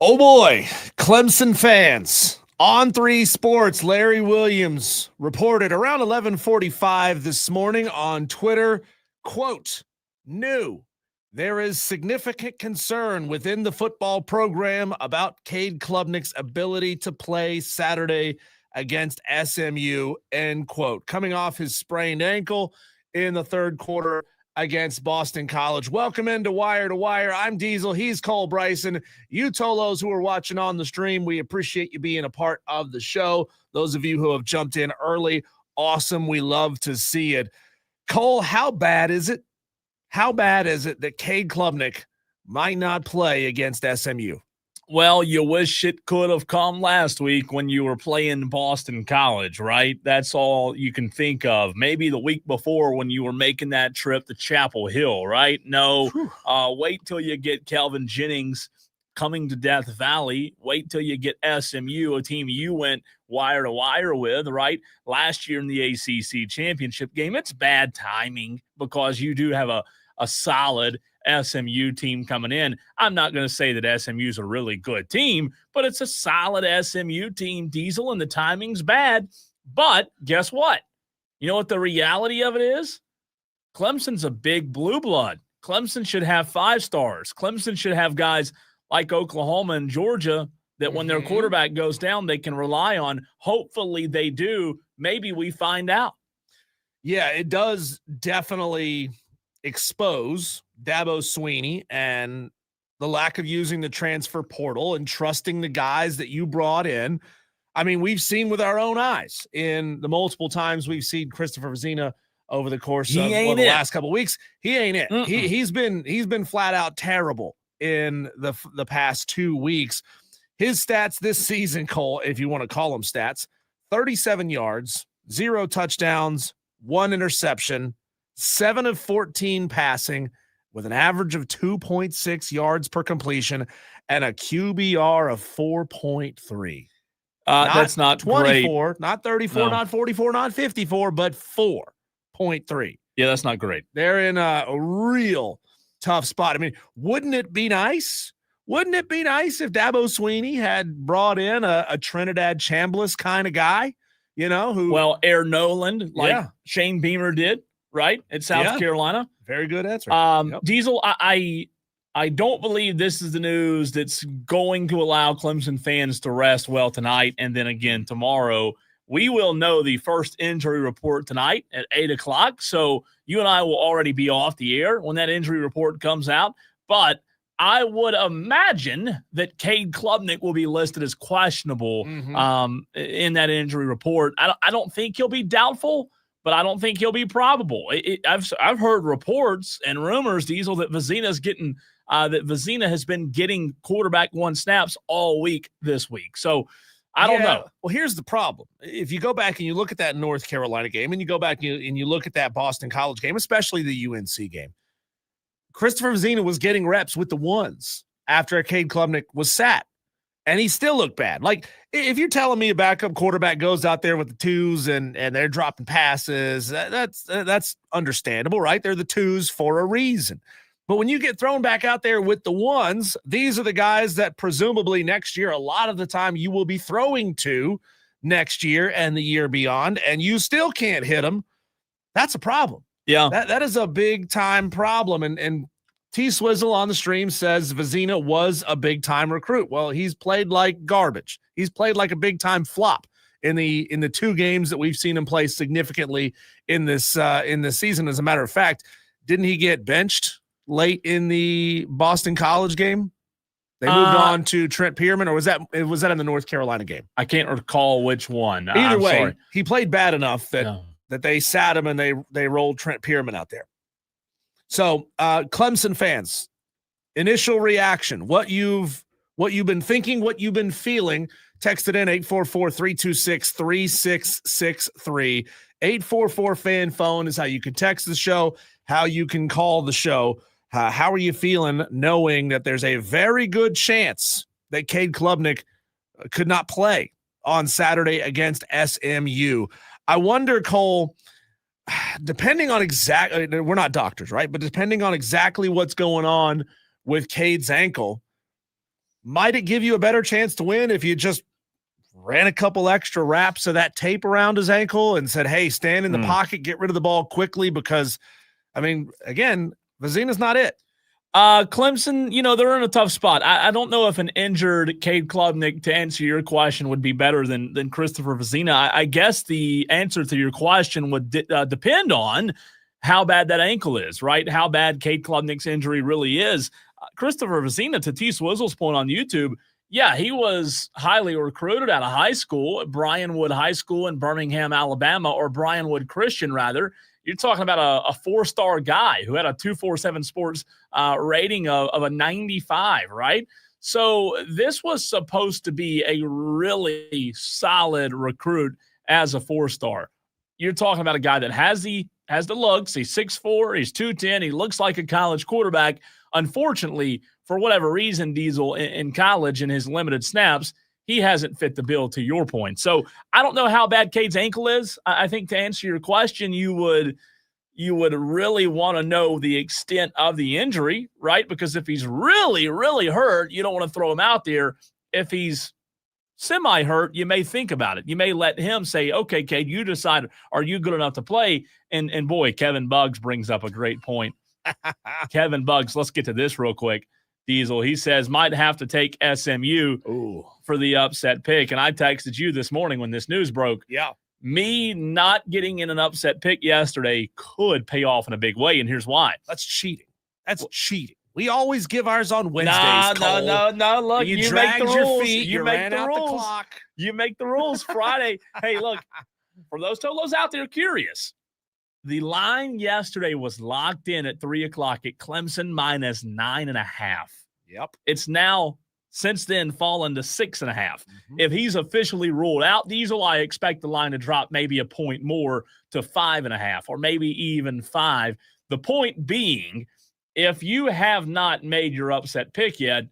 Oh boy, Clemson fans. On 3 Sports, Larry Williams reported around 11:45 this morning on Twitter, quote, new. There is significant concern within the football program about Cade Klubnik's ability to play Saturday against SMU, end quote. Coming off his sprained ankle in the third quarter against Boston College. Welcome into Wire to Wire. I'm Diesel. He's Cole Bryson. You Tolos who are watching on the stream, we appreciate you being a part of the show. Those of you who have jumped in early, awesome. We love to see it. Cole, how bad is it? How bad is it that Cade Klubnik might not play against SMU? Well, you wish it could have come last week when you were playing Boston College, right? That's all you can think of. Maybe the week before when you were making that trip to Chapel Hill, right? No, wait till you get Kelvin Jennings coming to Death Valley. Wait till you get SMU, a team you went wire to wire with, right? Last year in the ACC championship game. It's bad timing because you do have a solid SMU team coming in. I'm not going to say that SMU's a really good team, but it's a solid SMU team, Diesel, and the timing's bad. But guess what? You know what the reality of it is? Clemson's a big blue blood. Clemson should have 5 stars. Clemson should have guys like Oklahoma and Georgia that when their quarterback goes down, they can rely on. Hopefully they do. Maybe we find out. Yeah, it does definitely expose Dabo Swinney and the lack of using the transfer portal and trusting the guys that you brought in. I mean, we've seen with our own eyes in the multiple times we've seen Christopher Vezina over the course of the last couple of weeks. He ain't it. He's been flat out terrible in the past 2 weeks. His stats this season, Cole, if you want to call them stats, 37 yards, 0 touchdowns, 1 interception, 7 of 14 passing with an average of 2.6 yards per completion and a QBR of 4.3. That's not 24, great. Not 34, no. Not 44, not 54, but 4.3. Yeah, that's not great. They're in a real tough spot. I mean, wouldn't it be nice? Wouldn't it be nice if Dabo Swinney had brought in a Trinidad Chambliss kind of guy, you know, who Air Noland, like Shane Beamer did, right? At South Carolina. Very good answer. Diesel, I don't believe this is the news that's going to allow Clemson fans to rest well tonight and then again tomorrow. We will know the first injury report tonight at 8 o'clock. So you and I will already be off the air when that injury report comes out. But I would imagine that Cade Klubnik will be listed as questionable in that injury report. I don't think he'll be doubtful, but I don't think he'll be probable. I've heard reports and rumors, Diesel, that Vezina has been getting quarterback 1 snaps all week this week. So I don't know. Well, here's the problem. If you go back and you look at that North Carolina game and you go back and you look at that Boston College game, especially the UNC game, Christopher Vezina was getting reps with the 1s after Cade Klubnik was sat, and he still looked bad. Like, if you're telling me a backup quarterback goes out there with the 2s and they're dropping passes, that's understandable, right? They're the 2s for a reason. But when you get thrown back out there with the 1s, these are the guys that presumably next year, a lot of the time you will be throwing to next year and the year beyond, and you still can't hit them. That's a problem. Yeah, that is a big time problem. And T Swizzle on the stream says Vezina was a big time recruit. Well, he's played like garbage. He's played like a big time flop in the 2 games that we've seen him play significantly in this season. As a matter of fact, didn't he get benched late in the Boston College game? They moved on to Trent Pierman, or was that in the North Carolina game? I can't recall which one. Either way, he played bad enough that they sat him and they rolled Trent Pierman out there. So Clemson fans, initial reaction, what you've been thinking, what you've been feeling, text it in 844-326-3663. 844-FAN phone is how you can text the show, how you can call the show. How are you feeling knowing that there's a very good chance that Cade Klubnik could not play on Saturday against SMU? I wonder, Cole, depending on we're not doctors, right? But depending on exactly what's going on with Cade's ankle, Might it give you a better chance to win if you just ran a couple extra wraps of that tape around his ankle and said, hey, stand in the pocket, get rid of the ball quickly? Because, I mean, again, Vezina's not it. Clemson, they're in a tough spot. I don't know if an injured Cade Klubnik, to answer your question, would be better than Christopher Vezina. I guess the answer to your question would depend on how bad that ankle is, right? How bad Cade Klubnik's injury really is. Christopher Vezina, to T. Swizzle's point on YouTube, yeah, he was highly recruited out of high school, Bryanwood High School in Birmingham, Alabama, or Bryanwood Christian, rather. You're talking about a four-star guy who had a 247 sports rating of a 95, right? So this was supposed to be a really solid recruit as a four-star. You're talking about a guy that has the looks. He's 6'4", he's 210, he looks like a college quarterback. Unfortunately, for whatever reason, Diesel, in college and his limited snaps, he hasn't fit the bill, to your point. So I don't know how bad Cade's ankle is. I think to answer your question, you would really want to know the extent of the injury, right? Because if he's really, really hurt, you don't want to throw him out there. If he's semi-hurt, you may think about it. You may let him say, okay, Cade, you decide, are you good enough to play? And boy, Kevin Buggs brings up a great point. Kevin Buggs, let's get to this real quick. Diesel, he says, might have to take SMU for the upset pick. And I texted you this morning when this news broke. Yeah. Me not getting in an upset pick yesterday could pay off in a big way, and here's why. That's cheating. That's cheating. We always give ours on Wednesdays. No. Look, you make dragged the rules. your feet. You make ran the out rules. the clock. You make the rules Friday. Hey, look, for those Tolos out there curious, the line yesterday was locked in at 3 o'clock at Clemson minus 9.5. Yep. It's now, since then, fallen to 6.5. If he's officially ruled out, Diesel, I expect the line to drop maybe a point more to 5.5 or maybe even 5. The point being, if you have not made your upset pick yet,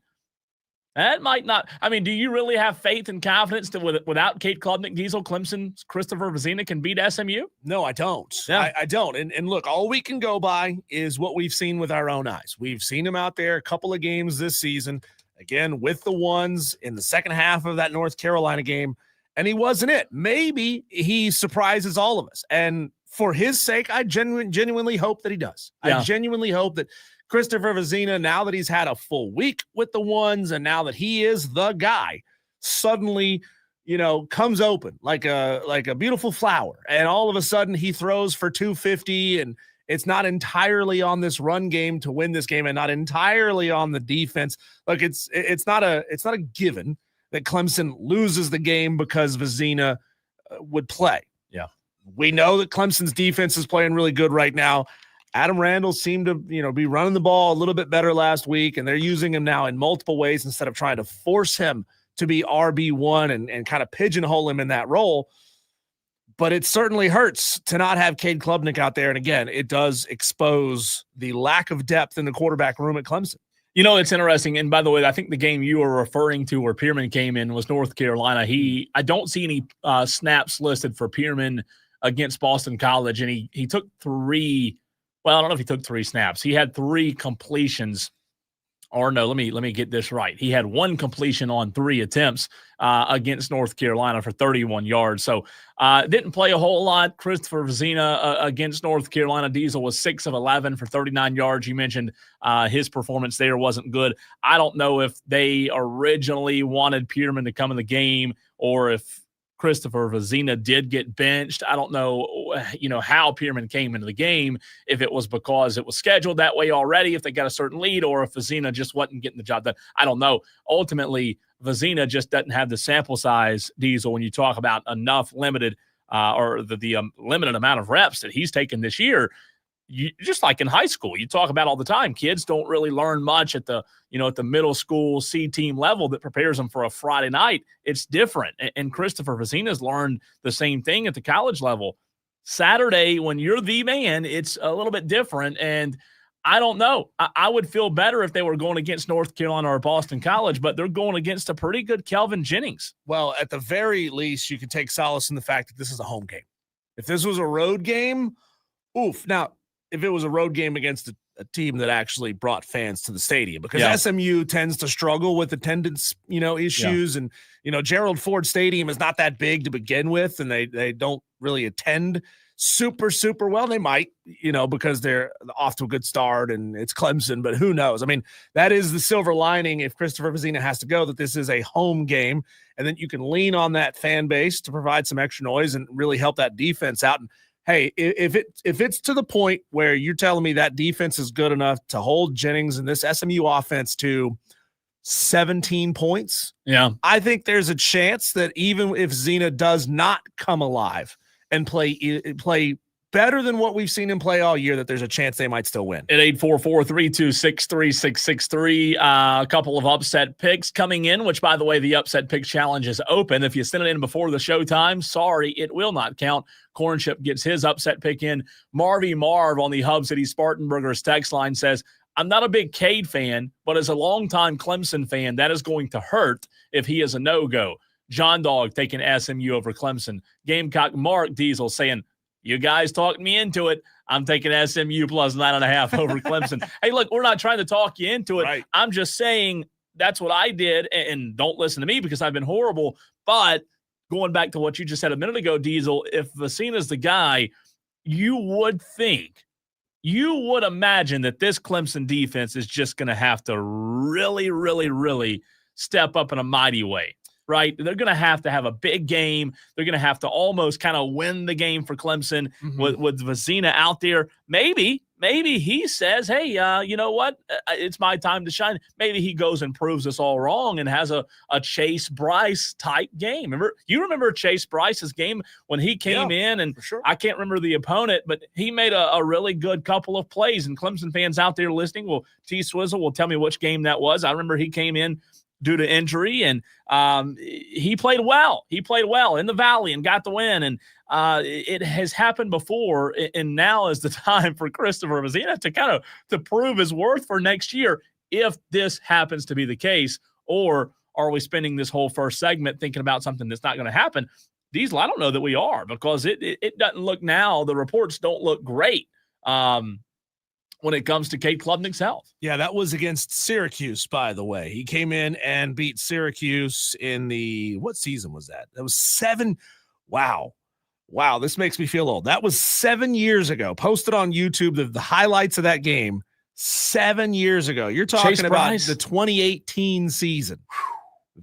that might not – I mean, do you really have faith and confidence that without Cade Klubnik, Diesel, Clemson, Christopher Vezina can beat SMU? No, I don't. Yeah. I don't. And look, all we can go by is what we've seen with our own eyes. We've seen him out there a couple of games this season, again, with the ones in the second half of that North Carolina game, and he wasn't it. Maybe he surprises all of us. And for his sake, I genuinely hope that he does. Yeah. I genuinely hope that Christopher Vezina, now that he's had a full week with the ones and now that he is the guy, suddenly, comes open like a beautiful flower. And all of a sudden he throws for 250, and it's not entirely on this run game to win this game and not entirely on the defense. Look, it's not a given that Clemson loses the game because Vezina would play. Yeah. We know that Clemson's defense is playing really good right now. Adam Randall seemed to, be running the ball a little bit better last week, and they're using him now in multiple ways instead of trying to force him to be RB1 and kind of pigeonhole him in that role. But it certainly hurts to not have Cade Klubnik out there. And again, it does expose the lack of depth in the quarterback room at Clemson. It's interesting. And by the way, I think the game you were referring to where Pierman came in was North Carolina. I don't see any snaps listed for Pierman against Boston College. And he took 3. Well, I don't know if he took 3 snaps. He had 3 completions. Or no, let me get this right. He had 1 completion on 3 attempts against North Carolina for 31 yards. So didn't play a whole lot. Christopher Vezina against North Carolina, Diesel was 6 of 11 for 39 yards. You mentioned his performance there wasn't good. I don't know if they originally wanted Pierman to come in the game or if Christopher Vezina did get benched. I don't know, how Pierman came into the game, if it was because it was scheduled that way already, if they got a certain lead, or if Vezina just wasn't getting the job done. I don't know. Ultimately, Vezina just doesn't have the sample size, Diesel, when you talk about enough limited or the limited amount of reps that he's taken this year. Just like in high school, you talk about all the time, kids don't really learn much at the middle school C team level that prepares them for a Friday night. It's different. And Christopher Vezina's learned the same thing at the college level. Saturday, when you're the man, it's a little bit different. And I don't know. I would feel better if they were going against North Carolina or Boston College, but they're going against a pretty good Kelvin Jennings. Well, at the very least, you can take solace in the fact that this is a home game. If this was a road game, oof. Now, if it was a road game against a team that actually brought fans to the stadium, because Yeah. SMU tends to struggle with attendance, issues. And, Gerald Ford Stadium is not that big to begin with, and they don't really attend super, super well. They might, because they're off to a good start and it's Clemson, but who knows? I mean, that is the silver lining if Christopher Vezina has to go, that this is a home game, and then you can lean on that fan base to provide some extra noise and really help that defense out. And hey, if it's to the point where you're telling me that defense is good enough to hold Jennings and this SMU offense to 17 points, I think there's a chance that even if Zena does not come alive and play better than what we've seen him play all year, that there's a chance they might still win. At 844-326-3663, a couple of upset picks coming in, which, by the way, the upset pick challenge is open. If you send it in before the showtime, sorry, it will not count. Cornship gets his upset pick in. Marv on the Hub City Spartanburgers text line says, I'm not a big Cade fan, but as a longtime Clemson fan, that is going to hurt if he is a no-go. John Dog taking SMU over Clemson. Gamecock Mark Diesel saying, you guys talked me into it. I'm taking SMU plus 9.5 over Clemson. Hey, look, we're not trying to talk you into it. Right. I'm just saying that's what I did, and don't listen to me because I've been horrible. But going back to what you just said a minute ago, Diesel, if Vecina's the guy, you would imagine that this Clemson defense is just going to have to really, really, really step up in a mighty way. Right? They're going to have a big game. They're going to have to almost kind of win the game for Clemson with Vecina out there. Maybe he says, hey, you know what? It's my time to shine. Maybe he goes and proves us all wrong and has a Chase Bryce type game. Remember Chase Bryce's game when he came in, and sure. I can't remember the opponent, but he made a really good couple of plays. And Clemson fans out there listening, T Swizzle will tell me which game that was. I remember he came in due to injury, and he played well. He played well in the Valley and got the win. And it has happened before, and now is the time for Christopher Vezina to prove his worth for next year, if this happens to be the case. Or are we spending this whole first segment thinking about something that's not going to happen? Diesel, I don't know that we are, because it doesn't look now. The reports don't look great when it comes to Cade Klubnik's health. Yeah, that was against Syracuse, by the way. He came in and beat Syracuse in what season was that? That was 7. Wow, this makes me feel old. That was 7 years ago. Posted on YouTube the highlights of that game 7 years ago. You're talking about the 2018 season.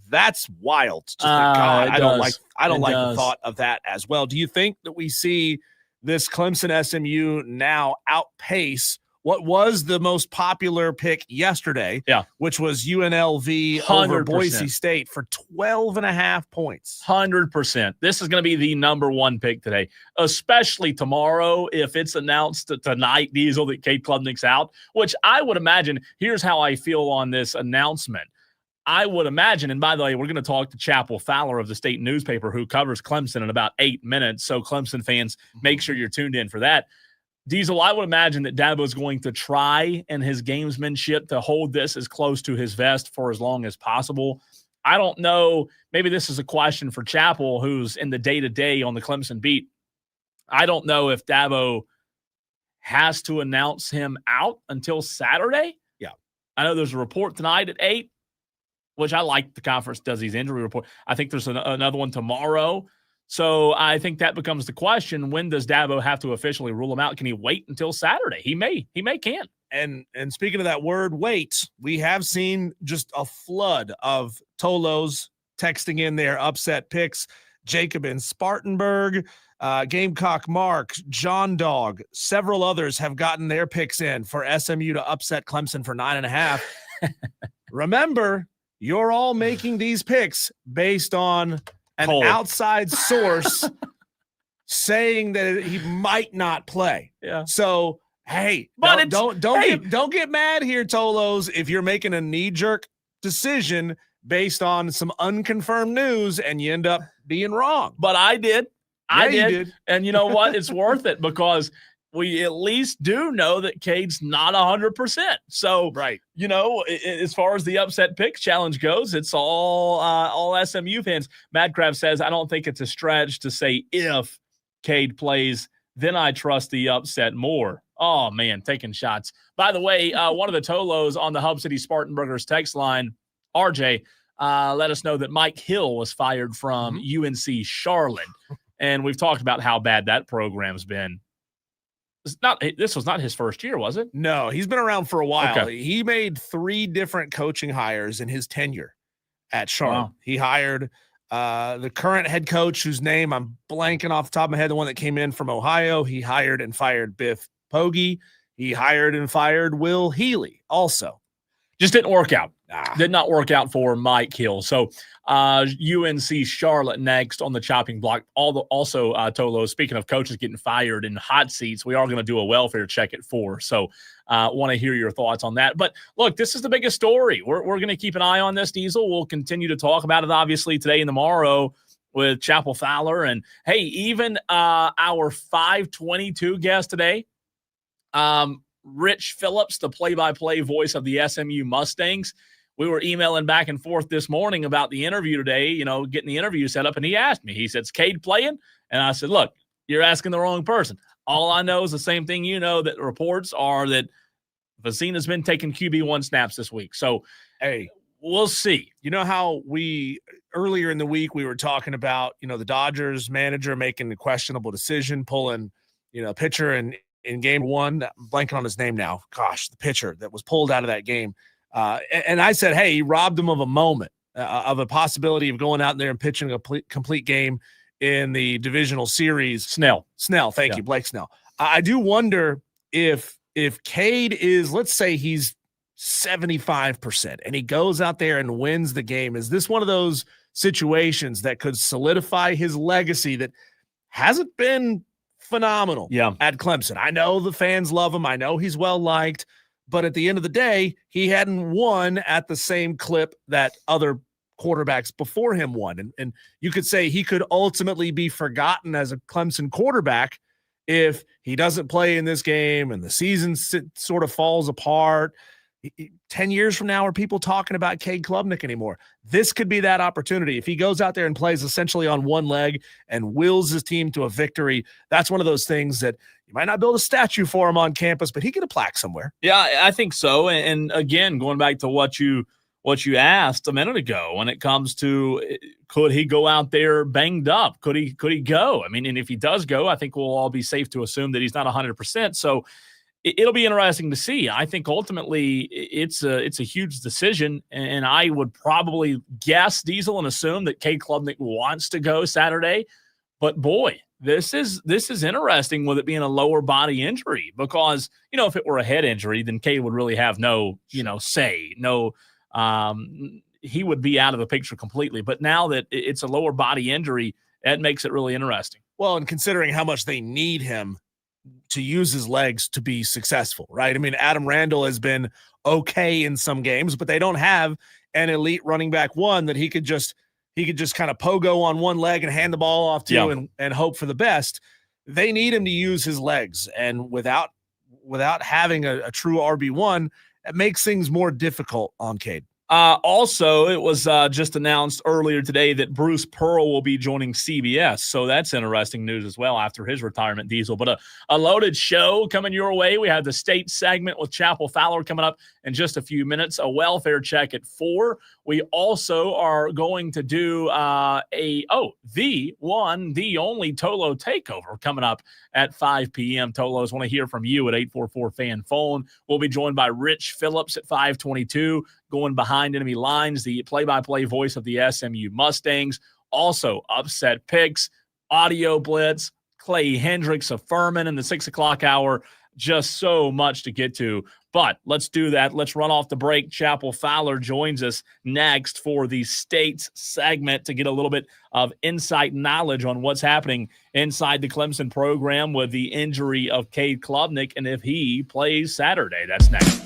That's wild. I don't like the thought of that as well. Do you think that we see this Clemson SMU now outpace what was the most popular pick yesterday, which was UNLV 100%. Over Boise State for 12.5 points? 100%. This is going to be the number one pick today, especially tomorrow if it's announced tonight, Diesel, that Cade Klubnik's out, which I would imagine. Here's how I feel on this announcement. I would imagine, and by the way, we're going to talk to Chapel Fowler of the state newspaper, who covers Clemson, in about 8 minutes. So Clemson fans, make sure you're tuned in for that. Diesel, I would imagine that Dabo is going to try in his gamesmanship to hold this as close to his vest for as long as possible. I don't know. Maybe this is a question for Chapel, who's in the day-to-day on the Clemson beat. I don't know if Dabo has to announce him out until Saturday. Yeah. I know there's a report tonight at 8, which I like the conference does these injury report. I think there's another one tomorrow. So I think that becomes the question. When does Dabo have to officially rule him out? Can he wait until Saturday? He can. And speaking of that word, wait, we have seen just a flood of Tolos texting in their upset picks. Jacob in Spartanburg, Gamecock Mark, John Dog, several others have gotten their picks in for SMU to upset Clemson for 9.5. Remember, you're all making these picks based on an outside source saying that he might not play. Yeah. So, hey, but don't get mad here, Tolos, if you're making a knee-jerk decision based on some unconfirmed news and you end up being wrong. But I did. I did. And you know what? It's worth it, because we at least do know that Cade's not 100%. So, right. You know, as far as the upset picks challenge goes, it's all SMU fans. Madcraft says, I don't think it's a stretch to say if Cade plays, then I trust the upset more. Oh, man, taking shots. By the way, one of the Tolos on the Hub City Spartanburgers text line, RJ, let us know that Mike Hill was fired from UNC Charlotte. And we've talked about how bad that program's been. This was not his first year, was it? No, he's been around for a while. Okay. He made 3 different coaching hires in his tenure at Charlotte. Wow. He hired the current head coach, whose name I'm blanking off the top of my head, the one that came in from Ohio. He hired and fired Biff Poggi. He hired and fired Will Healy also. Just didn't work out. Did not work out for Mike Hill. So UNC Charlotte next on the chopping block. Also, Tolo, speaking of coaches getting fired in hot seats, we are going to do a welfare check at 4. So want to hear your thoughts on that. But look, this is the biggest story. We're going to keep an eye on this, Diesel. We'll continue to talk about it, obviously, today and tomorrow with Chapel Fowler. And, hey, even our 522 guest today, Rich Phillips, the play-by-play voice of the SMU Mustangs. We were emailing back and forth this morning about the interview today, getting the interview set up, and he asked me, he said, "Is Cade playing?" And I said, "Look, you're asking the wrong person. All I know is the same thing that reports are that Vecina's been taking QB1 snaps this week." So, hey, we'll see. You know how earlier in the week we were talking about, the Dodgers manager making the questionable decision, pulling, pitcher in game 1, I'm blanking on his name now. Gosh, the pitcher that was pulled out of that game. And I said, hey, he robbed him of a moment, of a possibility of going out there and pitching a complete game in the divisional series. Snell, thank you, Blake Snell. I do wonder if Cade is, let's say he's 75% and he goes out there and wins the game. Is this one of those situations that could solidify his legacy that hasn't been phenomenal at Clemson? I know the fans love him. I know he's well-liked. But at the end of the day, he hadn't won at the same clip that other quarterbacks before him won. And you could say he could ultimately be forgotten as a Clemson quarterback if he doesn't play in this game and the season sort of falls apart. 10 years from now, are people talking about Cade Klubnik anymore? This could be that opportunity. If he goes out there and plays essentially on one leg and wills his team to a victory, that's one of those things that you might not build a statue for him on campus, but he get a plaque somewhere. Yeah, I think so. And again, going back to what you asked a minute ago, when it comes to could he go out there banged up? Could he go? I mean, and if he does go, I think we'll all be safe to assume that he's not 100%. So it'll be interesting to see. I think ultimately it's a huge decision, and I would probably guess, Diesel, and assume that Cade Klubnik wants to go Saturday. But boy, this is interesting with it being a lower body injury, because if it were a head injury, then Cade would really have no say. No, he would be out of the picture completely. But now that it's a lower body injury, that makes it really interesting. Well, and considering how much they need him to use his legs to be successful, right? I mean, Adam Randall has been okay in some games, but they don't have an elite running back one that he could just kind of pogo on one leg and hand the ball off to and hope for the best. They need him to use his legs, and without having a true RB1, it makes things more difficult on Cade. Also, it was just announced earlier today that Bruce Pearl will be joining CBS. So that's interesting news as well after his retirement, Diesel. But a loaded show coming your way. We have the state segment with Chapel Fowler coming up in just a few minutes, a welfare check at 4. We also are going to do the only Tolo takeover coming up at 5 p.m. Tolos, want to hear from you at 844-FAN-PHONE. We'll be joined by Rich Phillips at 522, going behind enemy lines, the play-by-play voice of the SMU Mustangs. Also, upset picks, audio blitz, Clay Hendrix of Furman in the 6 o'clock hour. Just so much to get to. But let's do that. Let's run off the break. Chapel Fowler joins us next for the States segment to get a little bit of insight knowledge on what's happening inside the Clemson program with the injury of Cade Klubnik and if he plays Saturday. That's next.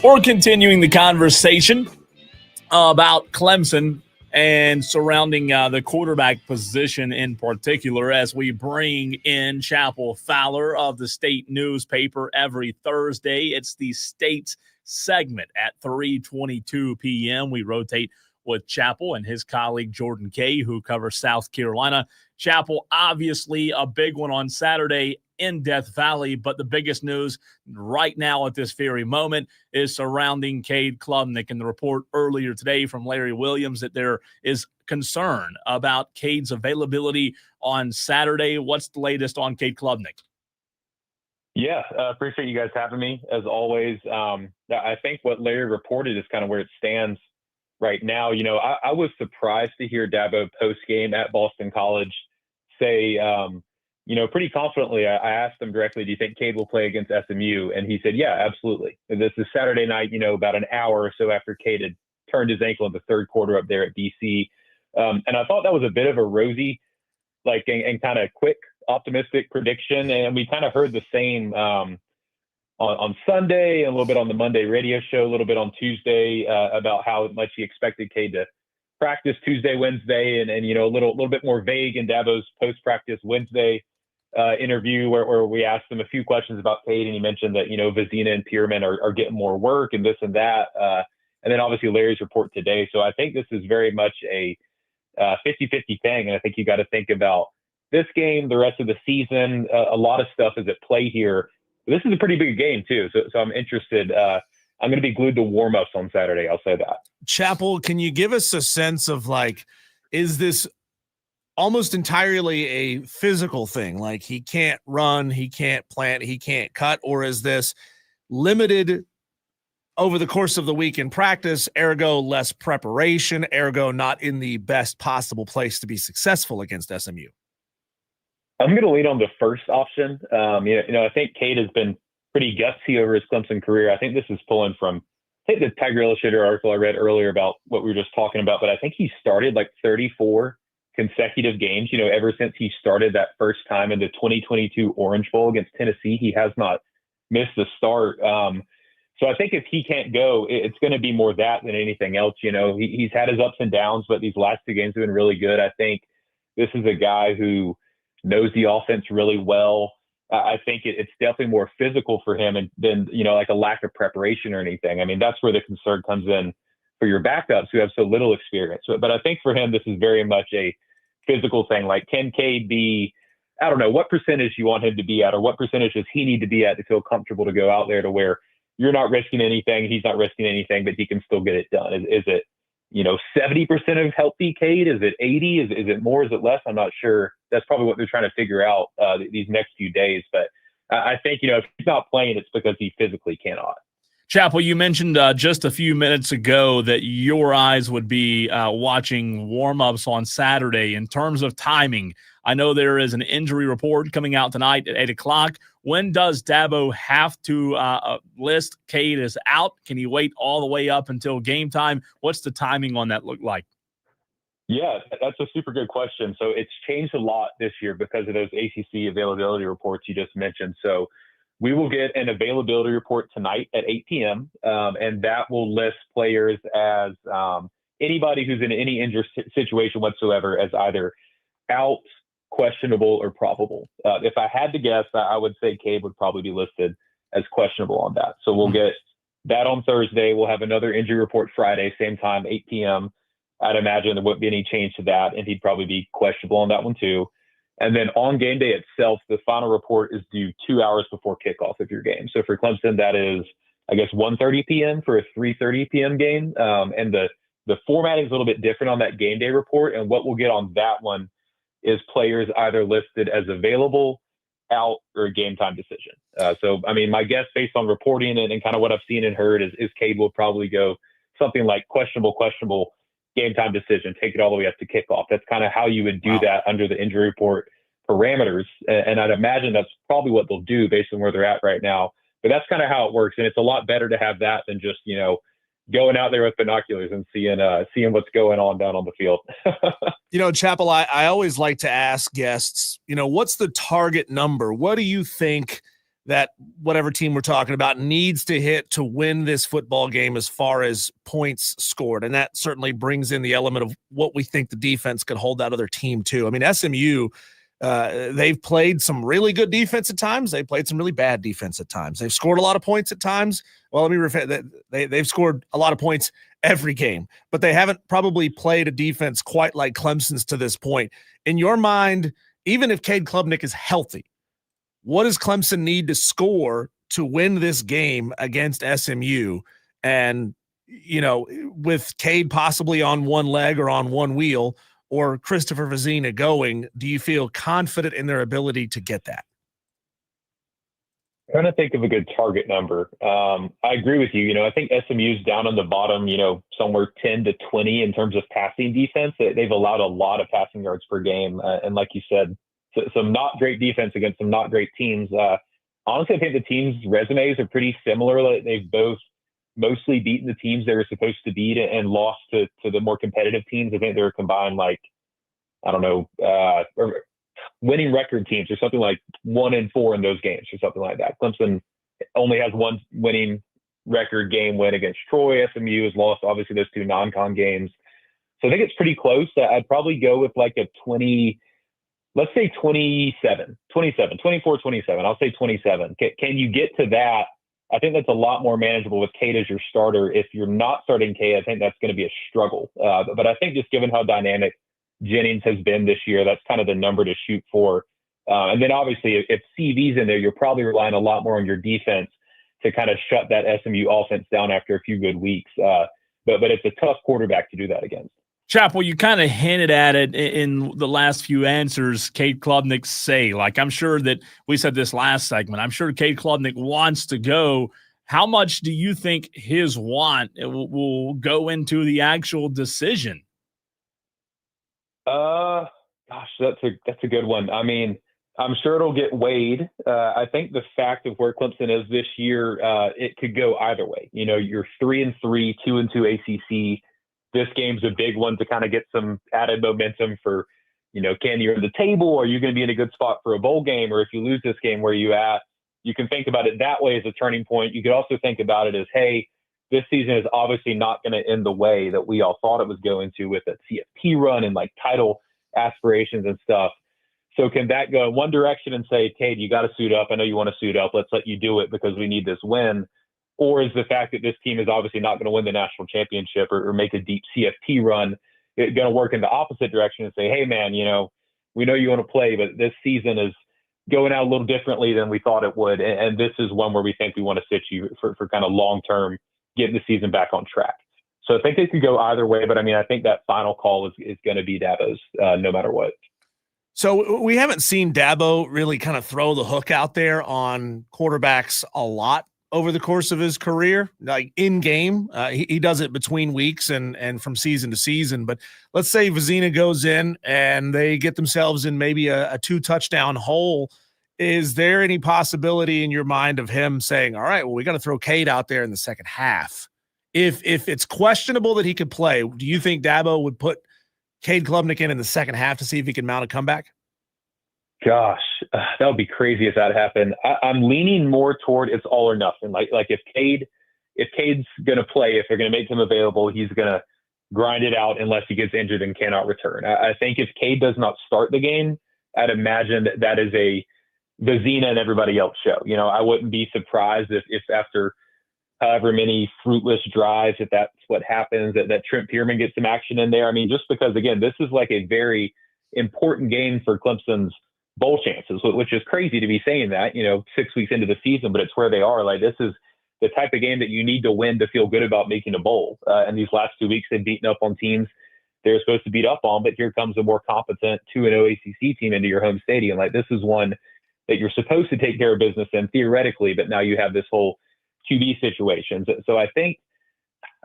We're continuing the conversation about Clemson and surrounding the quarterback position in particular as we bring in Chapel Fowler of the State newspaper every Thursday. It's the State segment at 3:22 p.m. We rotate with Chapel and his colleague Jordan Cade, who covers South Carolina. Chapel, obviously a big one on Saturday in Death Valley, but the biggest news right now at this very moment is surrounding Cade Klubnik, and the report earlier today from Larry Williams that there is concern about Cade's availability on Saturday. What's the latest on Cade Klubnik? Yeah, appreciate you guys having me as always. I think what Larry reported is kind of where it stands right now. You know, I was surprised to hear Dabo post game at Boston College say, pretty confidently, I asked him directly, do you think Cade will play against SMU? And he said, yeah, absolutely. And this is Saturday night, about an hour or so after Cade had turned his ankle in the third quarter up there at BC. And I thought that was a bit of a rosy, and kind of quick, optimistic prediction. And we kind of heard the same on Sunday, a little bit on the Monday radio show, a little bit on Tuesday about how much he expected Cade to practice Tuesday, Wednesday, and a little bit more vague in Dabo's post-practice Wednesday interview where we asked him a few questions about Cade, and he mentioned that, Vizina and Pierman are getting more work and this and that. And then obviously Larry's report today. So I think this is very much a 50-50 thing. And I think you got to think about this game, the rest of the season. A lot of stuff is at play here. This is a pretty big game too. So I'm interested. I'm going to be glued to warm-ups on Saturday. I'll say that. Chapel, can you give us a sense of is this almost entirely a physical thing? Like he can't run, he can't plant, he can't cut, or is this limited over the course of the week in practice, ergo less preparation, ergo not in the best possible place to be successful against SMU? I'm going to lean on the first option. I think Cade has been pretty gutsy over his Clemson career. I think this is pulling from, the Tiger Illustrated article I read earlier about what we were just talking about, but I think he started 34 consecutive games, ever since he started that first time in the 2022 Orange Bowl against Tennessee. He has not missed a start. So I think if he can't go, it's going to be more that than anything else. He's had his ups and downs, but these last two games have been really good. I think this is a guy who knows the offense really well. I think it's definitely more physical for him than a lack of preparation or anything. I mean, that's where the concern comes in for your backups who have so little experience. But I think for him, this is very much a physical thing. Can Cade be, I don't know, what percentage you want him to be at, or what percentage does he need to be at to feel comfortable to go out there to where you're not risking anything, he's not risking anything, but he can still get it done? Is it 70% of healthy Cade? Is it 80? Is it more? Is it less? I'm not sure. That's probably what they're trying to figure out these next few days. But I think, if he's not playing, it's because he physically cannot. Chapel, you mentioned just a few minutes ago that your eyes would be watching warm-ups on Saturday. In terms of timing, I know there is an injury report coming out tonight at 8 o'clock. When does Dabo have to list Cade as out? Can he wait all the way up until game time? What's the timing on that look like? Yeah, that's a super good question. So it's changed a lot this year because of those ACC availability reports you just mentioned. So we will get an availability report tonight at 8 p.m., and that will list players as anybody who's in any injury situation whatsoever as either out, questionable, or probable. If I had to guess, I would say Cade would probably be listed as questionable on that. So we'll get that on Thursday. We'll have another injury report Friday, same time, 8 p.m. I'd imagine there wouldn't be any change to that, and he'd probably be questionable on that one too. And then on game day itself, the final report is due 2 hours before kickoff of your game. So for Clemson, that is, I guess, 1:30 p.m. for a 3:30 p.m. game. And the formatting is a little bit different on that game day report. And what we'll get on that one is players either listed as available, out, or a game time decision. So, I mean, my guess based on reporting and kind of what I've seen and heard is Cade will probably go something like questionable, game time decision, take it all the way up to kickoff. That's kind of how you would do that under the injury report parameters. And I'd imagine that's probably what they'll do based on where they're at right now. But that's kind of how it works. And it's a lot better to have that than just, going out there with binoculars and seeing what's going on down on the field. Chapel, I always like to ask guests, what's the target number? What do you think that whatever team we're talking about needs to hit to win this football game as far as points scored. And that certainly brings in the element of what we think the defense could hold that other team to. I mean, SMU, they've played some really good defense at times. They've played some really bad defense at times. They've scored a lot of points at times. Well, let me refer that they've scored a lot of points every game, but they haven't probably played a defense quite like Clemson's to this point. In your mind, even if Cade Klubnik is healthy, what does Clemson need to score to win this game against SMU? And, you know, with Cade possibly on one leg or on one wheel, or Christopher Vizina going, do you feel confident in their ability to get that? I'm trying to think of a good target number. I agree with you. You know, I think SMU's down on the bottom, you know, somewhere 10 to 20 in terms of passing defense. They've allowed a lot of passing yards per game. And like you said, some not great defense against some not great teams. Honestly, I think the teams' resumes are pretty similar. They've both mostly beaten the teams they were supposed to beat and lost to the more competitive teams. I think they were combined winning record teams or something like 1-4 in those games or something like that. Clemson only has one winning record game win against Troy. SMU has lost, obviously, those two non-con games. So I think it's pretty close. I'd probably go with like a 20, let's say 27. I'll say 27. Can you get to that? I think that's a lot more manageable with Cade as your starter. If you're not starting Cade, I think that's going to be a struggle. But I think just given how dynamic Jennings has been this year, that's kind of the number to shoot for. And then obviously if CV's in there, you're probably relying a lot more on your defense to kind of shut that SMU offense down after a few good weeks. But it's a tough quarterback to do that against. Chappell, you kind of hinted at it in the last few answers. Cade Klubnik say, like, I'm sure that we said this last segment. I'm sure Cade Klubnik wants to go. How much do you think his want will go into the actual decision? Gosh, that's a good one. I mean, I'm sure it'll get weighed. I think the fact of where Clemson is this year, it could go either way. You know, you're 3-3, 2-2 ACC. This game's a big one to kind of get some added momentum for, you know, can you earn the table? Are you going to be in a good spot for a bowl game? Or if you lose this game, where are you at? You can think about it that way as a turning point. You could also think about it as, hey, this season is obviously not going to end the way that we all thought it was going to with a CFP run and like title aspirations and stuff. So can that go in one direction and say, Cade, you got to suit up. I know you want to suit up. Let's let you do it because we need this win. Or is the fact that this team is obviously not going to win the national championship or make a deep CFP run going to work in the opposite direction and say, hey, man, you know, we know you want to play, but this season is going out a little differently than we thought it would. And this is one where we think we want to sit you for kind of long-term, getting the season back on track. So I think it could go either way, but I mean, I think that final call is going to be Dabo's no matter what. So we haven't seen Dabo really kind of throw the hook out there on quarterbacks a lot over the course of his career, like in game. He does it between weeks and from season to season. But let's say Vizina goes in and they get themselves in maybe a 2-touchdown hole. Is there any possibility in your mind of him saying, all right, well, we got to throw Cade out there in the second half? If it's questionable that he could play, do you think Dabo would put Cade Klubnik in the second half to see if he can mount a comeback? Gosh, that would be crazy if that happened. I'm leaning more toward it's all or nothing. Like if Cade's going to play, if they're going to make him available, he's going to grind it out unless he gets injured and cannot return. I think if Cade does not start the game, I'd imagine that is a Vizina and everybody else show. You know, I wouldn't be surprised if after however many fruitless drives, if that's what happens, that Trent Pierman gets some action in there. I mean, just because, again, this is like a very important game for Clemson's bowl chances, which is crazy to be saying that, you know, 6 weeks into the season, but it's where they are. Like, this is the type of game that you need to win to feel good about making a bowl. And these last 2 weeks, they've beaten up on teams they're supposed to beat up on, but here comes a more competent 2-0 ACC team into your home stadium. Like, this is one that you're supposed to take care of business in theoretically, but now you have this whole QB situation. So I think,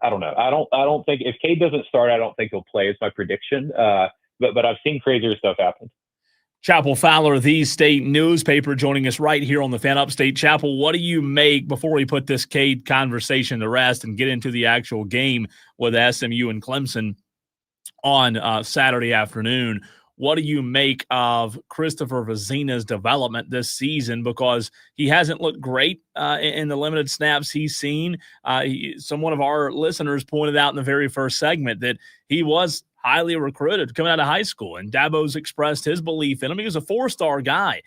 I don't know. I don't think if Cade doesn't start, I don't think he'll play. It's my prediction. But I've seen crazier stuff happen. Chappell Fowler, the state newspaper, joining us right here on the Fan Upstate. Chappell, what do you make, before we put this Cade conversation to rest and get into the actual game with SMU and Clemson on Saturday afternoon, what do you make of Christopher Vezina's development this season? Because he hasn't looked great in the limited snaps he's seen. One of our listeners pointed out in the very first segment that he was highly recruited coming out of high school, and Dabo's expressed his belief in him. He was a 4-star guy.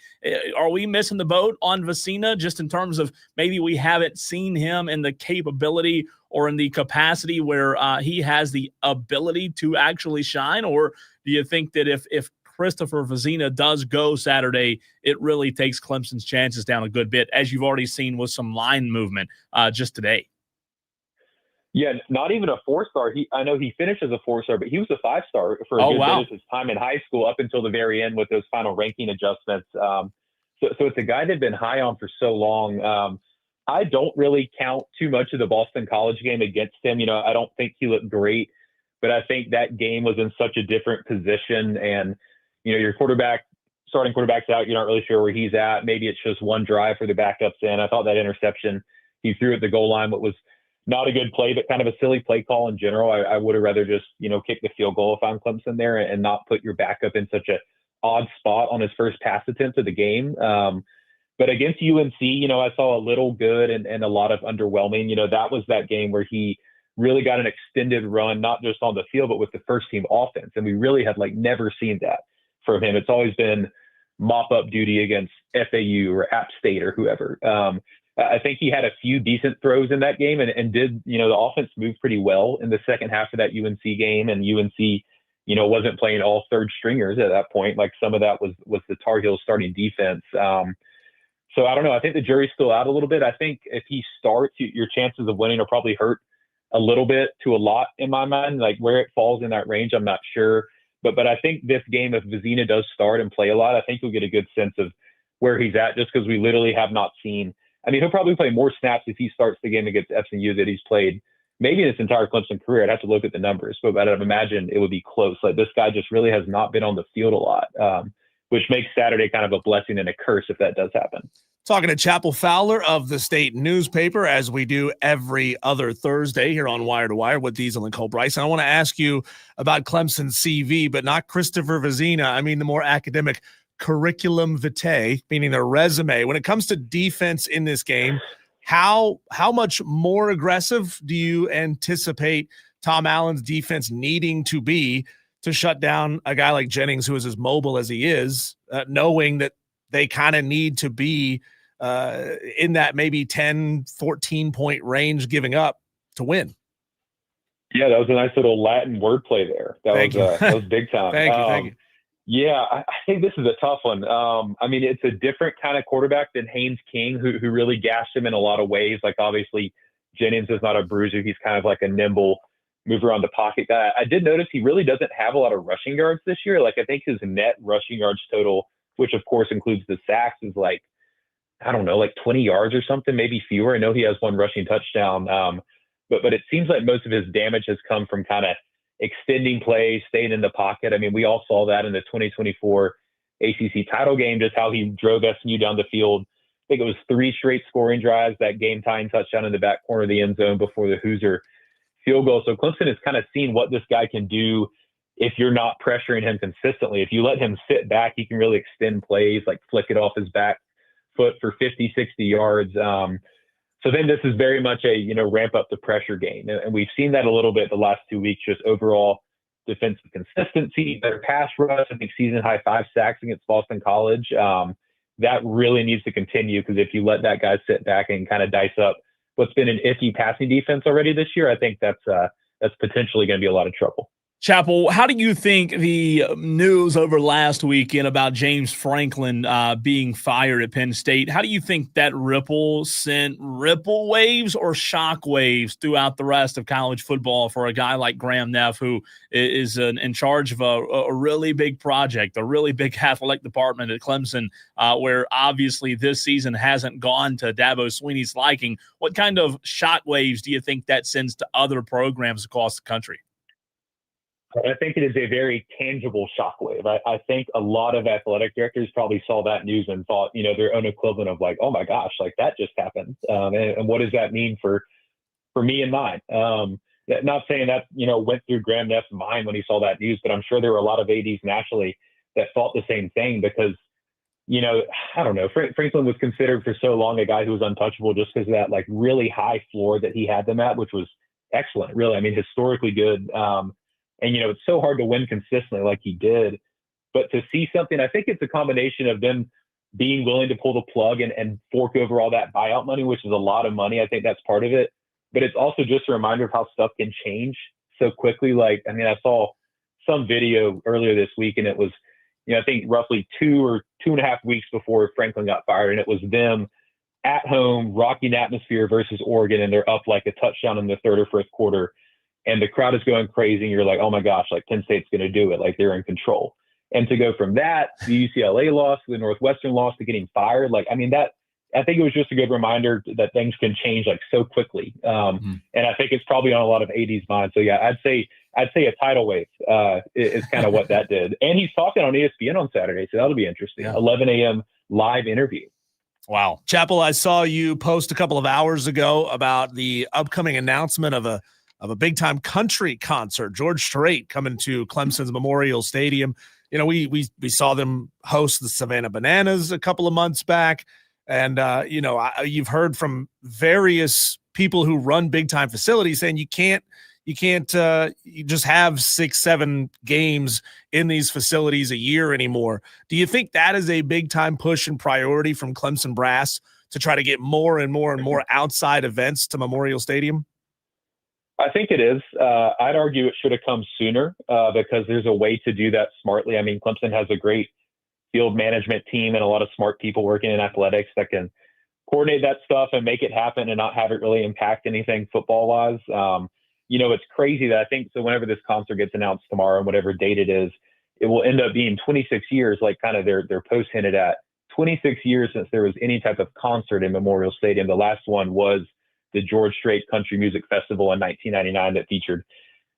Are we missing the boat on Vezina just in terms of maybe we haven't seen him in the capability or in the capacity where he has the ability to actually shine? Or do you think that if Christopher Vezina does go Saturday, it really takes Clemson's chances down a good bit, as you've already seen with some line movement just today? Yeah, not even a 4-star. I know he finished as a 4-star, but he was a 5-star for a good bit of his time in high school up until the very end with those final ranking adjustments. So it's a guy they've been high on for so long. I don't really count too much of the Boston College game against him. I don't think he looked great, but I think that game was in such a different position. And, your starting quarterback's out. You're not really sure where he's at. Maybe it's just one drive for the backups in. I thought that interception he threw at the goal line, what was not a good play, but kind of a silly play call in general. I would have rather just, kick the field goal if I'm Clemson there and not put your backup in such a odd spot on his first pass attempt of the game. But against UNC, I saw a little good and a lot of underwhelming. That was that game where he really got an extended run, not just on the field, but with the first team offense. And we really had never seen that from him. It's always been mop up duty against FAU or App State or whoever. I think he had a few decent throws in that game and did, the offense moved pretty well in the second half of that UNC game. And UNC, wasn't playing all third stringers at that point. Some of that was the Tar Heels starting defense. So I don't know. I think the jury's still out a little bit. I think if he starts, your chances of winning are probably hurt a little bit to a lot in my mind. Where it falls in that range, I'm not sure. But I think this game, if Vezina does start and play a lot, I think you'll get a good sense of where he's at, just because we literally have not seen. I mean, he'll probably play more snaps if he starts the game against SMU that he's played maybe in his entire Clemson career. I'd have to look at the numbers, but I'd imagine it would be close. This guy just really has not been on the field a lot, which makes Saturday kind of a blessing and a curse if that does happen. Talking to Chapel Fowler of the State newspaper, as we do every other Thursday here on Wire to Wire with Diesel and Cole Bryce. And I want to ask you about Clemson's CV, but not Christopher Vezina. I mean the more academic curriculum vitae, meaning their resume. When it comes to defense in this game, how much more aggressive do you anticipate Tom Allen's defense needing to be to shut down a guy like Jennings, who is as mobile as he is, knowing that they kind of need to be in that maybe 10, 14-point range giving up to win? Yeah, that was a nice little Latin wordplay there. That was big time. Thank you. Yeah, I think this is a tough one. I mean, it's a different kind of quarterback than Haynes King, who really gashed him in a lot of ways. Obviously, Jennings is not a bruiser. He's kind of a nimble, move around the pocket guy. I did notice he really doesn't have a lot of rushing yards this year. I think his net rushing yards total, which of course includes the sacks, is 20 yards or something, maybe fewer. I know he has one rushing touchdown. But it seems like most of his damage has come from kind of extending plays, staying in the pocket. I mean, we all saw that in the 2024 ACC title game, just how he drove SMU down the field. I think it was 3 straight scoring drives, that game-tying touchdown in the back corner of the end zone before the Hoosier field goal. So Clemson has kind of seen what this guy can do if you're not pressuring him consistently. If you let him sit back, he can really extend plays, flick it off his back foot for 50, 60 yards. So then this is very much a, ramp up the pressure game. And we've seen that a little bit the last 2 weeks, just overall defensive consistency, better pass rush. I think season high 5 sacks against Boston College. That really needs to continue, because if you let that guy sit back and kind of dice up what's been an iffy passing defense already this year, I think that's potentially going to be a lot of trouble. Chapel, how do you think the news over last weekend about James Franklin being fired at Penn State, how do you think that sent ripple waves or shock waves throughout the rest of college football for a guy like Graham Neff, who is in charge of a really big project, a really big athletic department at Clemson, where obviously this season hasn't gone to Dabo Swinney's liking? What kind of shock waves do you think that sends to other programs across the country? I think it is a very tangible shockwave. I think a lot of athletic directors probably saw that news and thought, their own equivalent of oh my gosh, that just happened. And what does that mean for me and mine? Not saying that, went through Graham Neff's mind when he saw that news, but I'm sure there were a lot of ADs nationally that thought the same thing because, I don't know, Franklin was considered for so long a guy who was untouchable just because of that like really high floor that he had them at, which was excellent, really. I mean, historically good. And, it's so hard to win consistently like he did. But to see something, I think it's a combination of them being willing to pull the plug and fork over all that buyout money, which is a lot of money. I think that's part of it. But it's also just a reminder of how stuff can change so quickly. Like, I mean, I saw some video earlier this week, and it was, I think roughly 2 or 2.5 weeks before Franklin got fired, and it was them at home, rocking atmosphere versus Oregon, and they're up like a touchdown in the third or fourth quarter, and the crowd is going crazy, and you're like, oh my gosh, like Penn State's going to do it, like they're in control. And to go from that, the UCLA loss, the Northwestern loss, to getting fired, like, I mean, I think it was just a good reminder that things can change like so quickly. And I think it's probably on a lot of AD's minds. So yeah, I'd say a tidal wave is kind of what that did. And he's talking on ESPN on Saturday, so that'll be interesting. Yeah. 11 a.m. live interview. Wow. Chappell, I saw you post a couple of hours ago about the upcoming announcement of a big time country concert. George Strait coming to Clemson's Memorial Stadium. We saw them host the Savannah Bananas a couple of months back. And, you've heard from various people who run big time facilities saying you can't you just have 6-7 games in these facilities a year anymore. Do you think that is a big time push and priority from Clemson brass to try to get more and more and more outside events to Memorial Stadium? I think it is. I'd argue it should have come sooner because there's a way to do that smartly. I mean, Clemson has a great field management team and a lot of smart people working in athletics that can coordinate that stuff and make it happen and not have it really impact anything football wise. It's crazy that I think so whenever this concert gets announced tomorrow, whatever date it is, it will end up being 26 years, like kind of their post hinted at 26 years since there was any type of concert in Memorial Stadium. The last one was the George Strait Country Music Festival in 1999 that featured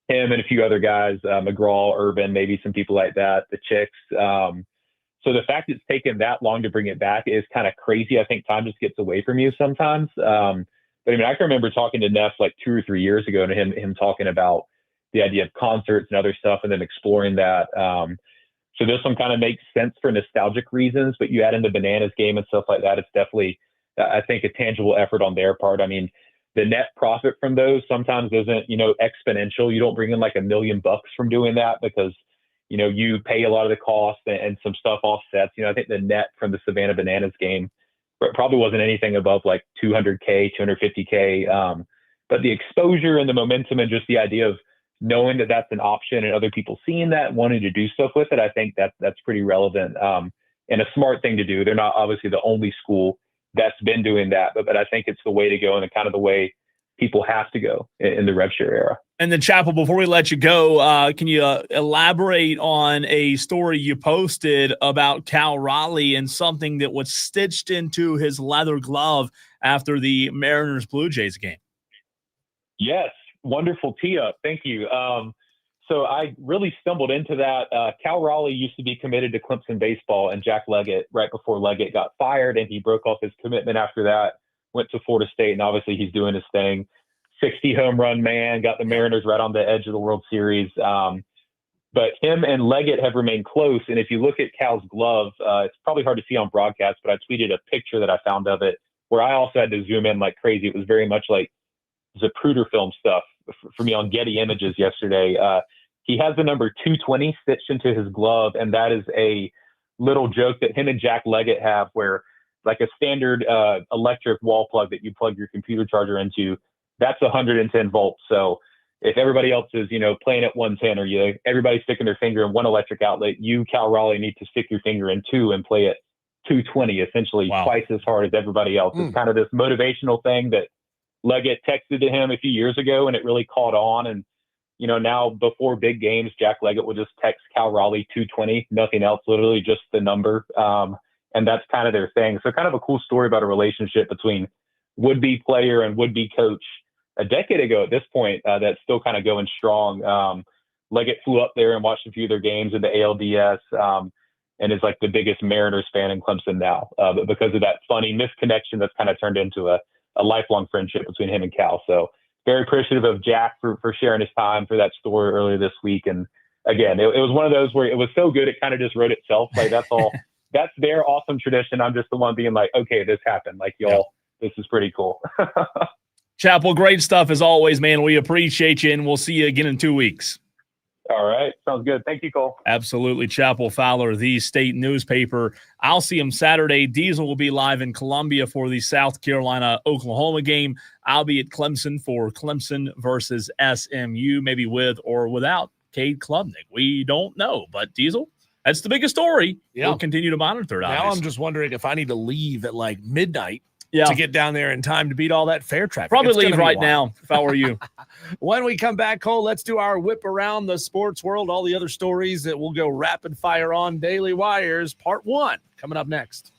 him and a few other guys, McGraw, Urban, maybe some people like that, the Chicks. So the fact it's taken that long to bring it back is kind of crazy. I think time just gets away from you sometimes. But I mean, I can remember talking to Neff like 2 or 3 years ago, and him talking about the idea of concerts and other stuff, and then exploring that. So this one kind of makes sense for nostalgic reasons, but you add in the Bananas game and stuff like that, it's definitely, I think, a tangible effort on their part. I mean, the net profit from those sometimes isn't, exponential. You don't bring in like $1 million from doing that because, you pay a lot of the cost and some stuff offsets. I think the net from the Savannah Bananas game probably wasn't anything above like $200K, $250K. But the exposure and the momentum and just the idea of knowing that that's an option and other people seeing that, wanting to do stuff with it, I think that's pretty relevant and a smart thing to do. They're not obviously the only school that's been doing that, but I think it's the way to go and kind of the way people have to go in the rev share era. And then, Chappell, before we let you go, can you elaborate on a story you posted about Cal Raleigh and something that was stitched into his leather glove after the Mariners Blue Jays game? Yes, wonderful tee up. Thank you. So I really stumbled into that. Cal Raleigh used to be committed to Clemson baseball, and Jack Leggett, right before Leggett got fired, and he broke off his commitment after that, went to Florida State, and obviously he's doing his thing. 60 home run man, got the Mariners right on the edge of the World Series. But him and Leggett have remained close. And if you look at Cal's glove, it's probably hard to see on broadcast, but I tweeted a picture that I found of it where I also had to zoom in like crazy. It was very much like Zapruder film stuff for me on Getty Images yesterday. He has the number 220 stitched into his glove, and that is a little joke that him and Jack Leggett have where like a standard electric wall plug that you plug your computer charger into, that's 110 volts. So if everybody else is, playing at 110 or everybody's sticking their finger in one electric outlet, you, Cal Raleigh, need to stick your finger in 2 and play at 220, essentially twice as hard as everybody else. It's kind of this motivational thing that Leggett texted to him a few years ago, and it really caught on. And, now before big games, Jack Leggett will just text Cal Raleigh 220, nothing else, literally just the number. And that's kind of their thing. So kind of a cool story about a relationship between would-be player and would-be coach a decade ago at this point, that's still kind of going strong. Leggett flew up there and watched a few of their games in the ALDS and is like the biggest Mariners fan in Clemson now. But because of that funny misconnection that's kind of turned into a lifelong friendship between him and Cal. So very appreciative of Jack for sharing his time for that story earlier this week. And again, it was one of those where it was so good it kind of just wrote itself. Like that's all. That's their awesome tradition. I'm just the one being like, okay, this happened. Like y'all, this is pretty cool. Chapel, great stuff as always, man. We appreciate you, and we'll see you again in 2 weeks. All right. Sounds good. Thank you, Cole. Absolutely. Chapel Fowler, the state newspaper. I'll see him Saturday. Diesel will be live in Columbia for the South Carolina-Oklahoma game. I'll be at Clemson for Clemson versus SMU, maybe with or without Cade Klubnik. We don't know, but Diesel, that's the biggest story. Yeah. We'll continue to monitor it. Now obviously. I'm just wondering if I need to leave at like midnight to get down there in time to beat all that fair traffic. Probably leave right now if I were you. When we come back, Cole, let's do our whip around the sports world, all the other stories that we'll go rapid fire on. Daily Wires, part 1, coming up next.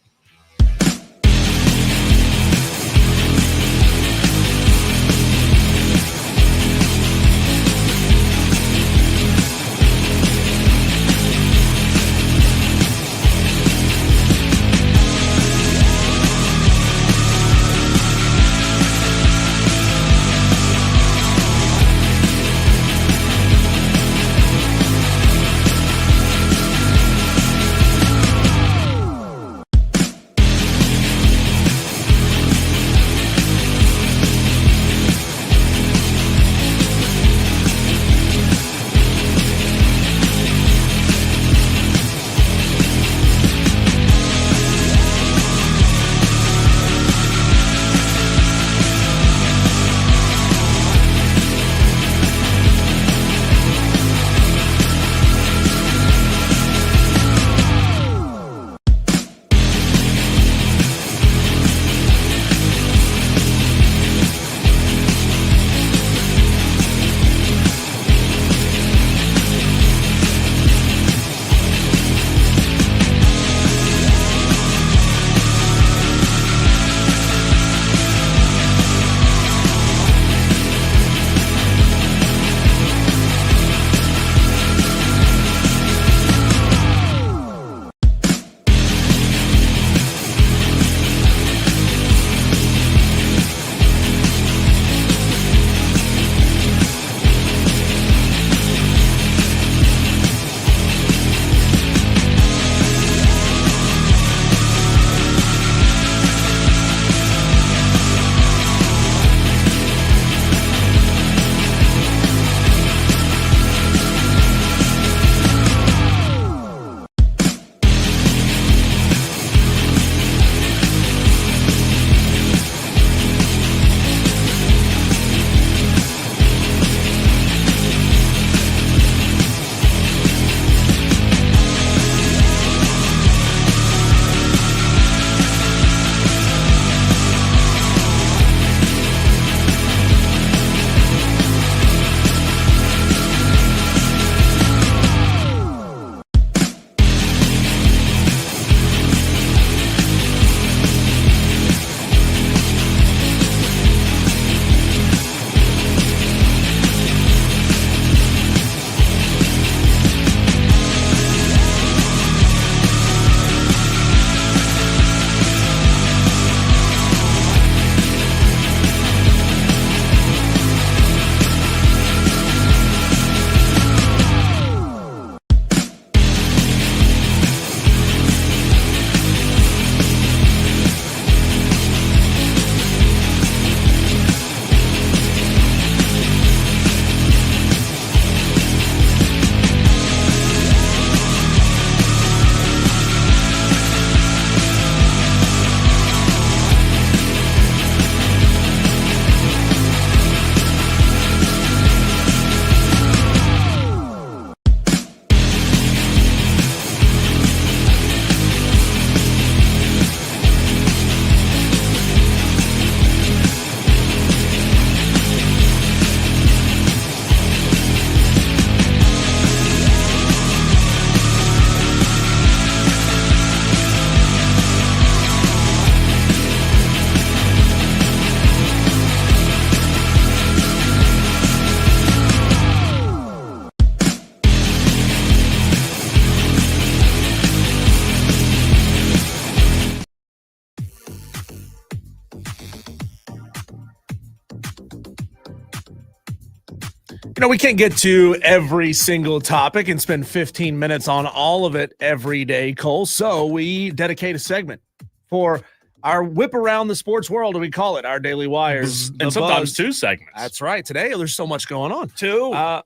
We can't get to every single topic and spend 15 minutes on all of it every day, Cole. So we dedicate a segment for our whip around the sports world, and we call it our Daily Wires. And sometimes 2 segments. That's right. Today, there's so much going on. 2.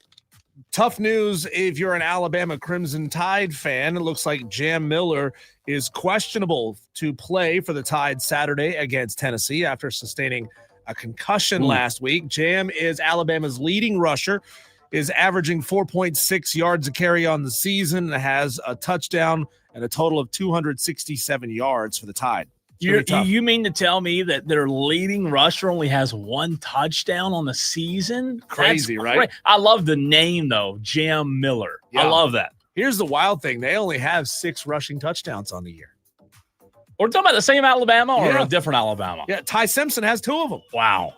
Tough news if you're an Alabama Crimson Tide fan. It looks like Jam Miller is questionable to play for the Tide Saturday against Tennessee after sustaining a concussion last week. Jam is Alabama's leading rusher, is averaging 4.6 yards a carry on the season, and has a touchdown and a total of 267 yards for the Tide. You mean to tell me that their leading rusher only has 1 touchdown on the season? Crazy, right? I love the name, though, Jam Miller. Yeah. I love that. Here's the wild thing. They only have 6 rushing touchdowns on the year. We're talking about the same Alabama or Yeah. a different Alabama? Yeah, Ty Simpson has 2 of them. Wow.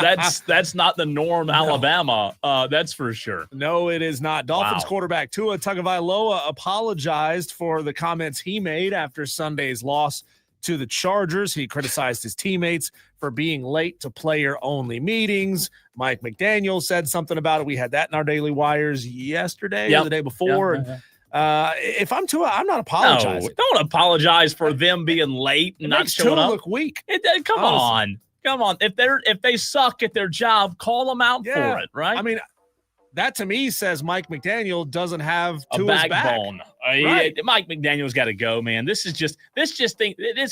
That's not the norm, Alabama. That's for sure. No, it is not. Dolphins Wow. quarterback Tua Tagovailoa apologized for the comments he made after Sunday's loss to the Chargers. He criticized his teammates for being late to player-only meetings. Mike McDaniel said something about it. We had that in our Daily Wires yesterday or the day before. Yeah. If I'm Tua, I'm not apologizing. No, don't apologize for them being late and It not makes showing Tua up. look weak. Come on. If they suck at their job, call them out for it, right? I mean, that to me says Mike McDaniel doesn't have a Tua's backbone. Right. Mike McDaniel's got to go, man. This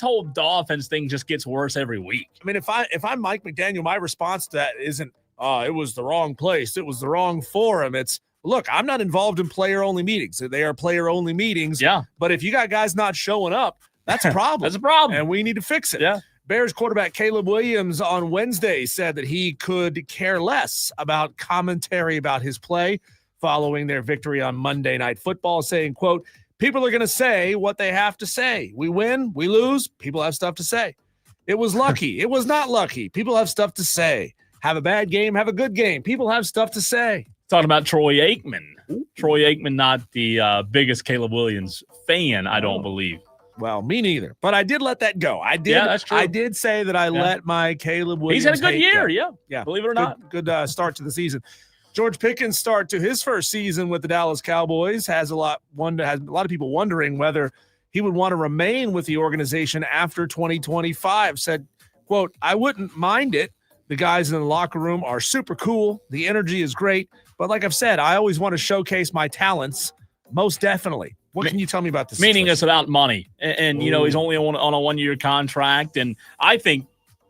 whole Dolphins thing just gets worse every week. I mean, if I'm Mike McDaniel, my response to that isn't, it was the wrong place, it was the wrong forum. It's, look, I'm not involved in player-only meetings. They are player-only meetings. Yeah. But if you got guys not showing up, that's a problem. That's a problem. And we need to fix it. Yeah. Bears quarterback Caleb Williams on Wednesday said that he could care less about commentary about his play following their victory on Monday Night Football, saying, quote, "People are going to say what they have to say. We win, we lose, people have stuff to say. It was lucky. It was not lucky. People have stuff to say. Have a bad game, have a good game. People have stuff to say." Talking about Troy Aikman. Troy Aikman, not the biggest Caleb Williams fan, I don't believe. Well, me neither. But I did let that go. Yeah, that's true. I did say that I let my Caleb Williams. He's had a good year, go. yeah. Believe it or not. Good start to the season. George Pickens' start to his first season with the Dallas Cowboys has a lot of people wondering whether he would want to remain with the organization after 2025. Said, quote, "I wouldn't mind it. The guys in the locker room are super cool. The energy is great. But like I've said, I always want to showcase my talents. Most definitely." What can you tell me about this? Meaning it's about money. And he's only on a 1-year contract. And I think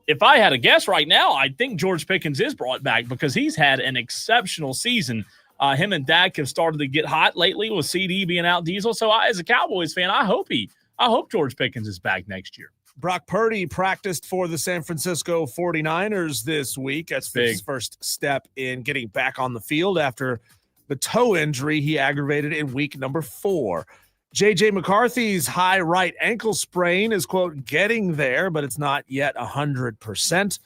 if I had a guess right now, I think George Pickens is brought back because he's had an exceptional season. Him and Dak have started to get hot lately with CD being out, Diesel. So as a Cowboys fan, I hope George Pickens is back next year. Brock Purdy practiced for the San Francisco 49ers this week. That's his first step in getting back on the field after the toe injury he aggravated in week number 4. J.J. McCarthy's high right ankle sprain is, quote, getting there, but it's not yet 100%.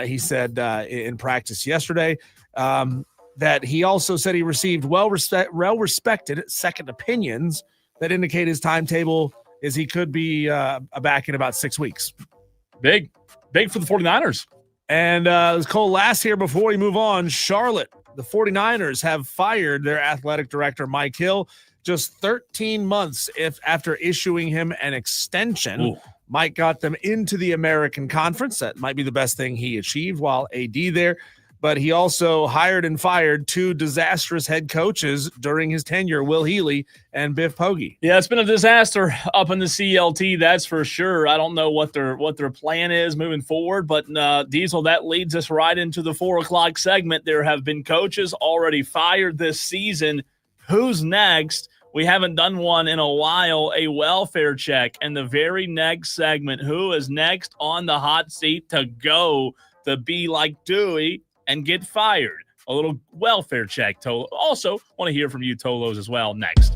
He said in practice yesterday that he also said he received well-respected second opinions that indicate his timetable is he could be back in about 6 weeks. Big for the 49ers. And Cole, last here before we move on, Charlotte, the 49ers have fired their athletic director, Mike Hill, just 13 months after issuing him an extension. Ooh. Mike got them into the American Conference. That might be the best thing he achieved while AD there. But he also hired and fired 2 disastrous head coaches during his tenure, Will Healy and Biff Poggi. Yeah, it's been a disaster up in the CLT, that's for sure. I don't know what their plan is moving forward, but Diesel, that leads us right into the 4 o'clock segment. There have been coaches already fired this season. Who's next? We haven't done one in a while, a welfare check. And the very next segment, who is next on the hot seat to go to be like Dewey and get fired? A little welfare check, Tolo. Also, want to hear from you, Tolos, as well, next.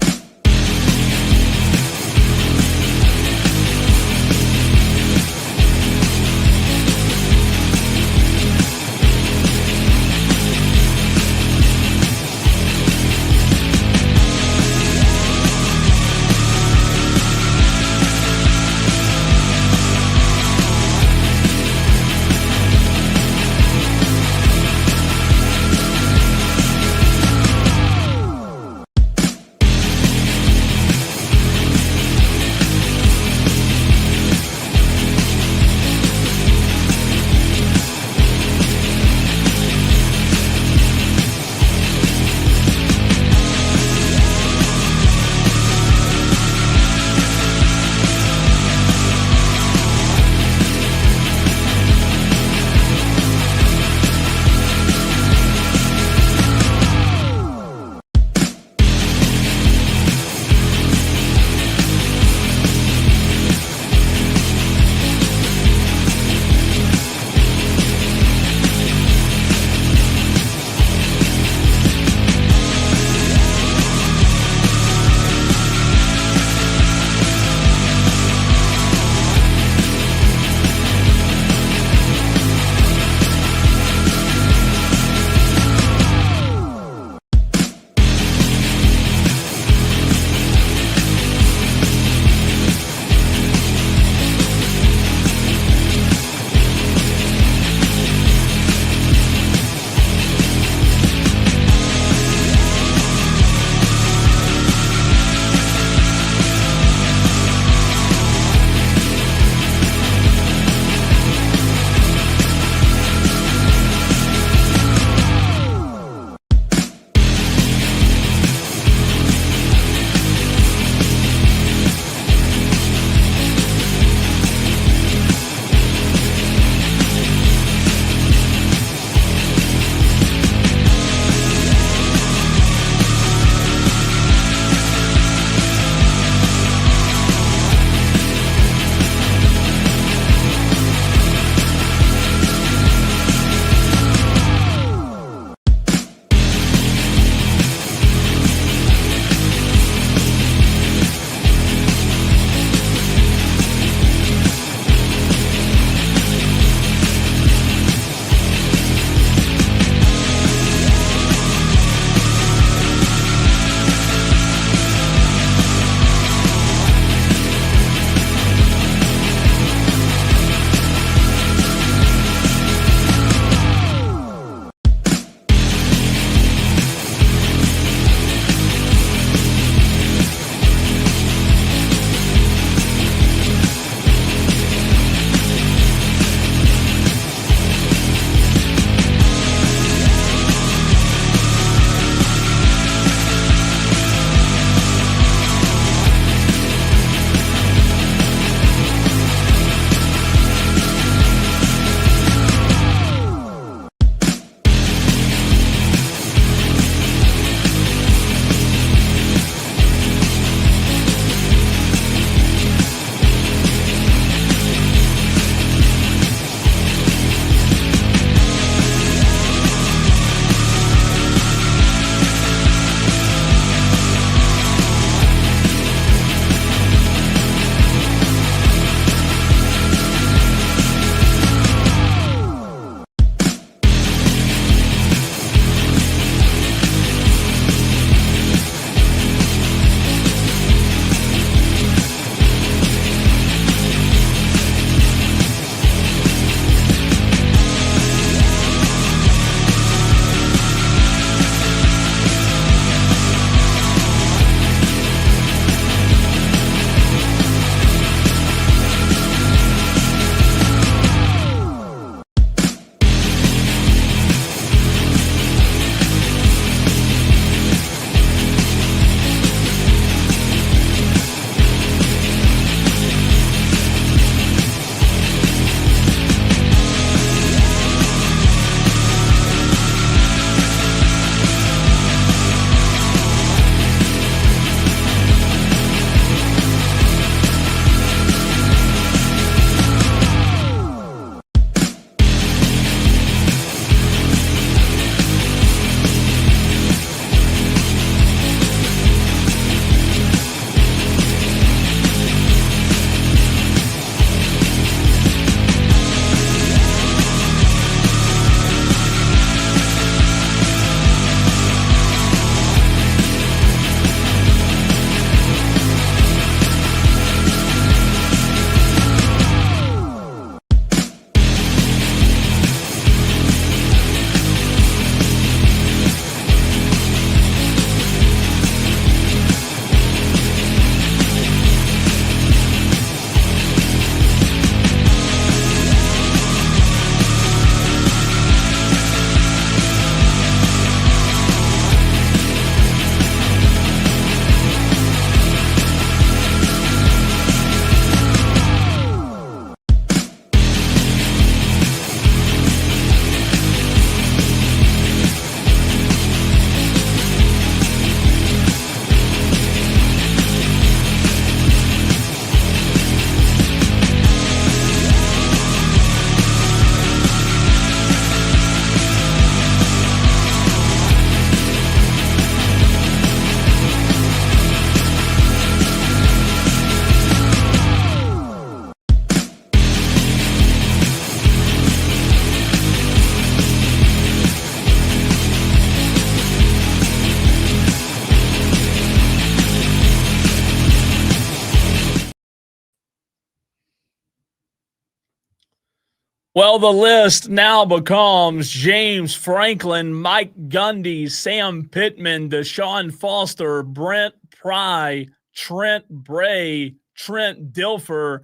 Well, the list now becomes James Franklin, Mike Gundy, Sam Pittman, Deshaun Foster, Brent Pry, Trent Bray, Trent Dilfer,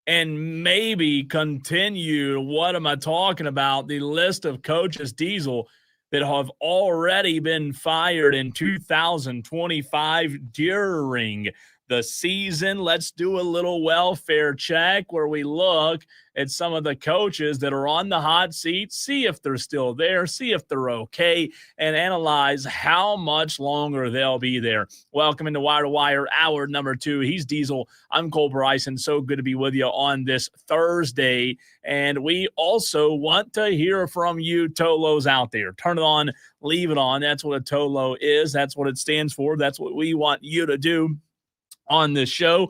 and maybe continue. What am I talking about? The list of coaches, Diesel, that have already been fired in 2025 during the season. Let's do a little welfare check where we look at some of the coaches that are on the hot seat, see if they're still there, see if they're okay, and analyze how much longer they'll be there. Welcome into Wire to Wire, hour number 2. He's Diesel. I'm Cole Bryson. So good to be with you on this Thursday. And we also want to hear from you Tolos out there. Turn it on, leave it on. That's what a Tolo is. That's what it stands for. That's what we want you to do on this show.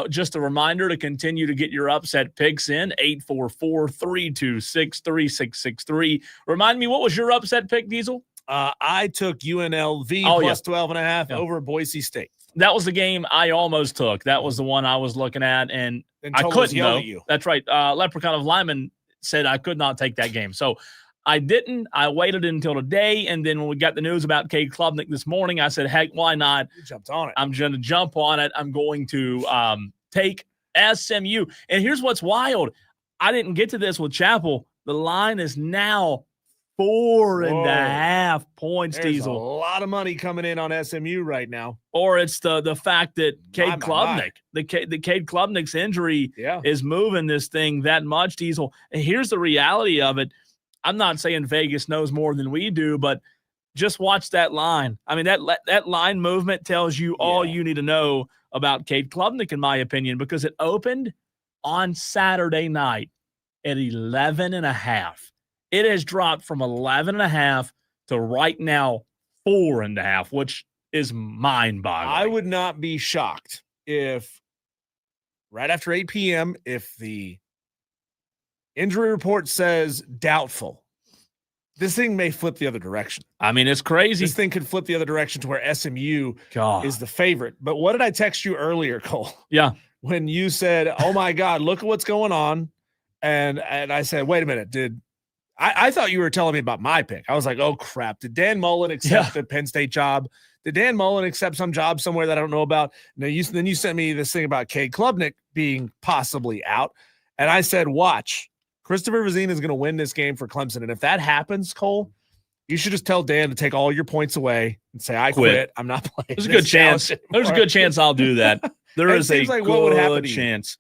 Just a reminder to continue to get your upset picks in, 844-326-3663. Remind me, what was your upset pick, Diesel? I took UNLV plus 12.5 over Boise State. That was the game I almost took. That was the one I was looking at, and I couldn't, though. That's right. Leprechaun of Lyman said I could not take that game. So I didn't. I waited until today, and then when we got the news about Cade Klubnik this morning, I said, heck, why not? You jumped on it. I'm going to jump on it. I'm going to take SMU. And here's what's wild. I didn't get to this with Chapel. The line is now 4.5 points, There's Diesel. A lot of money coming in on SMU right now. Or it's the fact that Cade Klubnik, the Cade Klubnik's injury is moving this thing that much, Diesel. And here's the reality of it. I'm not saying Vegas knows more than we do, but just watch that line. I mean, that line movement tells you all you need to know about Cade Klubnik, in my opinion, because it opened on Saturday night at 11.5. It has dropped from 11.5 to right now 4.5, which is mind-boggling. I would not be shocked if right after 8 p.m., if the injury report says doubtful, this thing may flip the other direction. I mean, it's crazy. This thing could flip the other direction to where SMU is the favorite. But what did I text you earlier, Cole? Yeah. When you said, oh, my God, look at what's going on. And I said, wait a minute, I thought you were telling me about my pick. I was like, oh, crap. Did Dan Mullen accept the Penn State job? Did Dan Mullen accept some job somewhere that I don't know about? Then you sent me this thing about Cade Klubnik being possibly out. And I said, watch. Christopher Vazina is going to win this game for Clemson. And if that happens, Cole, you should just tell Dan to take all your points away and say, I quit. I'm not playing. There's a good chance. There's a good chance I'll do that. There is a good chance.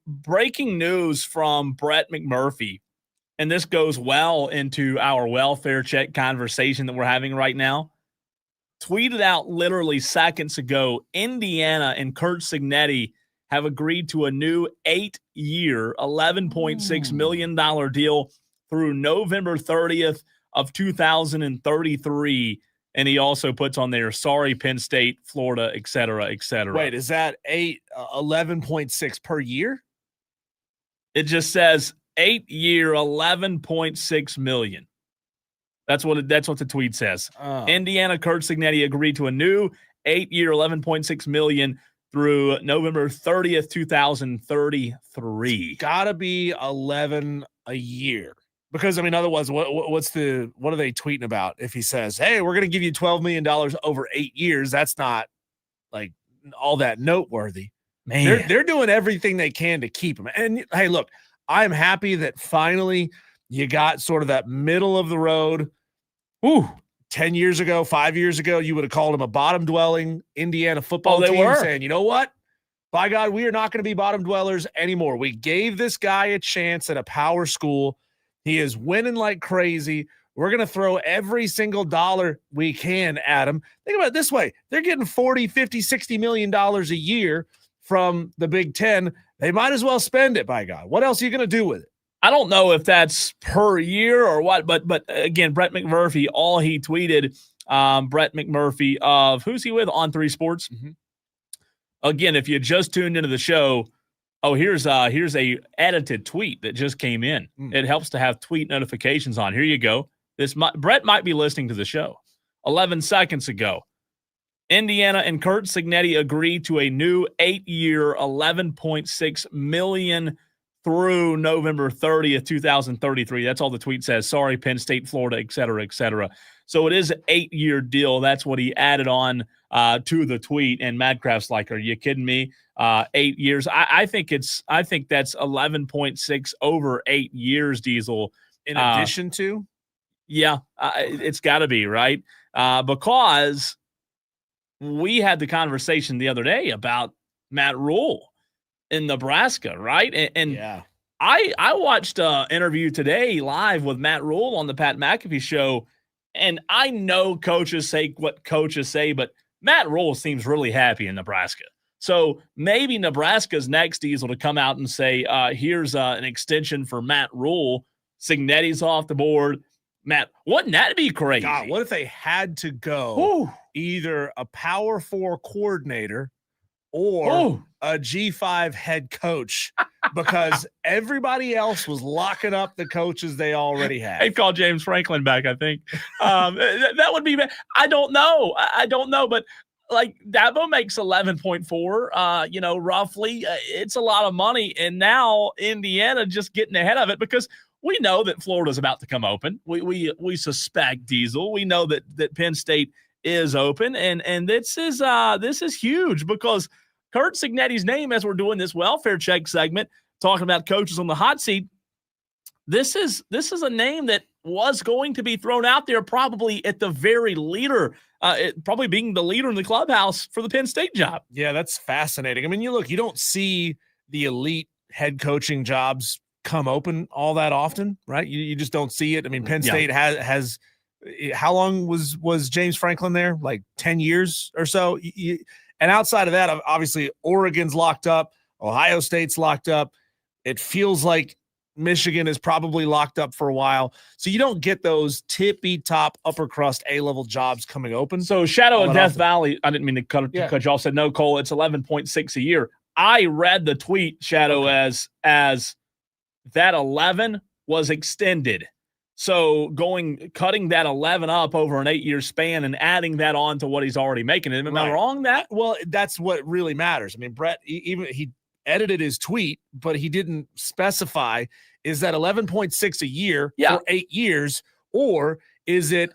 Breaking news from Brett McMurphy, and this goes well into our welfare check conversation that we're having right now. Tweeted out literally seconds ago, Indiana and Kurt Signetti have agreed to a new 8-year, $11.6 million deal through November 30th of 2033. And he also puts on there, sorry, Penn State, Florida, et cetera, et cetera. Wait, is that 11.6 per year? It just says 8-year, $11.6 million. That's what the tweet says. Indiana, Kurt Signetti agreed to a new 8-year, $11.6 million through November 30th, 2033. Gotta be 11 a year. Because, I mean, otherwise, what are they tweeting about? If he says, hey, we're going to give you $12 million over 8 years, that's not, like, all that noteworthy. Man. They're doing everything they can to keep him. And, hey, look, I'm happy that finally you got sort of that middle of the road. 10 years ago, 5 years ago, you would have called him a bottom-dwelling Indiana football team saying, you know what? By God, we are not going to be bottom dwellers anymore. We gave this guy a chance at a power school. He is winning like crazy. We're going to throw every single dollar we can at him. Think about it this way. They're getting $40, $50, $60 million a year from the Big Ten. They might as well spend it, by God. What else are you going to do with it? I don't know if that's per year or what, but again, Brett McMurphy, all he tweeted, Brett McMurphy of, who's he with? On 3 Sports. Mm-hmm. Again, if you just tuned into the show, here's a edited tweet that just came in. It helps to have tweet notifications on. Here you go. Brett might be listening to the show. 11 seconds ago, Indiana and Kurt Signetti agreed to a new 8-year, $11.6 million through November 30th, 2033. That's all the tweet says. Sorry, Penn State, Florida, et cetera, et cetera. So it is an 8-year deal. That's what he added on to the tweet. And Madcraft's like, are you kidding me? 8 years. I think that's 11.6 over 8 years, Diesel. In addition to? Yeah, it's got to be, right? Because we had the conversation the other day about Matt Rule in Nebraska, right? And yeah. I watched an interview today live with Matt Rule on the Pat McAfee show, and I know coaches say what coaches say, but Matt Rule seems really happy in Nebraska. So maybe Nebraska's next, Diesel, to come out and say, here's an extension for Matt Rule. Signetti's off the board. Matt, wouldn't that be crazy? God, what if they had to go either a Power 4 coordinator or a G5 head coach because everybody else was locking up the coaches they already had? They'd call James Franklin back, I think. That would be – I don't know. I don't know, but like Dabo makes 11.4, roughly. It's a lot of money, and now Indiana just getting ahead of it because – we know that Florida's about to come open. We suspect Diesel. We know that Penn State is open, and this is huge because Curt Cignetti's name, as we're doing this welfare check segment, talking about coaches on the hot seat, this is a name that was going to be thrown out there probably at the very leader, probably being the leader in the clubhouse for the Penn State job. Yeah, that's fascinating. I mean, you don't see the elite head coaching jobs come open all that often, right? You just don't see it. I mean, Penn State has how long was James Franklin there? Like 10 years or so. And outside of that, obviously Oregon's locked up, Ohio State's locked up. It feels like Michigan is probably locked up for a while. So you don't get those tippy top upper crust A-level jobs coming open. So Shadow of Death Valley, I didn't mean to cut you off, said no, Cole, it's 11.6 a year. I read the tweet, Shadow, as that 11 was extended. So cutting that 11 up over an 8-year span and adding that on to what he's already making. Am I wrong that? Well, that's what really matters. I mean, Brett, he edited his tweet, but he didn't specify, is that 11.6 a year for 8 years, or is it,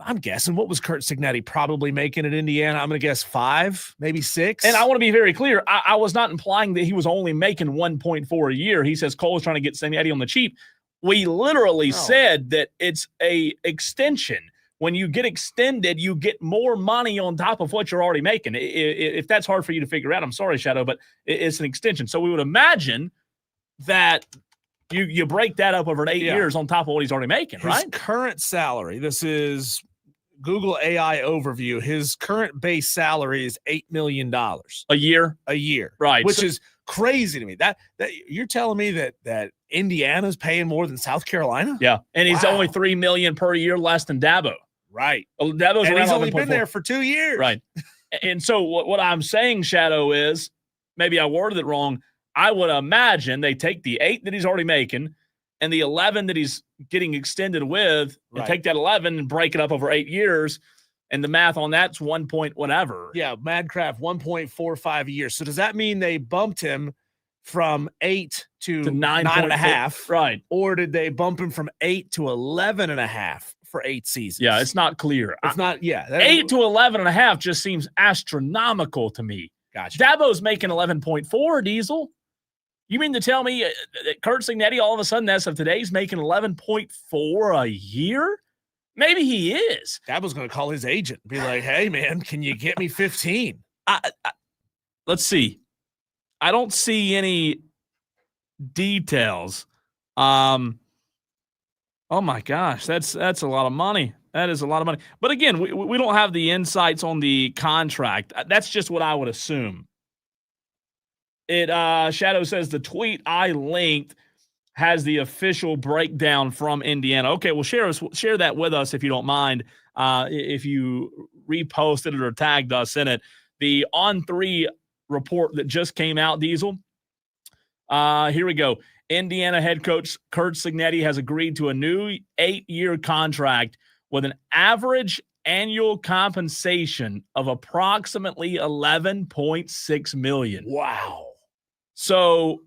I'm guessing, what was Curt Cignetti probably making at Indiana? I'm going to guess 5, maybe 6. And I want to be very clear. I was not implying that he was only making 1.4 a year. He says Cole's trying to get Cignetti on the cheap. We literally said that it's a extension. When you get extended, you get more money on top of what you're already making. If that's hard for you to figure out, I'm sorry, Shadow, but it's an extension. So we would imagine that you break that up over 8 years on top of what he's already making, right? His current salary, this is Google AI overview. His current base salary is $8 million a year, right? Which is crazy to me. That you're telling me that Indiana's paying more than South Carolina? Yeah, and he's only $3 million per year less than Dabo. Right. Well, Dabo's and he's only been there for 2 years. Right. And so what I'm saying, Shadow, is maybe I worded it wrong. I would imagine they take the 8 that he's already making and the 11 that he's getting extended with and take that 11 and break it up over 8 years. And the math on that's 1 point whatever. Yeah, Madcraft, 1.45 a year. So does that mean they bumped him from 8 to 9.5? Right. Or did they bump him from 8 to 11.5 for 8 seasons? Yeah, it's not clear. It's not, 8 to 11.5 just seems astronomical to me. Gotcha. Dabo's making 11.4, Diesel. You mean to tell me that Curt Cignetti all of a sudden, as of today, is making 11.4 a year? Maybe he is. Dabo's going to call his agent and be like, hey, man, can you get me 15? Let's see. I don't see any details. Oh, my gosh. That's a lot of money. That is a lot of money. But, again, we don't have the insights on the contract. That's just what I would assume. Shadow says the tweet I linked has the official breakdown from Indiana. Okay, well, share that with us if you don't mind. If you reposted it or tagged us in it. The On3 report that just came out, Diesel. Here we go. Indiana head coach Curt Cignetti has agreed to a new 8-year contract with an average annual compensation of approximately $11.6 million. Wow. So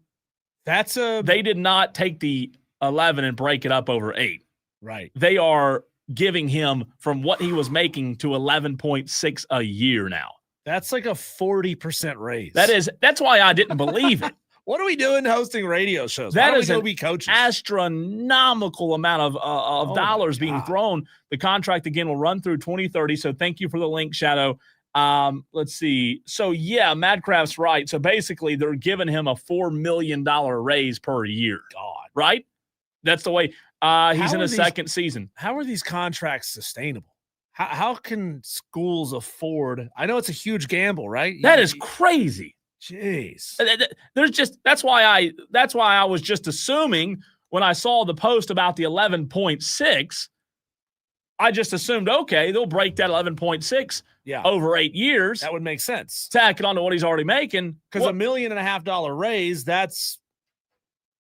They did not take the 11 and break it up over 8. Right. They are giving him from what he was making to 11.6 a year now. That's like a 40% raise. That's why I didn't believe it. What are we doing hosting radio shows? That Why is don't we an go be coaches? Astronomical amount of dollars being thrown. The contract, again, will run through 2030. So thank you for the link, Shadow. Let's see. So, yeah, Madcraft's right. So basically, they're giving him a $4 million raise per year. God. Right? That's the way he's in his second season. How are these contracts sustainable? How can schools afford? I know it's a huge gamble, right? That is crazy. Jeez. That's why I was just assuming when I saw the post about the 11.6, I just assumed, okay, they'll break that 11.6 over 8 years. That would make sense. Tack it on to what he's already making. Because $1.5 million raise, that's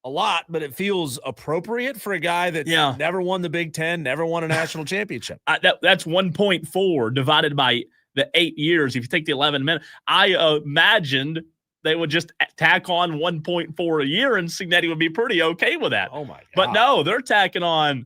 a lot, but it feels appropriate for a guy that never won the Big Ten, never won a national championship. That's 1.4 divided by the 8 years. If you take the 11 minutes, I imagined they would just tack on 1.4 a year, and Cignetti would be pretty okay with that. Oh my God! But no, they're tacking on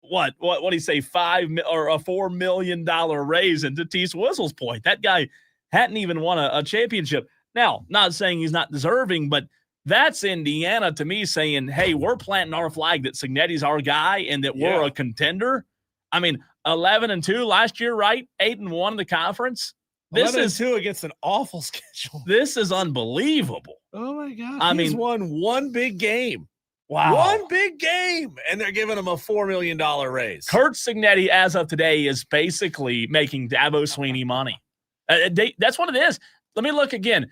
what do you say, $4 million raise. And to Tease Whistle's point, that guy hadn't even won a championship. Now, not saying he's not deserving, but that's Indiana to me saying, hey, we're planting our flag that Cignetti's our guy and that we're a contender. I mean, 11-2 last year, right? 8-1 in the conference. 11-2 against an awful schedule. This is unbelievable. Oh my God! He's won one big game. Wow, one big game, and they're giving him a $4 million raise. Curt Cignetti, as of today, is basically making Dabo Swinney money. That's what it is. Let me look again.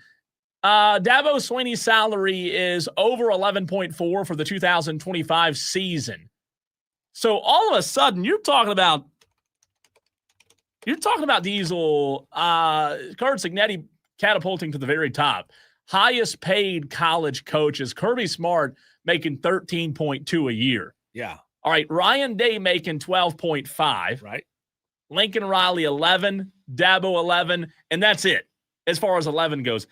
Dabo Swinney's salary is over 11.4 for the 2025 season. So all of a sudden, you're talking about Diesel, Curt Cignetti catapulting to the very top. Highest paid college coaches, Kirby Smart making 13.2 a year. Yeah. All right, Ryan Day making 12.5. Right. Lincoln Riley 11, Dabo 11, and that's it as far as 11 goes.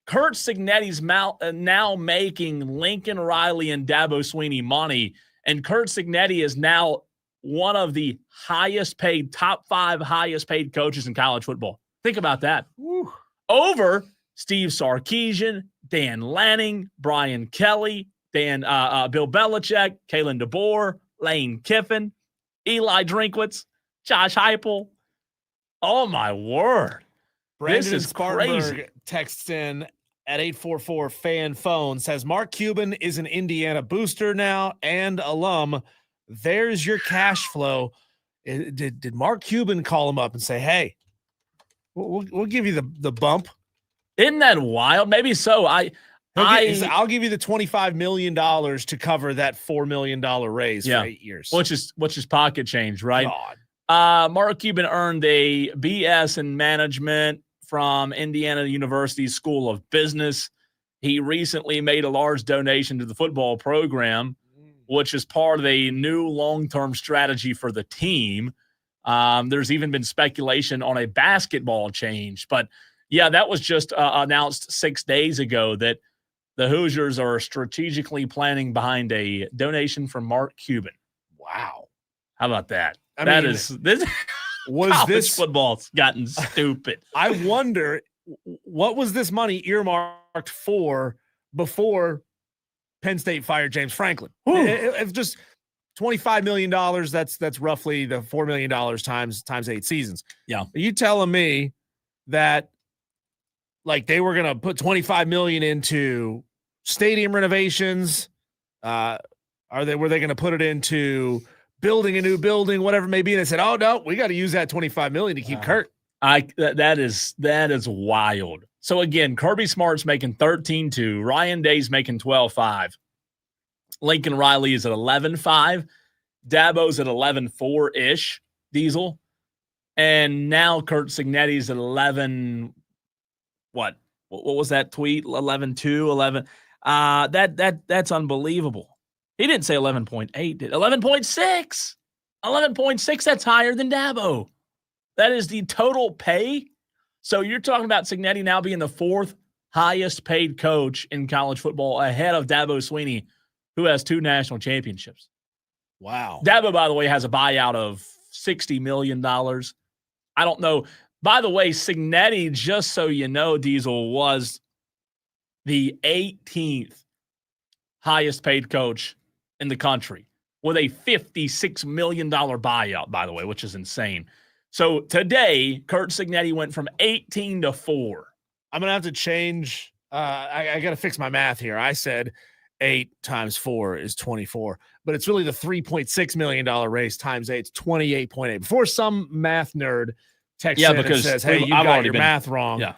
Curt Cignetti's now making Lincoln Riley and Dabo Swinney money, and Curt Cignetti is now one of the highest paid, top 5 highest paid coaches in college football. Think about that. Woo. Over Steve Sarkisian, Dan Lanning, Brian Kelly, Bill Belichick, Kalen DeBoer, Lane Kiffin, Eli Drinkwitz, Josh Heupel. Oh, my word. Brandon this is Spartanburg crazy. Texts in at 844-FAN-PHONE, says Mark Cuban is an Indiana booster now and alum. There's your cash flow. Did Mark Cuban call him up and say, hey, we'll give you the bump? Isn't that wild? Maybe so. I'll give you the $25 million to cover that $4 million raise for 8 years. Which is pocket change, right? God. Mark Cuban earned a BS in management from Indiana University's School of Business. He recently made a large donation to the football program, which is part of a new long-term strategy for the team. There's even been speculation on a basketball change. But, yeah, that was just announced 6 days ago that the Hoosiers are strategically planning behind a donation from Mark Cuban. Wow. How about that? This football's gotten stupid. I wonder, what was this money earmarked for before Penn State fired James Franklin? If just $25 million, that's roughly the $4 million times 8 seasons. Yeah. Are you telling me that like they were going to put $25 million into stadium renovations? Were they going to put it into building a new building, whatever it may be? And they said, oh no, we got to use that $25 million to keep Curt. That is wild. So again, Kirby Smart's making 13.2. Ryan Day's making 12.5. Lincoln Riley is at 11.5. Dabo's at 11.4-ish, Diesel. And now Curt Cignetti's at 11. What was that tweet? 11.2, 11. That's unbelievable. He didn't say 11.8, did 11.6. 11.6, that's higher than Dabo. That is the total pay. So you're talking about Cignetti now being the 4th highest paid coach in college football, ahead of Dabo Swinney, who has 2 national championships. Wow. Dabo, by the way, has a buyout of $60 million. I don't know. By the way, Cignetti, just so you know, Diesel, was the 18th highest paid coach in the country with a $56 million buyout, by the way, which is insane. So today, Curt Cignetti went from 18 to 4. I'm going to have to change. I got to fix my math here. I said 8 times 4 is 24, but it's really the $3.6 million raise times 8. It's 28.8. Before some math nerd texts in and says, hey, you got your math wrong. Yeah.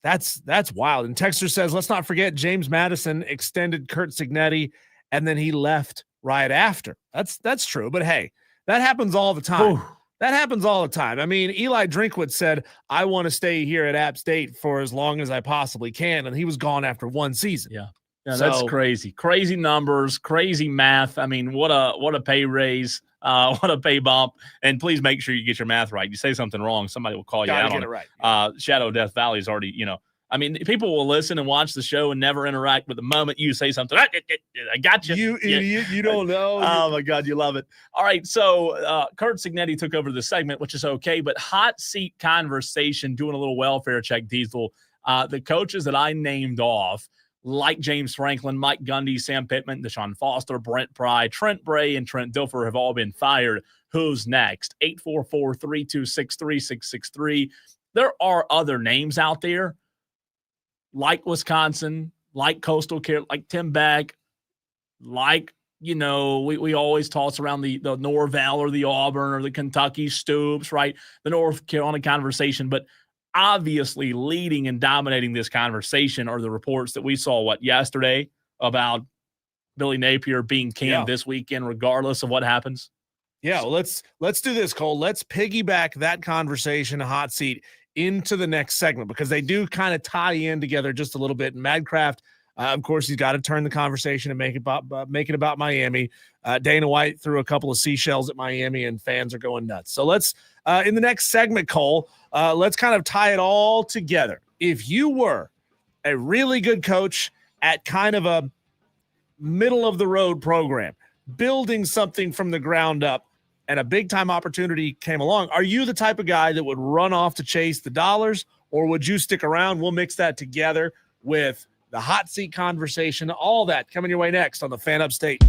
That's wild. And Texter says, let's not forget James Madison extended Curt Cignetti, and then he left right after. That's true. But hey, that happens all the time. Ooh. That happens all the time. I mean, Eli Drinkwood said, I want to stay here at App State for as long as I possibly can. And he was gone after 1 season. Yeah, that's crazy. Crazy numbers, crazy math. I mean, what a pay raise, what a pay bump. And please make sure you get your math right. You say something wrong, somebody will call you out on it. Right. Yeah. Shadow Death Valley is already, I mean, people will listen and watch the show and never interact, but the moment you say something, I got you. You idiot. You don't know. Oh, my God. You love it. All right. So Curt Cignetti took over the segment, which is okay, but hot seat conversation, doing a little welfare check, Diesel. The coaches that I named off, like James Franklin, Mike Gundy, Sam Pittman, Deshaun Foster, Brent Pry, Trent Bray, and Trent Dilfer have all been fired. Who's next? 844-326-3663. There are other names out there, like Wisconsin, like Coastal Carolina, like Tim Beck, like, we always toss around the Norvell or the Auburn or the Kentucky Stoops, right? The North Carolina conversation. But obviously leading and dominating this conversation are the reports that we saw, yesterday about Billy Napier being canned this weekend, regardless of what happens. Yeah, well, let's do this, Cole. Let's piggyback that conversation, hot seat, into the next segment, because they do kind of tie in together just a little bit. And Madcraft, of course, he's got to turn the conversation and make it about Miami. Dana White threw a couple of seashells at Miami, and fans are going nuts. So let's, in the next segment, Cole, let's kind of tie it all together. If you were a really good coach at kind of a middle of the road program, building something from the ground up, and a big-time opportunity came along, are you the type of guy that would run off to chase the dollars, or would you stick around? We'll mix that together with the hot seat conversation, all that coming your way next on the Fan Upstate.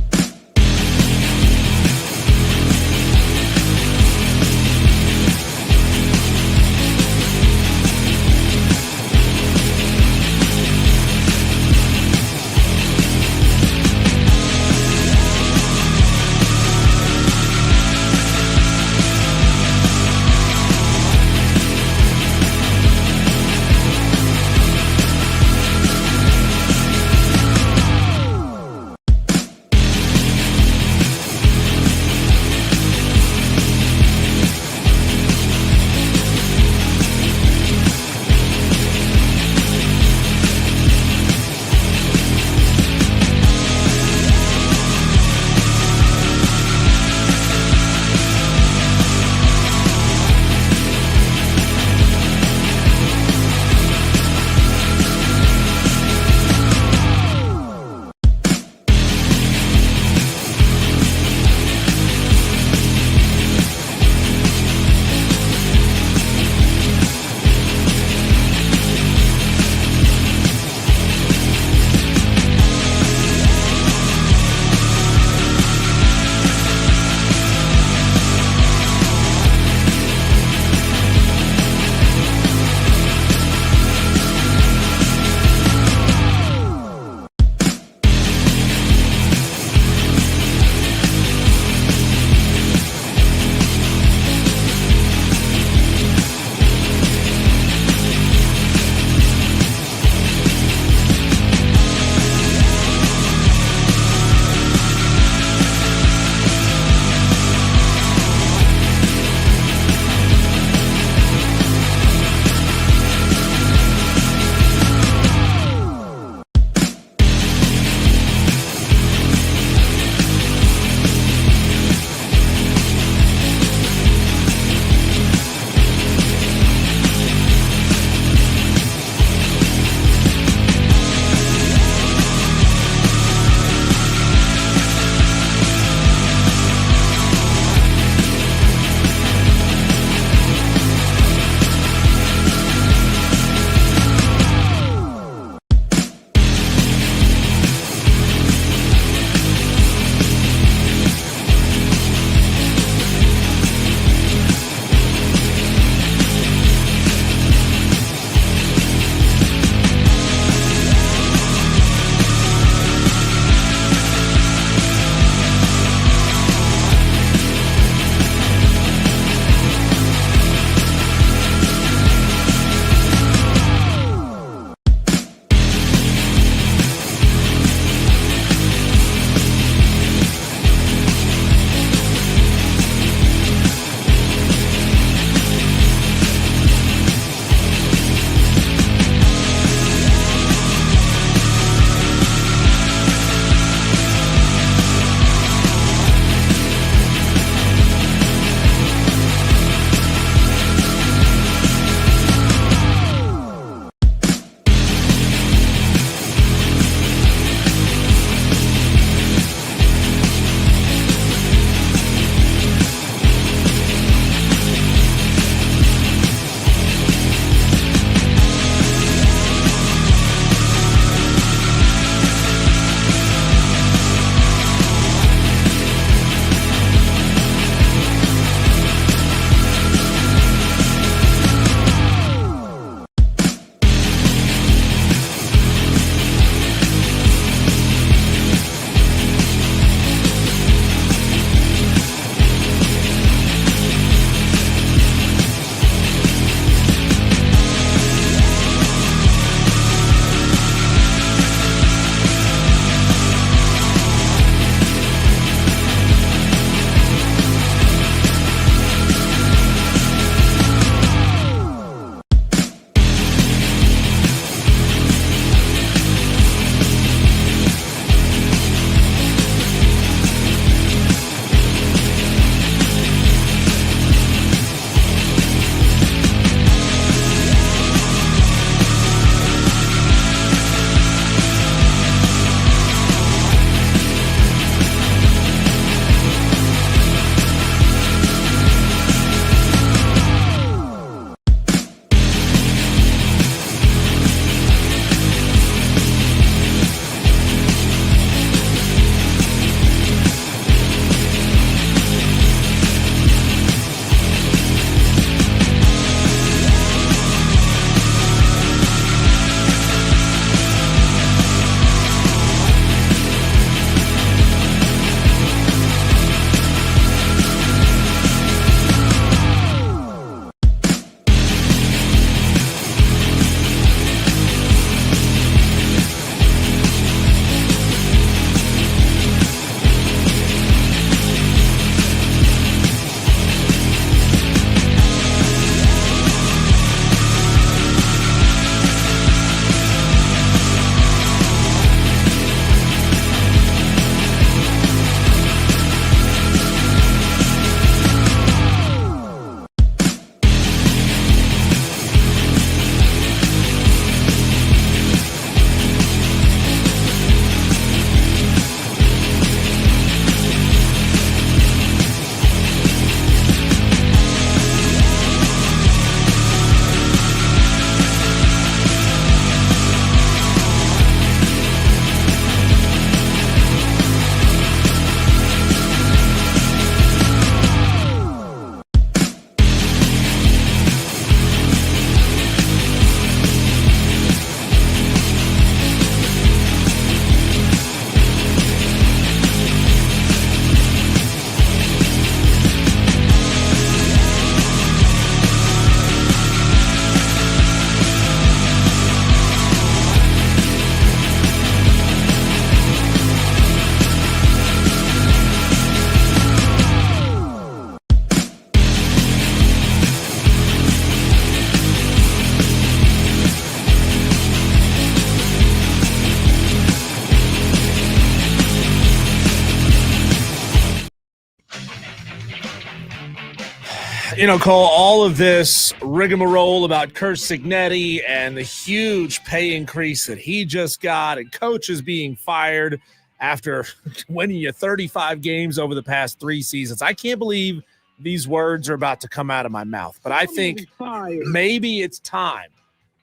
You know, Cole, all of this rigmarole about Kurt Signetti and the huge pay increase that he just got and coaches being fired after winning you 35 games over the past 3 seasons. I can't believe these words are about to come out of my mouth, but I think maybe it's time.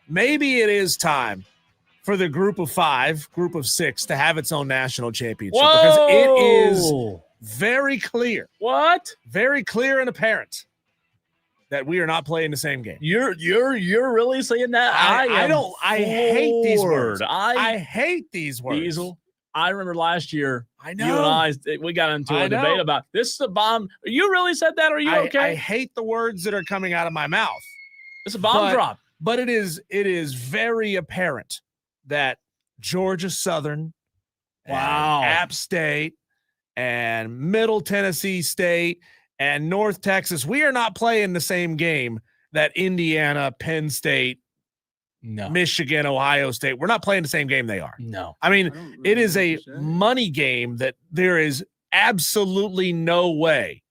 Maybe it is time for the group of 5, group of 6 to have its own national championship. Whoa! Because it is very clear. What? Very clear and apparent that we are not playing the same game. You're really saying that? I hate these words. I hate these words. Diesel, I remember last year, I know. you and we got into a debate about this is a bomb. You really said that? Are you okay? I hate the words that are coming out of my mouth. It's a bomb drop. But it is very apparent that Georgia Southern, App State, and Middle Tennessee State, and North Texas, we are not playing the same game that Indiana, Penn State, Michigan, Ohio State. We're not playing the same game they are. No. I mean, it is a money game that there is absolutely no way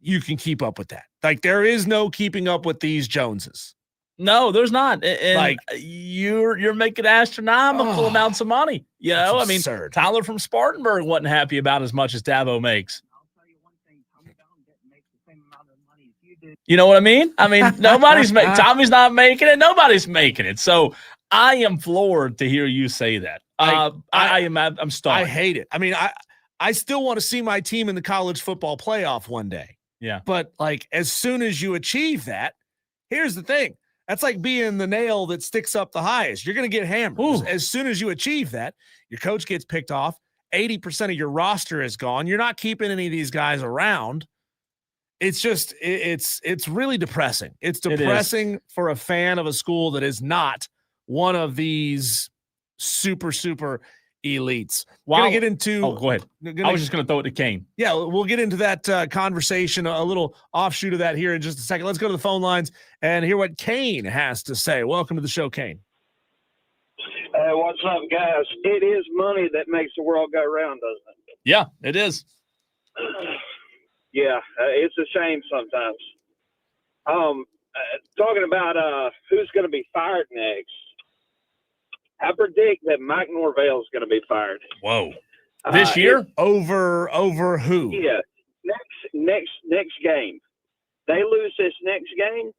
you can keep up with that. Like, there is no keeping up with these Joneses. No, there's not. And like, you're making astronomical amounts of money. You know, I mean, absurd. Tyler from Spartanburg wasn't happy about as much as Dabo makes. You know what I mean? I mean, Tommy's not making it. Nobody's making it. So I am floored to hear you say that. I'm stunned. I hate it. I mean, I still want to see my team in the college football playoff one day. Yeah. But like, as soon as you achieve that, here's the thing. That's like being the nail that sticks up the highest. You're going to get hammered. Ooh. As soon as you achieve that, your coach gets picked off. 80% of your roster is gone. You're not keeping any of these guys around. It's just, it's really depressing. It's depressing for a fan of a school that is not one of these super elites. We're going to get into. Oh, go ahead. I was just going to throw it to Kane. Yeah, we'll get into that conversation, a little offshoot of that here in just a second. Let's go to the phone lines and hear what Kane has to say. Welcome to the show, Kane. What's up, guys? It is money that makes the world go round, doesn't it? Yeah, it is. Yeah, it's a shame sometimes. Talking about who's going to be fired next, I predict that Mike Norvell is going to be fired. Whoa! This year? Over who? Yeah, next game. They lose this next game,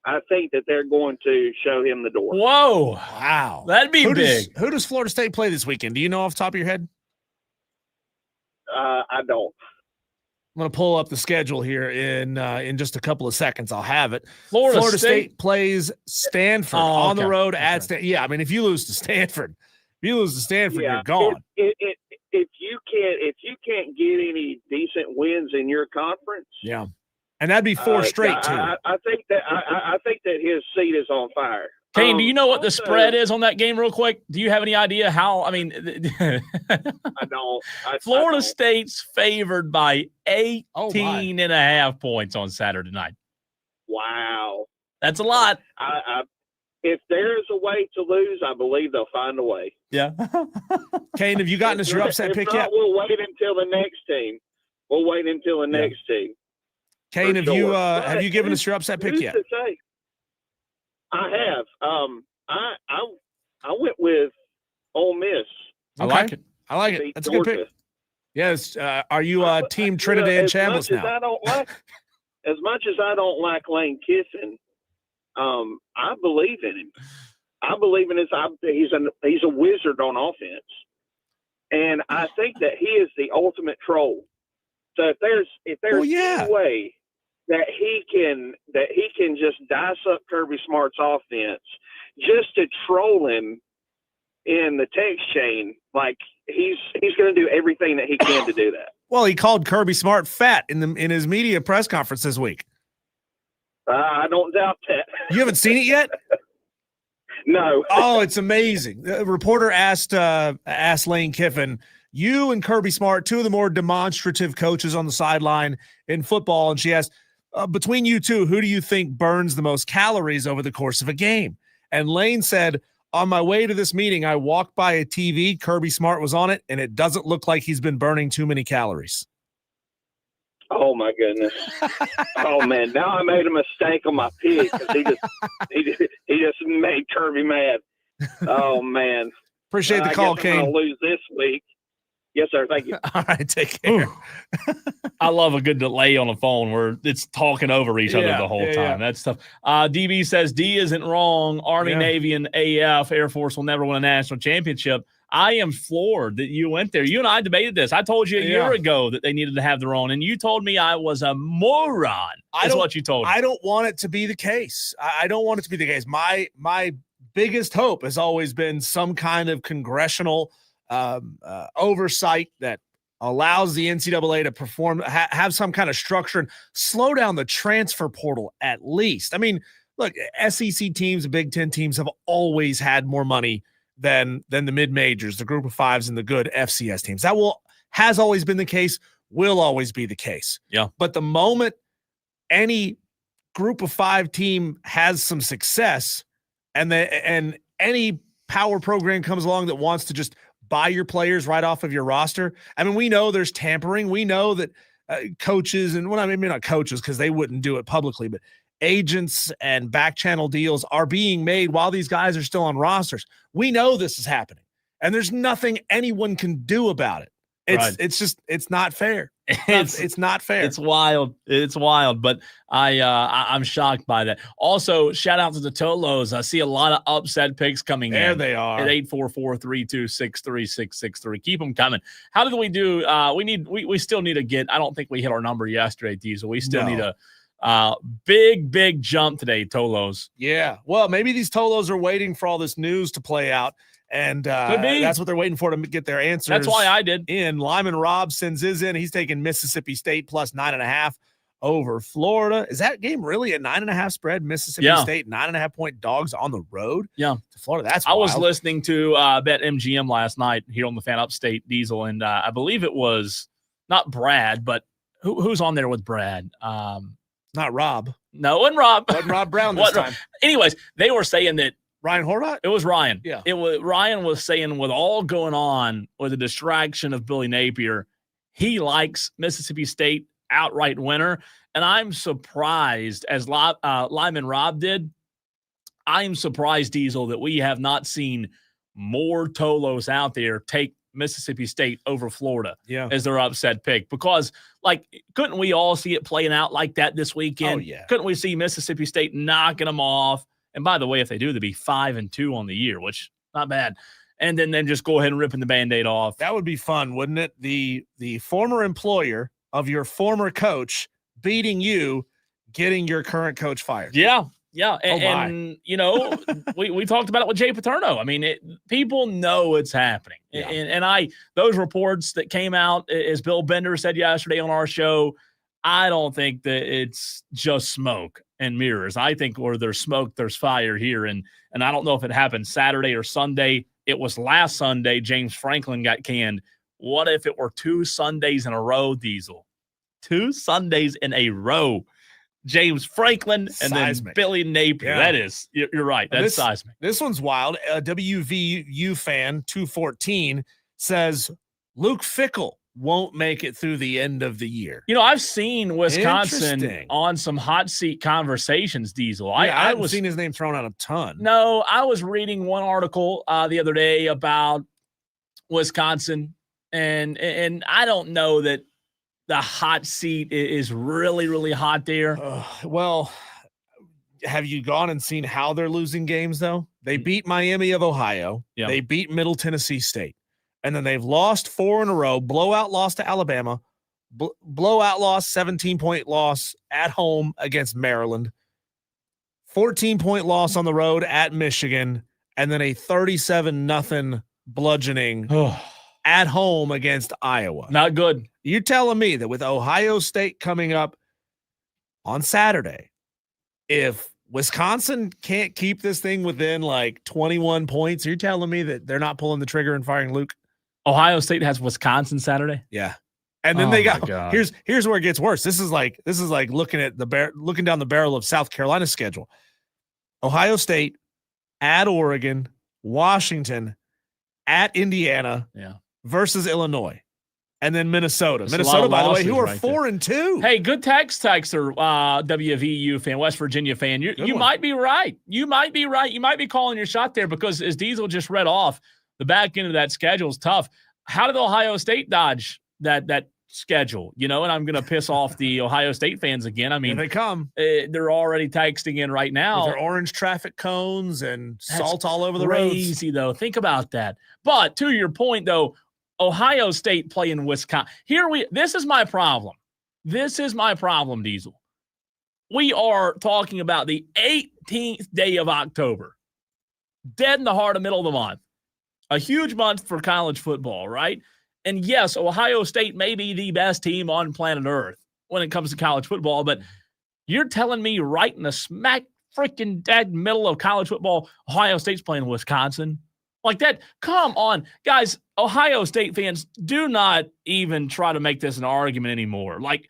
I think that they're going to show him the door. Whoa! Wow, that'd be big. Who does Florida State play this weekend? Do you know off the top of your head? I don't. I'm going to pull up the schedule here in just a couple of seconds. I'll have it. Florida State plays Stanford on the road at Stanford. Yeah, I mean, if you lose to Stanford, you're gone. If you can't get any decent wins in your conference, yeah, and that'd be 4 straight too. I think that his seat is on fire. Kane, do you know what the spread is on that game real quick? Do you have any idea how? I mean, I don't. Florida State's favored by 18 and a half points on Saturday night. Wow. That's a lot. If there is a way to lose, I believe they'll find a way. Yeah. Kane, have you gotten us your upset pick yet? We'll wait until the next team. Team. Kane, have you given us your upset pick yet? I have. I went with Ole Miss. I like it. That's a good pick. Yes. Are you Team Trinidad Chambliss now? As much as I don't like Lane Kiffin, I believe in him. I believe in his. He's a wizard on offense, and I think that he is the ultimate troll. So if there's any way that he can just dice up Kirby Smart's offense just to troll him in the text chain, like he's going to do everything that he can to do that. Well, he called Kirby Smart fat in his media press conference this week. I don't doubt that. You haven't seen it yet? No. Oh, it's amazing. The reporter asked Lane Kiffin, you and Kirby Smart, 2 of the more demonstrative coaches on the sideline in football, and she asked, between you two, who do you think burns the most calories over the course of a game? And Lane said, on my way to this meeting, I walked by a TV. Kirby Smart was on it, and it doesn't look like he's been burning too many calories. Oh my goodness! Oh man, now I made a mistake on my pick because he just made Kirby mad. Oh man! Appreciate the call, I'm Kane. gonna lose this week. Yes, sir. Thank you. All right, take care. I love a good delay on the phone where it's talking over each other the whole time. Yeah. That's tough. DB says D isn't wrong. Army, Navy, and AF, Air Force will never win a national championship. I am floored that you went there. You and I debated this. I told you a year ago that they needed to have their own, and you told me I was a moron. That's what you told me. I don't want it to be the case. I don't want it to be the case. My biggest hope has always been some kind of congressional oversight that allows the NCAA to perform, have some kind of structure and slow down the transfer portal at least. I mean, look, SEC teams, Big Ten teams have always had more money than the mid-majors, the group of fives, and the good FCS teams. That has always been the case, will always be the case. Yeah. But the moment any group of five team has some success and any power program comes along that wants to just buy your players right off of your roster. I mean, we know there's tampering. We know that coaches and maybe not coaches because they wouldn't do it publicly, but agents and back channel deals are being made while these guys are still on rosters. We know this is happening, and there's nothing anyone can do about it. It's not fair. It's not fair. It's wild. It's wild, but I'm shocked by that. Also, shout out to the Tolos. I see a lot of upset picks coming in. There they are. At 844-326-3663. Keep them coming. How did we do? We still need to get, I don't think we hit our number yesterday, Diesel. We still need a big jump today, Tolos. Yeah. Well, maybe these Tolos are waiting for all this news to play out. And that's what they're waiting for to get their answers. That's why I did. Lyman Robb sends his in. He's taking Mississippi State plus 9.5 over Florida. Is that game really a 9.5 spread? Mississippi State 9.5-point dogs on the road. Yeah, to Florida. That's I wild. was listening to Bet MGM last night here on the Fan Upstate Diesel, and I believe it was not Brad, but who's on there with Brad? Not Rob. No, it wasn't Rob. Wasn't Rob Brown this time. Anyways, they were saying that Ryan Horvath? It was Ryan. Yeah. Ryan was saying with all going on with the distraction of Billy Napier, he likes Mississippi State outright winner. And I'm surprised, as Lyman Robb did, I'm surprised, Diesel, that we have not seen more Tolos out there take Mississippi State over Florida as their upset pick. Because, couldn't we all see it playing out like that this weekend? Oh, yeah. Couldn't we see Mississippi State knocking them off? And by the way, if they do, they'd be 5-2 on the year, which not bad. And then just go ahead and ripping the Band-Aid off. That would be fun, wouldn't it? The former employer of your former coach beating you, getting your current coach fired. Yeah. And we talked about it with Jay Paterno. I mean, people know it's happening. Yeah. And those reports that came out, as Bill Bender said yesterday on our show, I don't think that it's just smoke and mirrors. I think where there's smoke, there's fire here. And I don't know if it happened Saturday or Sunday. It was last Sunday. James Franklin got canned. What if it were 2 Sundays in a row, Diesel? 2 Sundays in a row. James Franklin and then Billy Napier. Yeah. That is, you're right. That's seismic. This one's wild. A WVU fan, 214, says Luke Fickell won't make it through the end of the year. I've seen Wisconsin on some hot seat conversations, Diesel. I haven't seen his name thrown out a ton. No, I was reading one article the other day about Wisconsin, and I don't know that the hot seat is really, really hot there. Well, have you gone and seen how they're losing games, though? They beat Miami of Ohio. Yeah. They beat Middle Tennessee State. And then they've lost 4 in a row, blowout loss to Alabama, blowout loss, 17-point loss at home against Maryland, 14-point loss on the road at Michigan, and then a 37-0 bludgeoning at home against Iowa. Not good. You're telling me that with Ohio State coming up on Saturday, if Wisconsin can't keep this thing within 21 points, you're telling me that they're not pulling the trigger and firing Luke? Ohio State has Wisconsin Saturday. Yeah. And then they got here's where it gets worse. This is like looking down the barrel of South Carolina's schedule. Ohio State at Oregon, Washington, at Indiana versus Illinois. and then Minnesota. That's Minnesota, by the way, who are right 4-2. Hey, good texter, WVU fan, West Virginia fan. You might be right. You might be right. You might be calling your shot there because, as Diesel just read off, the back end of that schedule is tough. How did Ohio State dodge that schedule? And I'm going to piss off the Ohio State fans again. I mean, here they come. They're already texting in right now. With their orange traffic cones and salt all over the roads. Crazy, though. Think about that. But to your point, though, Ohio State playing Wisconsin. This is my problem. This is my problem, Diesel. We are talking about the 18th day of October. Dead in the heart of middle of the month. A huge month for college football, right? And yes, Ohio State may be the best team on planet Earth when it comes to college football, but you're telling me right in the smack freaking dead middle of college football, Ohio State's playing Wisconsin? Like that, come on. Guys, Ohio State fans, do not even try to make this an argument anymore. Like,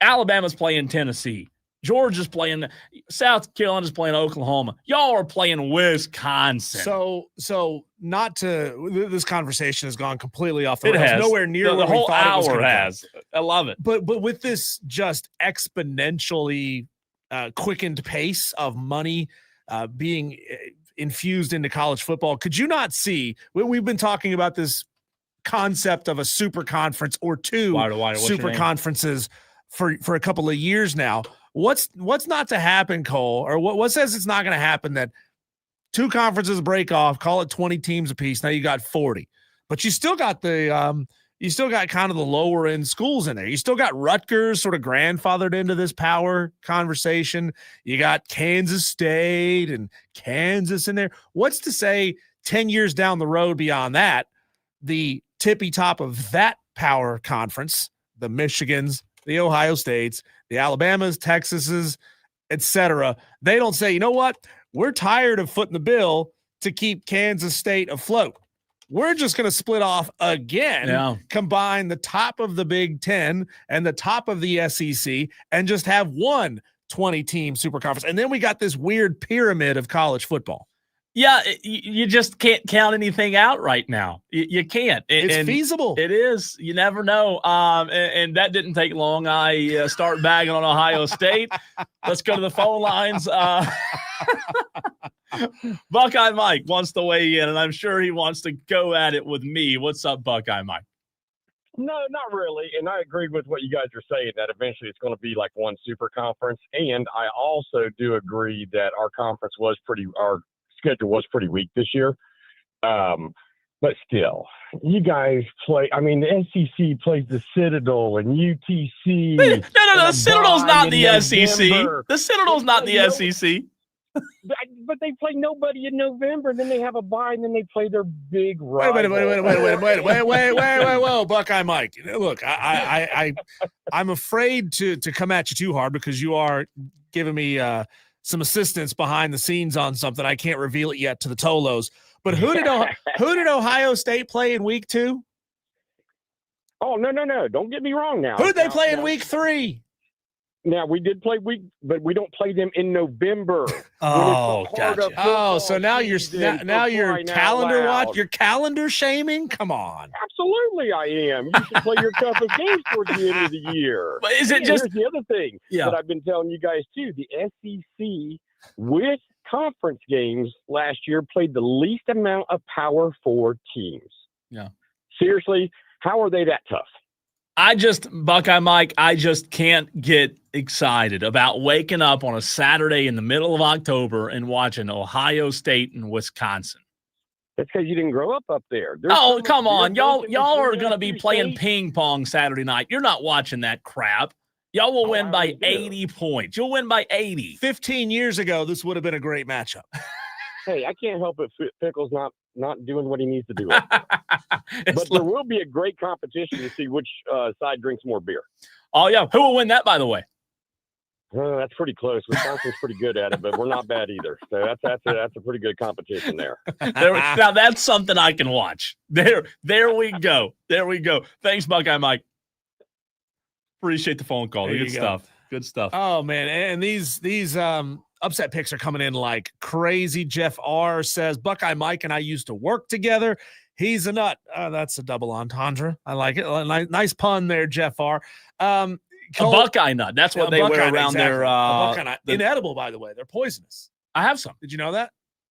Alabama's playing Tennessee. Georgia's playing, South Carolina's playing Oklahoma. Y'all are playing Wisconsin. So this conversation has gone completely off the rails. It has. Nowhere near the where whole we thought it was hour gonna has. go. I love it. But with this just exponentially quickened pace of money being infused into college football, could you not see? We've been talking about this concept of a super conference or two super conferences for a couple of years now. What's not to happen, Cole? Or what says it's not going to happen that two conferences break off, call it 20 teams apiece. Now you got 40, but you still got kind of the lower end schools in there. You still got Rutgers sort of grandfathered into this power conversation. You got Kansas State and Kansas in there. What's to say 10 years down the road beyond that, the tippy top of that power conference, the Michigans, the Ohio States, the Alabamas, Texases, etc., they don't say, you know what? We're tired of footing the bill to keep Kansas State afloat. We're just going to split off again, combine the top of the Big Ten and the top of the SEC, and just have one 20-team super conference. And then we got this weird pyramid of college football. Yeah, you just can't count anything out right now. You can't. It's feasible. It is. You never know. And that didn't take long. I start bagging on Ohio State. Let's go to the phone lines. Buckeye Mike wants to weigh in, and I'm sure he wants to go at it with me. What's up, Buckeye Mike? No, not really. And I agreed with what you guys are saying, that eventually it's going to be like one super conference. And I also do agree that our schedule was pretty weak this year. But still, you guys play. I mean, the SEC plays the Citadel and UTC. No. The Citadel's not the SEC. The Citadel's not the SEC. But they play nobody in November. Then they have a bye, and then they play their big rival. Wait, whoa, Buckeye Mike. Look, I'm afraid to come at you too hard because you are giving me some assistance behind the scenes on something. I can't reveal it yet to the Tolos. But who did Ohio State play in week 2? Oh, no. Don't get me wrong now. Who did they play in week 3? Now, we did play but we don't play them in November. Oh, gotcha. Oh, so now you're calendar shaming? Come on. Absolutely, I am. You should play your toughest games towards the end of the year. But is it just here's the other thing that I've been telling you guys too? The SEC with conference games last year played the least amount of Power 4 teams. Yeah. Seriously, how are they that tough? Buckeye Mike, I just can't get excited about waking up on a Saturday in the middle of October and watching Ohio State and Wisconsin. That's because you didn't grow up there. Come on. Y'all are going to be playing ping pong Saturday night. You're not watching that crap. Y'all will win by 80 points. You'll win by 80. 15 years ago, this would have been a great matchup. Hey, I can't help it. Pickle's not doing what he needs to do. But there will be a great competition to see which side drinks more beer. Oh, yeah. Who will win that, by the way? That's pretty close. Wisconsin's pretty good at it, but we're not bad either. So that's a pretty good competition there. Now, that's something I can watch. There we go. There we go. Thanks, Buckeye Mike. Appreciate the phone call. Good stuff. Good stuff. Oh, man. And these upset picks are coming in like crazy. Jeff R. says, Buckeye Mike and I used to work together. He's a nut. That's a double entendre. I like it. Nice pun there, Jeff R. A Buckeye nut. That's what they wear around their. Buckeye nut. Inedible, by the way. They're poisonous. I have some. Did you know that?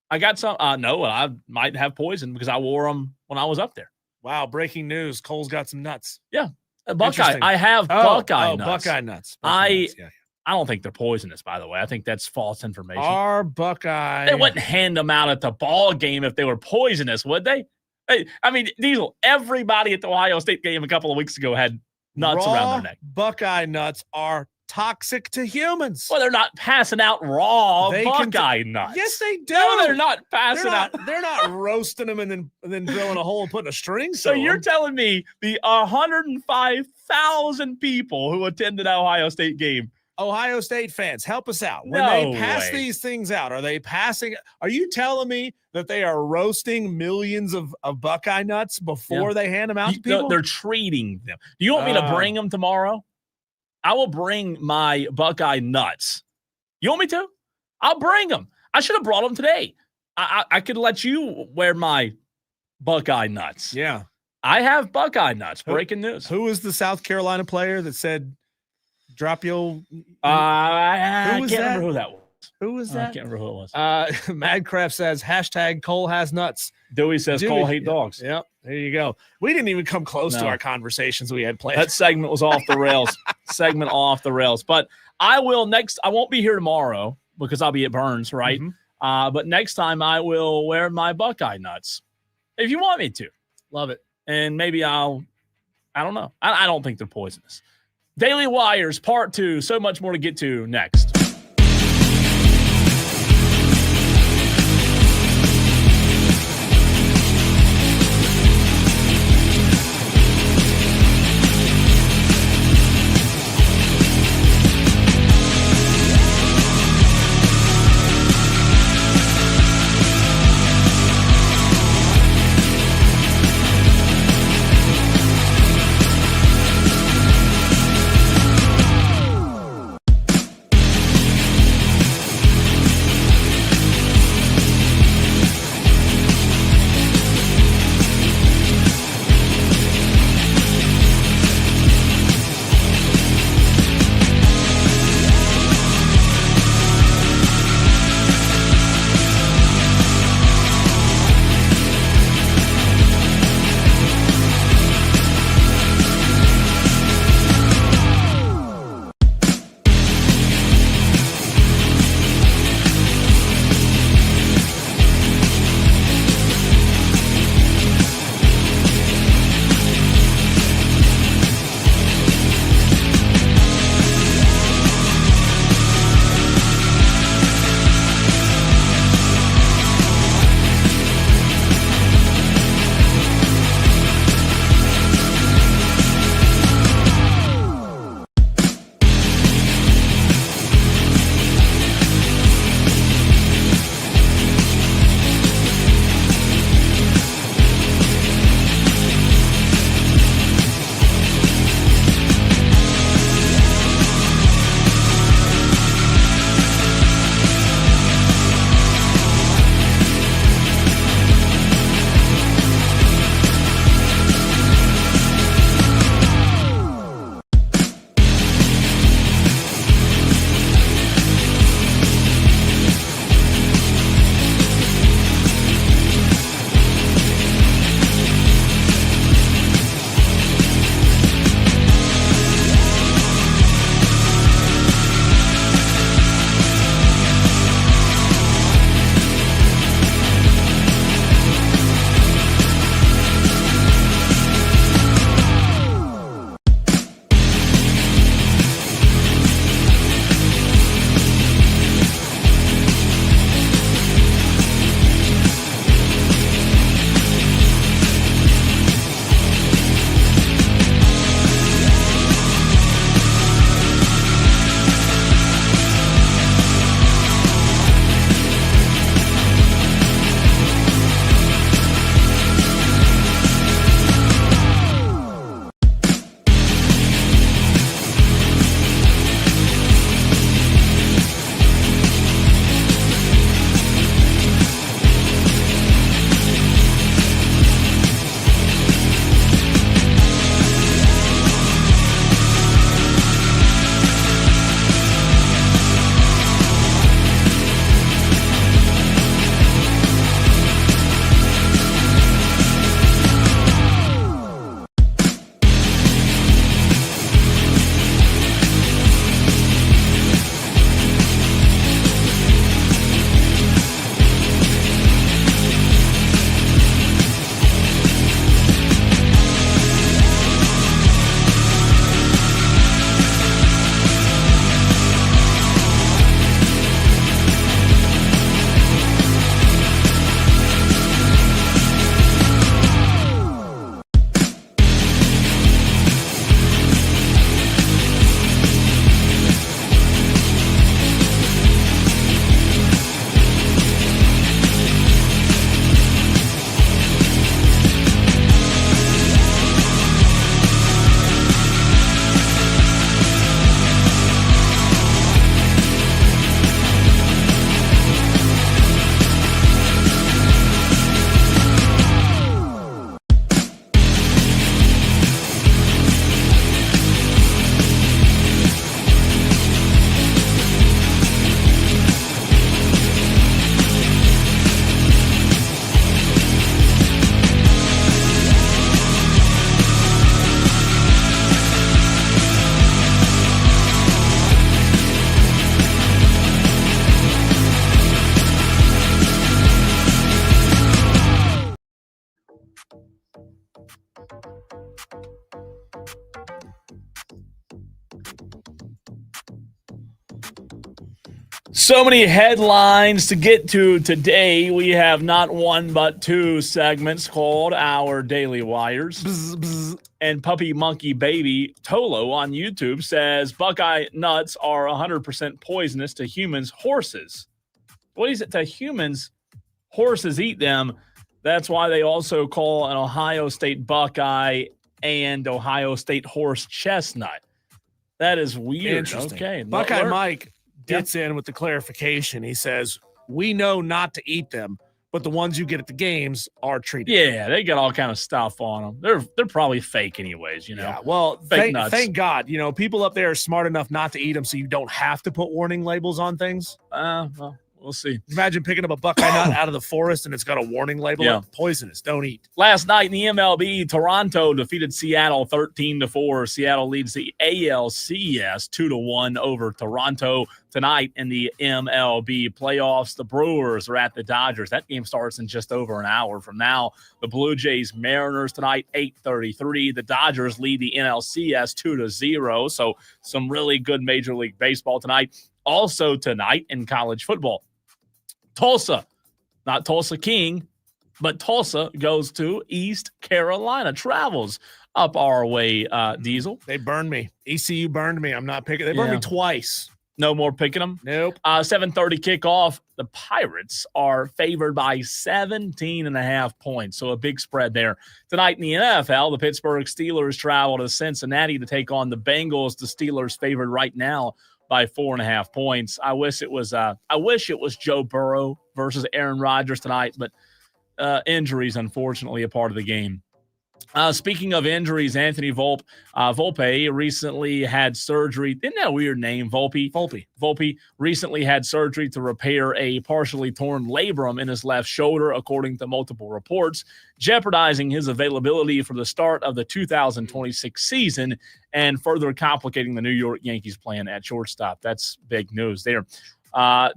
I got some. No, I might have poison because I wore them when I was up there. Wow, breaking news. Cole's got some nuts. Yeah. Buckeye. I have Buckeye nuts. Buckeye nuts. I don't think they're poisonous, by the way. I think that's false information. Our Buckeye. They wouldn't hand them out at the ball game if they were poisonous, would they? Hey, I mean, Diesel, everybody at the Ohio State game a couple of weeks ago had nuts around their neck. Buckeye nuts are toxic to humans. Well, they're not passing out raw Buckeye nuts. Yes, they do. No, they're not passing out. They're not roasting them and then drilling a hole and putting a string. So you're telling me the 105,000 people who attended Ohio State game, Ohio State fans, help us out. When No they pass way. these things out, are you telling me that they are roasting millions of Buckeye nuts before they hand them out to people? They're treating them. Do you want me to bring them tomorrow? I will bring my Buckeye nuts. You want me to? I'll bring them. I should have brought them today. I could let you wear my Buckeye nuts. Yeah. I have Buckeye nuts. Breaking news. Who was the South Carolina player that said, drop your... I can't remember who that was. Who was that? I can't remember who it was. Madcraft says, hashtag Cole has nuts. Dewey says Cole hate dogs. Yep. There you go. We didn't even come close to our conversations we had planned. That segment was off the rails. Off the rails. But I won't be here tomorrow because I'll be at Burns, right? Mm-hmm. But next time I will wear my Buckeye nuts. If you want me to. Love it. And maybe I don't know. I don't think they're poisonous. Daily Wires, part 2. So much more to get to next. So many headlines to get to today. We have not one but two segments called our Daily Wires. Bzz, bzz. And Puppy Monkey Baby Tolo on YouTube says Buckeye nuts are 100% poisonous to humans, horses. What is it to humans? Horses eat them. That's why they also call an Ohio State Buckeye and Ohio State horse chestnut. That is weird. Interesting. Okay. Buckeye Mike gets in with the clarification. He says, we know not to eat them, but the ones you get at the games are treated. Yeah, they got all kind of stuff on them. They're probably fake anyways, you know. Yeah, well, thank God. You know, people up there are smart enough not to eat them, so you don't have to put warning labels on things. Well, we'll see. Imagine picking up a Buckeye nut out of the forest and it's got a warning label. Yeah. Like, poisonous. Don't eat. Last night in the MLB, Toronto defeated Seattle 13-4. Seattle leads the ALCS 2-1 over Toronto. Tonight in the MLB playoffs, the Brewers are at the Dodgers. That game starts in just over an hour from now. The Blue Jays Mariners tonight, 8:33. The Dodgers lead the NLCS 2-0. So some really good Major League Baseball tonight. Also tonight in college football, Tulsa, not Tulsa King, but Tulsa goes to East Carolina, travels up our way, Diesel. They burned me. ECU burned me. I'm not picking. They burned me twice. No more picking them? Nope. 7:30 kickoff. The Pirates are favored by 17.5 points, so a big spread there. Tonight in the NFL, the Pittsburgh Steelers travel to Cincinnati to take on the Bengals. The Steelers favored right now by 4.5 points. I wish it was Joe Burrow versus Aaron Rodgers tonight, but injuries, unfortunately, a part of the game. Speaking of injuries, Anthony Volpe recently had surgery. Isn't that a weird name, Volpe? Volpe recently had surgery to repair a partially torn labrum in his left shoulder, according to multiple reports, jeopardizing his availability for the start of the 2026 season and further complicating the New York Yankees plan at shortstop. That's big news there.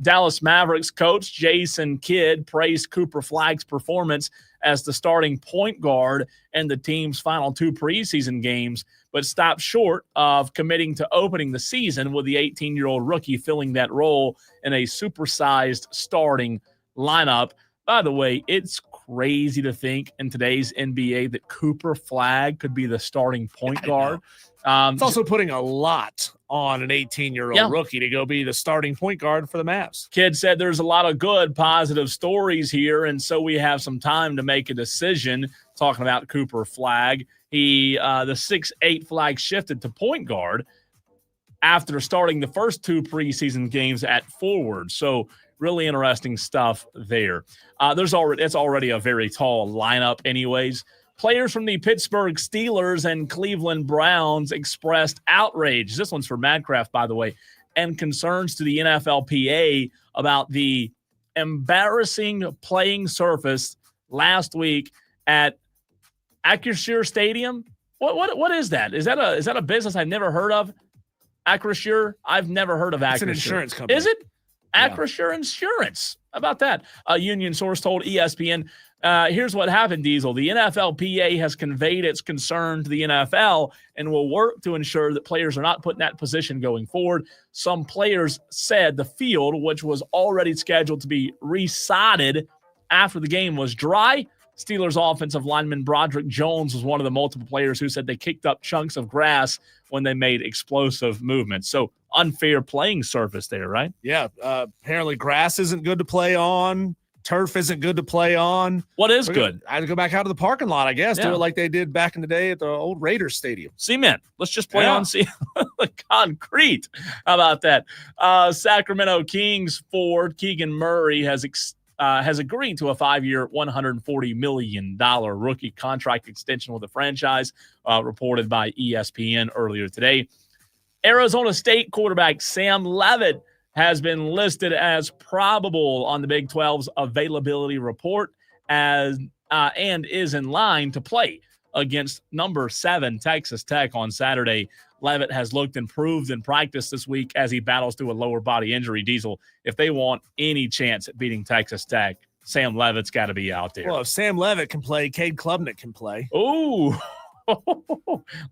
Dallas Mavericks coach Jason Kidd praised Cooper Flagg's performance as the starting point guard in the team's final two preseason games, but stopped short of committing to opening the season with the 18-year-old rookie filling that role in a supersized starting lineup. By the way, it's crazy to think in today's NBA that Cooper Flagg could be the starting point guard. It's also putting a lot on an 18-year-old rookie to go be the starting point guard for the Mavs. Kid said there's a lot of good, positive stories here, and so we have some time to make a decision. Talking about Cooper Flagg, the 6'8" Flagg shifted to point guard after starting the first two preseason games at forward. So really interesting stuff there. It's already a very tall lineup anyways. Players from the Pittsburgh Steelers and Cleveland Browns expressed outrage. This one's for Madcraft, by the way, and concerns to the NFLPA about the embarrassing playing surface last week at Acrisure Stadium. What is that? Is that a business I've never heard of? Acrisure? I've never heard of Acrisure. It's an insurance company. Is it? Acrisure Insurance. How about that? A union source told ESPN. Here's what happened, Diesel. The NFLPA has conveyed its concern to the NFL and will work to ensure that players are not put in that position going forward. Some players said the field, which was already scheduled to be resodded after the game, was dry. Steelers offensive lineman Broderick Jones was one of the multiple players who said they kicked up chunks of grass when they made explosive movements. So unfair playing surface there, right? Yeah. Apparently grass isn't good to play on. Turf isn't good to play on. What is good? I had to go back out to the parking lot, I guess. Do it like they did back in the day at the old Raiders Stadium. Cement. Let's just play on concrete. How about that? Sacramento Kings forward Keegan Murray has agreed to a 5-year, $140 million rookie contract extension with the franchise, reported by ESPN earlier today. Arizona State quarterback Sam Leavitt has been listed as probable on the Big 12's availability report and is in line to play against number 7 Texas Tech on Saturday. Leavitt has looked improved in practice this week as he battles through a lower body injury. Diesel, if they want any chance at beating Texas Tech, Sam Leavitt's got to be out there. Well, if Sam Leavitt can play, Cade Klubnik can play. Ooh,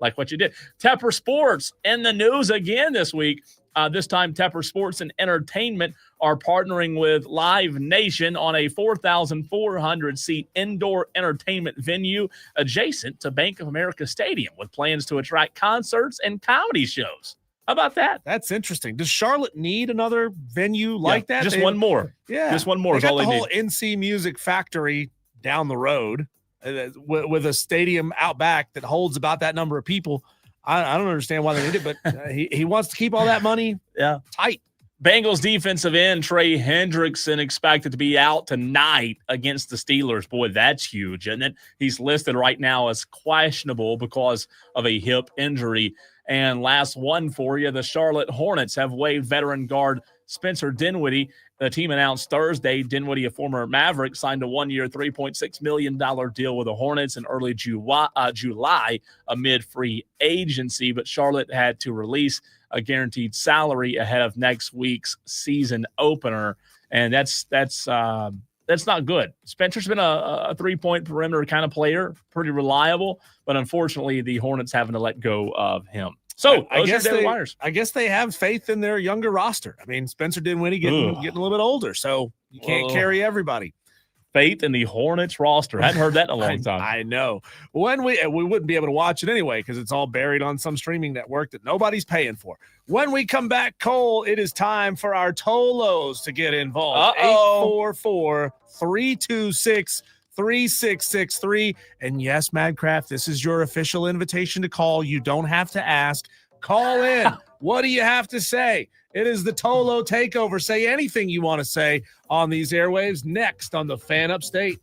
Like what you did. Tepper Sports in the news again this week. This time, Tepper Sports and Entertainment are partnering with Live Nation on a 4,400-seat indoor entertainment venue adjacent to Bank of America Stadium with plans to attract concerts and comedy shows. How about that? That's interesting. Does Charlotte need another venue like that? Just one more. Yeah. Just one more they is got all they the whole need. NC Music Factory down the road with a stadium out back that holds about that number of people. I don't understand why they need it, but he wants to keep all that money tight. Bengals defensive end Trey Hendrickson expected to be out tonight against the Steelers. Boy, that's huge. And then he's listed right now as questionable because of a hip injury. And last one for you, the Charlotte Hornets have waived veteran guard Spencer Dinwiddie. The team announced Thursday Dinwiddie, a former Maverick, signed a one-year $3.6 million deal with the Hornets in early July amid free agency, but Charlotte had to release a guaranteed salary ahead of next week's season opener, and that's not good. Spencer's been a three-point perimeter kind of player, pretty reliable, but unfortunately the Hornets having to let go of him. So I guess they have faith in their younger roster. I mean, Spencer Dinwiddie getting a little bit older, so you can't carry everybody. Faith in the Hornets roster. I hadn't heard that in a long time. I know. When we wouldn't be able to watch it anyway because it's all buried on some streaming network that nobody's paying for. When we come back, Cole, it is time for our Tolos to get involved. 844-326-3663. And yes, Madcraft, this is your official invitation to call. You don't have to ask. Call in. What do you have to say? It is the Tolo Takeover. Say anything you want to say on these airwaves. Next on the Fan Upstate.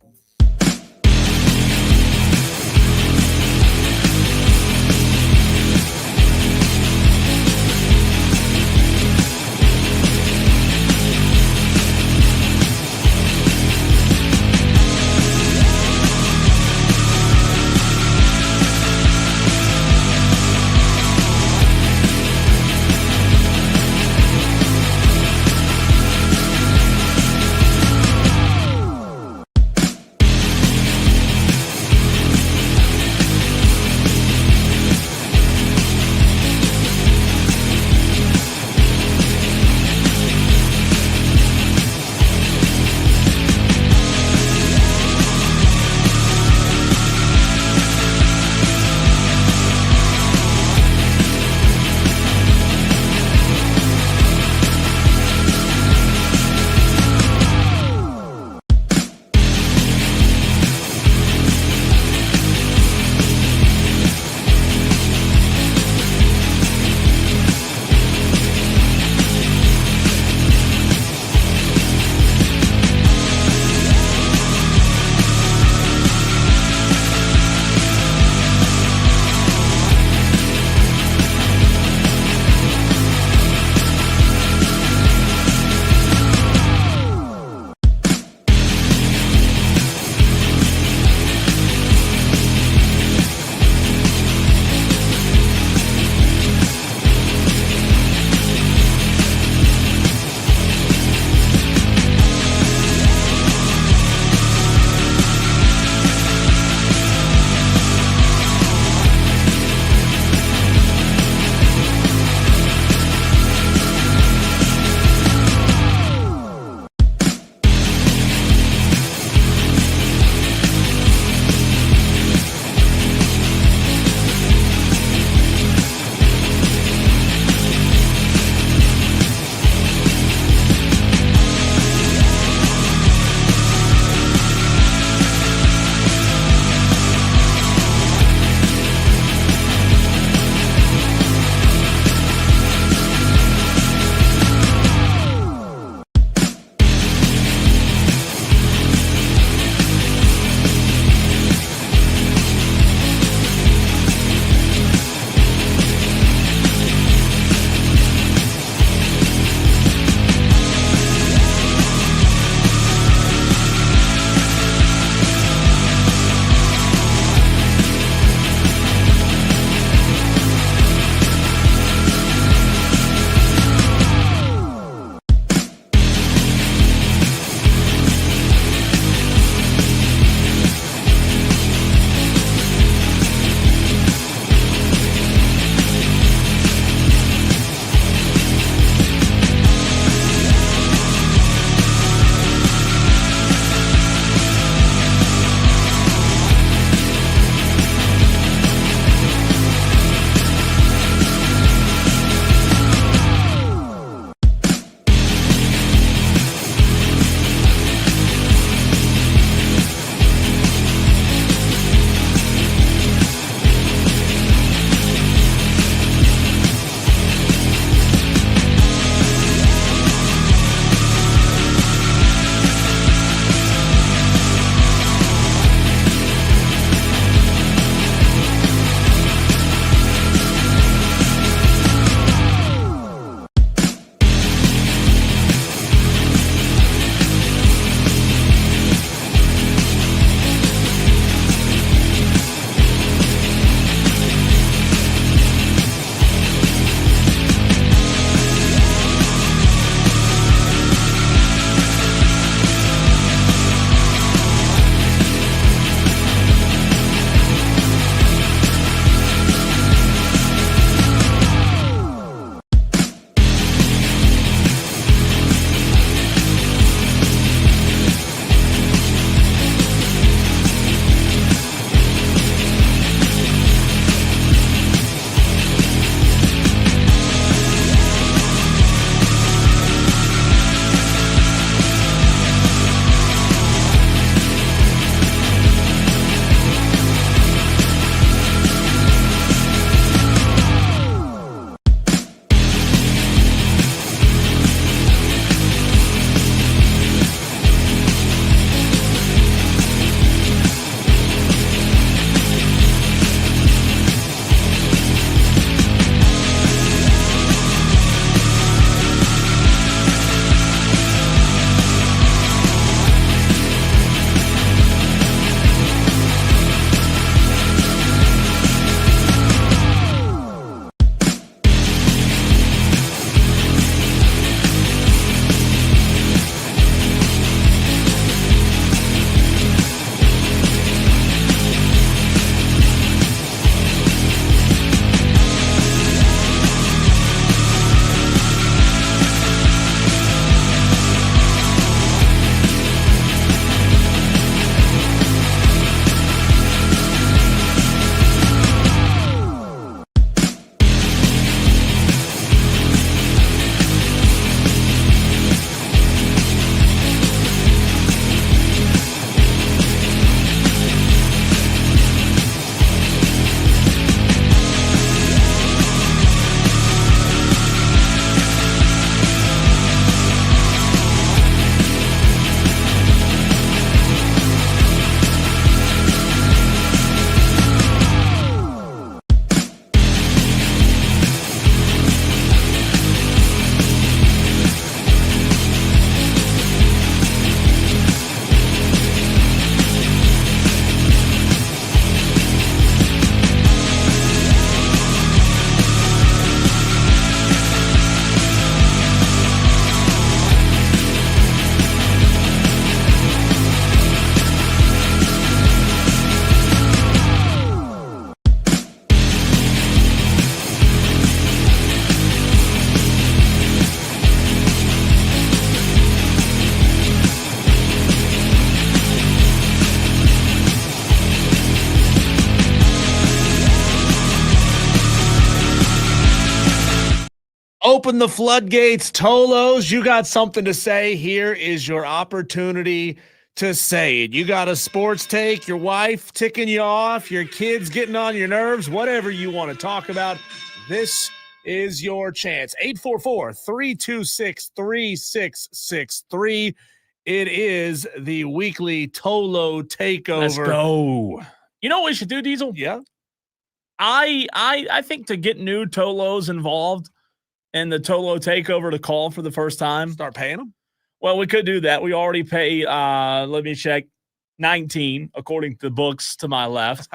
open the floodgates. Tolos, you got something to say. Here is your opportunity to say it. You got a sports take, your wife ticking you off, your kids getting on your nerves, whatever you want to talk about. This is your chance. 844-326-3663. It is the weekly Tolo takeover. Let's go. You know what we should do, Diesel? Yeah. I think to get new Tolos involved in the Tolo takeover to call for the first time. Start paying them? Well, we could do that. We already pay, let me check, 19, according to the books to my left.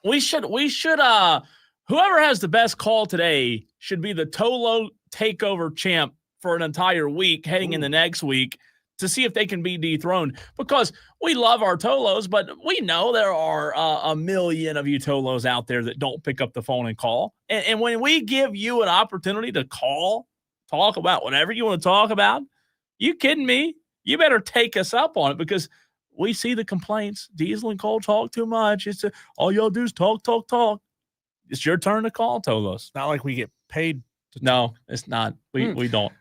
We should, whoever has the best call today should be the Tolo takeover champ for an entire week heading into next week to see if they can be dethroned, because we love our Tolos, but we know there are a million of you Tolos out there that don't pick up the phone and call. And when we give you an opportunity to call, talk about whatever you want to talk about, you kidding me? You better take us up on it, because we see the complaints. Diesel and Cole talk too much. It's all y'all do is talk. It's your turn to call, Tolos. Not like we get paid. No, it's not. We don't.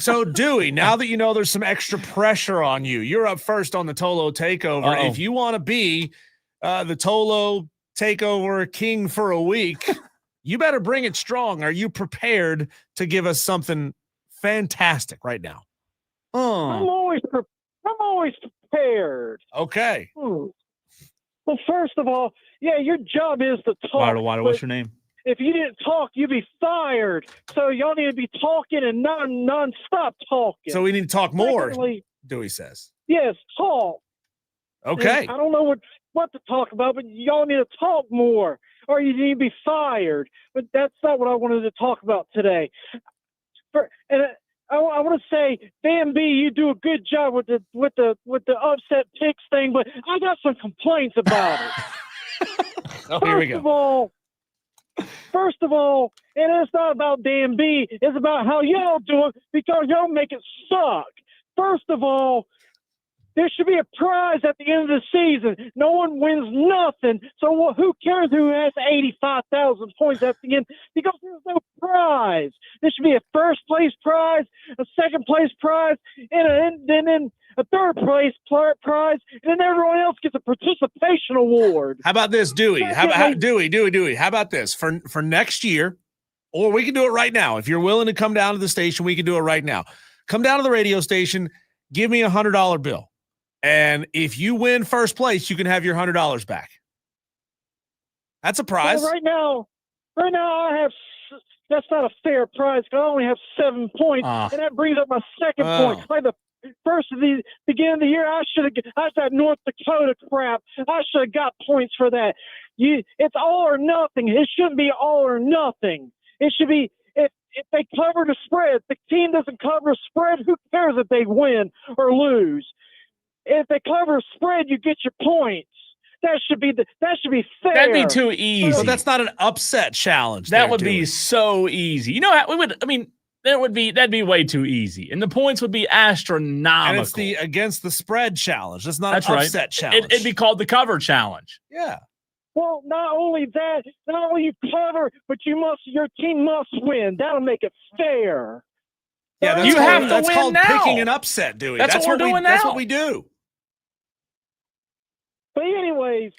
So Dewey, now that you know there's some extra pressure on you, you're up first on the Tolo takeover. Uh-oh. If you want to be the Tolo takeover king for a week, you better bring it strong. Are you prepared to give us something fantastic right now? I'm always prepared. Okay. Well, first of all, yeah, your job is to talk. Why, what's your name? If you didn't talk, you'd be fired. So y'all need to be talking and non-stop talking. So we need to talk more, Secondly, Dewey says. yes, talk. Okay. And I don't know what to talk about, but y'all need to talk more, or you need to be fired. But that's not what I wanted to talk about today. I want to say, Dan B, you do a good job with the upset picks thing, but I got some complaints about it. Here we go. First of all, and it's not about Dan B, it's about how y'all do it, because y'all make it suck. First of all, there should be a prize at the end of the season. No one wins nothing, so who cares who has 85,000 points at the end? Because there's no prize. There should be a first-place prize, a second-place prize, and then a third-place prize, and then everyone else gets a participation award. How about this, Dewey? Dewey? How about this for next year, or we can do it right now. If you're willing to come down to the station, we can do it right now. Come down to the radio station, give me $100 bill. And if you win first place, you can have your $100 back. That's a prize. Well, right now I have. That's not a fair prize, because I only have 7 points, and that brings up my second point. Like the first of the beginning of the year, I that North Dakota crap. I should have got points for that. It's all or nothing. It shouldn't be all or nothing. It should be if they cover the spread. If the team doesn't cover a spread, who cares if they win or lose? If they cover a spread, you get your points. That should be fair. That'd be too easy. So that's not an upset challenge. That would be so easy. You know how that'd be way too easy. And the points would be astronomical. And it's the against the spread challenge. That's not an upset challenge. It'd be called the cover challenge. Yeah. Well, not only that, not only you cover, but your team must win. That'll make it fair. Yeah, that's called picking an upset, Dewey. That's what we're doing now. That's what we do. But anyways,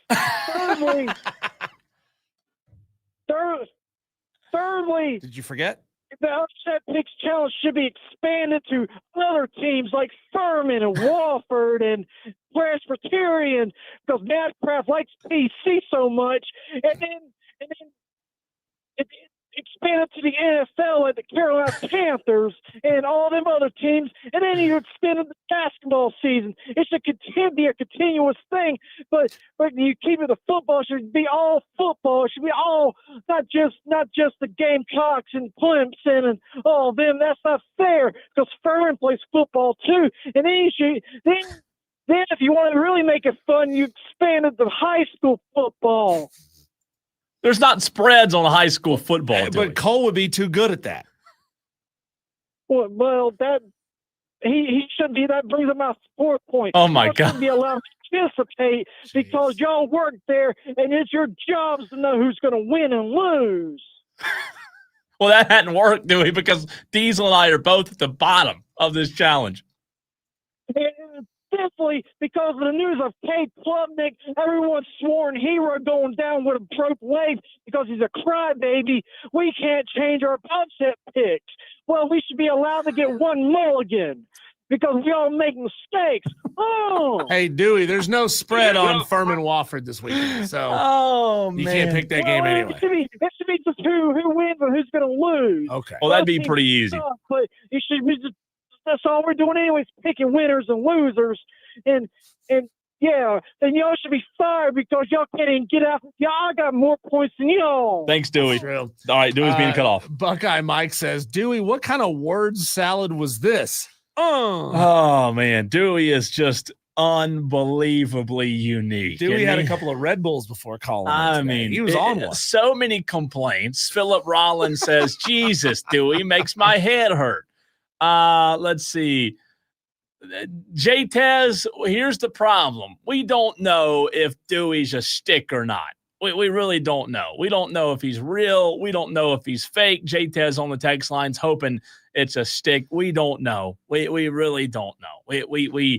thirdly, did you forget? The upset picks challenge should be expanded to other teams like Furman and Wofford and Presbyterian, because Matt Craft likes PC so much, and then it expanded to the NFL like the Carolina Panthers and all them other teams, and then you expanded the basketball season. It should be a continuous thing, but you keep it the football. It should be all football. It should be all not just the Gamecocks and Clemson and all them. That's not fair, because Furman plays football too, and then if you want to really make it fun, you expanded the high school football. There's not spreads on a high school football. But Cole would be too good at that. Well, that he shouldn't be. That brings up my 4th point. Oh my God! Shouldn't be allowed to participate because y'all work there, and it's your jobs to know who's going to win and lose. Well, that hadn't worked, Dewey, because Diesel and I are both at the bottom of this challenge. Simply because of the news of Cade Klubnik, everyone's sworn hero going down with a broke leg because he's a crybaby. We can't change our upset picks. Well, we should be allowed to get one mulligan because we all make mistakes. Oh, Hey, Dewey, there's no spread on Furman Wofford this weekend, so you can't pick that game anyway. It should be just who wins and who's going to lose. Okay. Well, that'd be pretty easy. But you should be just. That's all we're doing anyways, picking winners and losers. And yeah, then y'all should be fired because y'all can't even get out. Y'all got more points than y'all. Thanks, Dewey. True. All right, Dewey's being cut off. Buckeye Mike says, Dewey, what kind of word salad was this? Oh, man. Dewey is just unbelievably unique. Dewey had a couple of Red Bulls before calling. I mean, he was on one. So many complaints. Philip Rollins says, Jesus, Dewey makes my head hurt. Let's see. J-Tez, here's the problem. We don't know if Dewey's a stick or not. We really don't know. We don't know if he's real. We don't know if he's fake. J-Tez on the text line's hoping it's a stick. We don't know. We really don't know.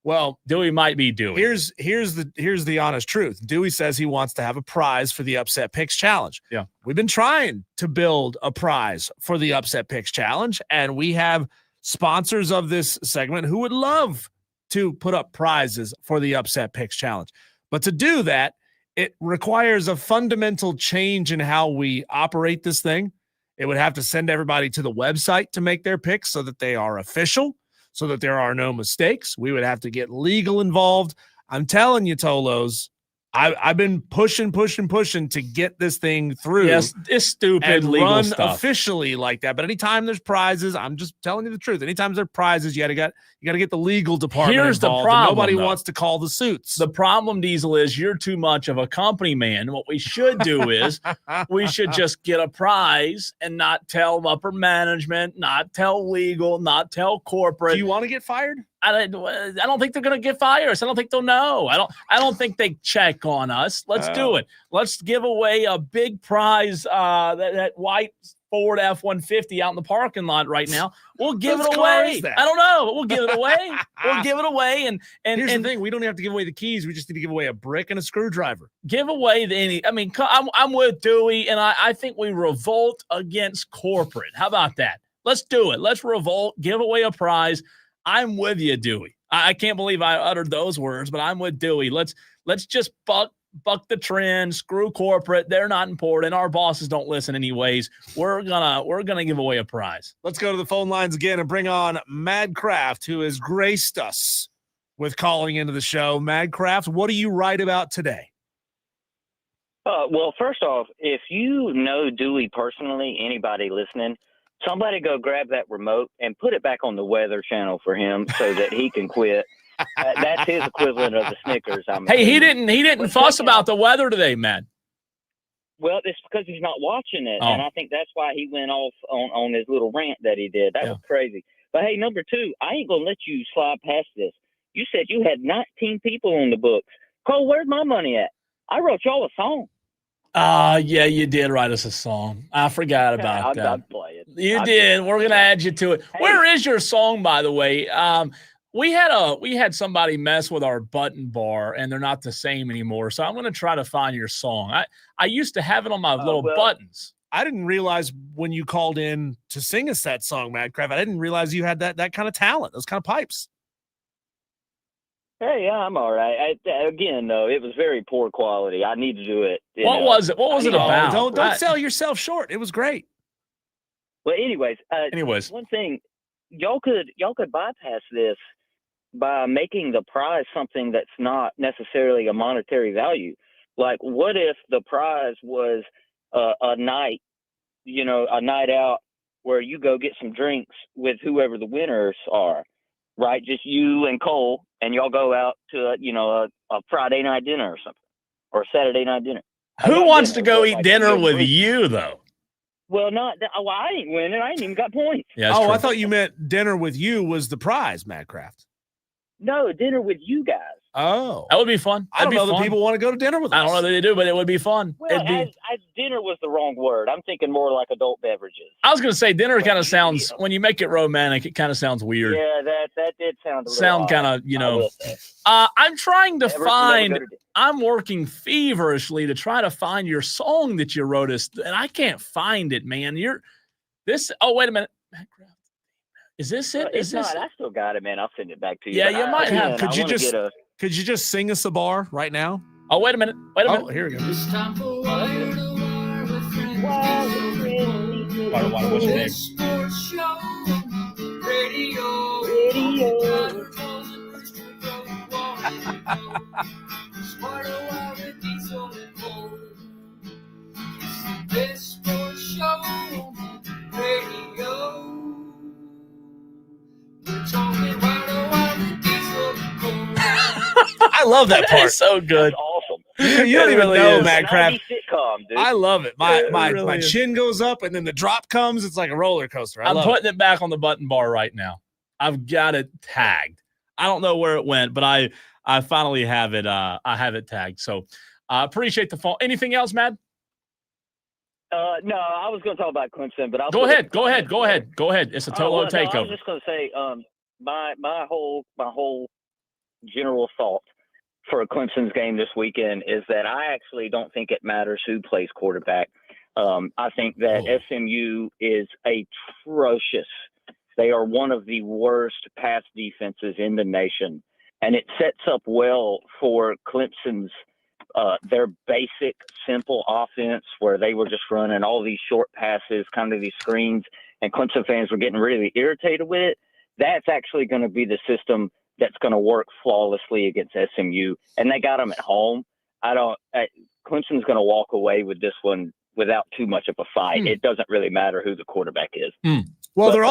Well, Dewey might be Dewey. Here's the honest truth. Dewey says he wants to have a prize for the Upset Picks Challenge. Yeah. We've been trying to build a prize for the Upset Picks Challenge, and we have sponsors of this segment who would love to put up prizes for the Upset Picks Challenge. But to do that, it requires a fundamental change in how we operate this thing. It would have to send everybody to the website to make their picks so that they are official, so that there are no mistakes. We would have to get legal involved. I'm telling you, Tolos, I've been pushing to get this thing through. Yes, it's stupid and legal run stuff. Officially like that. But anytime there's prizes, I'm just telling you the truth. Anytime there's prizes, you got to get the legal department Here's involved. the problem, Nobody though. wants to call the suits. The problem, Diesel, is you're too much of a company man. What we should do is we should just get a prize and not tell upper management, not tell legal, not tell corporate. Do you want to get fired? I don't think they're going to get fired. I don't think they'll know. I don't think they check on us. Let's do it. Let's give away a big prize. That white Ford F-150 out in the parking lot right now. We'll give it away. I don't know, but we'll give it away. We'll give it away. And here's the thing: we don't have to give away the keys. We just need to give away a brick and a screwdriver. Give away I'm with Dewey, and I think we revolt against corporate. How about that? Let's do it. Let's revolt. Give away a prize. I'm with you, Dewey. I can't believe I uttered those words, but I'm with Dewey. Let's just buck the trend, screw corporate. They're not important. Our bosses don't listen anyways. We're gonna give away a prize. Let's go to the phone lines again and bring on Madcraft, who has graced us with calling into the show. Madcraft, what do you write about today? Well, first off, if you know Dewey personally, anybody listening, somebody go grab that remote and put it back on the Weather Channel for him so that he can quit. That's his equivalent of the Snickers. Hey, he didn't fuss about the weather today, man. Well, it's because he's not watching it, Oh. and I think that's why he went off on his little rant that he did. That was crazy. But hey, number two, I ain't gonna let you slide past this. You said you had 19 people on the books. Cole, where's my money at? I wrote y'all a song. Yeah, you did write us a song. I forgot about that. I'm playing. You did. We're gonna add you to it. Hey. Where is your song, by the way? We had somebody mess with our button bar, and they're not the same anymore. So I'm gonna try to find your song. I used to have it on my little buttons. I didn't realize when you called in to sing us that song, Madcraft, I didn't realize you had that kind of talent, those kind of pipes. Hey, yeah, I'm all right. Again, though, it was very poor quality. I need to do it. What was it? What was it about? Don't sell yourself short. It was great. Well, anyways, one thing, y'all could bypass this by making the prize something that's not necessarily a monetary value. Like, what if the prize was a night out where you go get some drinks with whoever the winners are, right? Just you and Cole, and y'all go out to a Friday night dinner or something, or a Saturday night dinner. Who wants to go eat dinner with you, though? Well, I ain't winning. I ain't even got points. Yeah, true. True. I thought you meant dinner with you was the prize, Madcraft. No, dinner with you guys. Oh, That would be fun. I don't know that people want to go to dinner with us. I don't know that they do, but it would be fun. Well, as dinner was the wrong word. I'm thinking more like adult beverages. I was going to say dinner kind of sounds, when you make it romantic, it kind of sounds weird. Yeah, that did sound kind of, I'm trying to I'm working feverishly to try to find your song that you wrote us, and I can't find it, man. Oh, wait a minute. Is this it? It's not. I still got it, man. I'll send it back to you. Yeah, you might have. Could you just sing us a bar right now? Oh, wait a minute. Oh, here we go. It's time for Wire to Wire with friends. What's your name? Sports show. Radio. Wire to Wire with Diesel and Cole. It's the best sports show. Radio. We're talking Wire to Wire with Diesel and Cole. I love that part. So good. That's awesome. You don't even know, Madcraft. Sitcom, dude. I love it. My chin goes up and then the drop comes. It's like a roller coaster. I'm putting it back on the button bar right now. I've got it tagged. I don't know where it went, but I finally have it. I have it tagged. So I appreciate the phone. Anything else, Matt? No, I was going to talk about Clemson, but Go ahead. It's a Tolo takeover. I was just going to say, my whole general thought for Clemson's game this weekend is that I actually don't think it matters who plays quarterback. I think that SMU is atrocious. They are one of the worst pass defenses in the nation, and it sets up well for Clemson's their basic, simple offense where they were just running all these short passes, kind of these screens, and Clemson fans were getting really irritated with it. That's actually going to be the system that's going to work flawlessly against SMU, and they got them at home. Clemson's going to walk away with this one without too much of a fight. It doesn't really matter who the quarterback is. Well, they're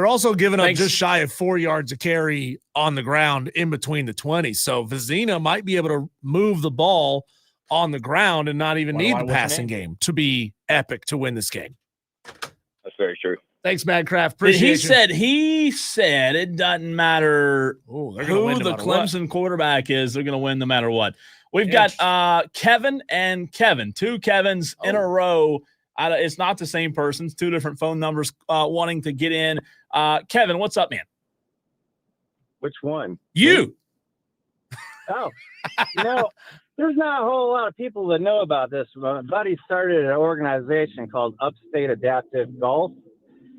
also giving up just shy of 4 yards a carry on the ground in between the 20s. So Vizina might be able to move the ball on the ground and not even need the passing game to be epic to win this game. That's very true. Thanks, Madcraft. Appreciate He said it doesn't matter who the Clemson quarterback is. They're going to win no matter what. We've got Kevin and Kevin, two Kevins in a row. It's not the same person. It's two different phone numbers wanting to get in. Kevin, what's up, man? Which one? You. Oh, there's not a whole lot of people that know about this. My buddy started an organization called Upstate Adaptive Golf,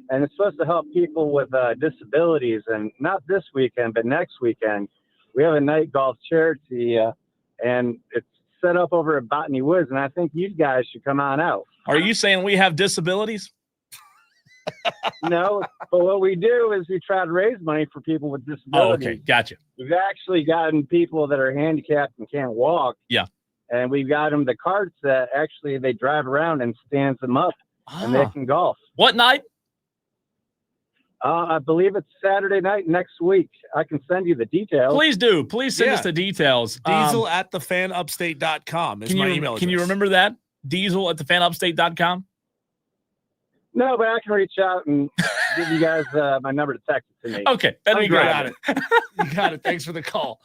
and it's supposed to help people with disabilities. And not this weekend, but next weekend, we have a night golf charity, and it's set up over at Botany Woods, and I think you guys should come on out. Are you saying we have disabilities? No, but what we do is we try to raise money for people with disabilities. Oh, okay. Gotcha. We've actually gotten people that are handicapped and can't walk. Yeah. And we've got them the carts that actually they drive around and stands them up and they can golf. What night? I believe it's Saturday night next week. I can send you the details. Please do. Please send us the details. Diesel at thefanupstate.com is my email address. Can you remember that? Diesel at thefanupstate.com? No, but I can reach out and give you guys my number to text it to me. Okay, that'd be great. You got it. Thanks for the call.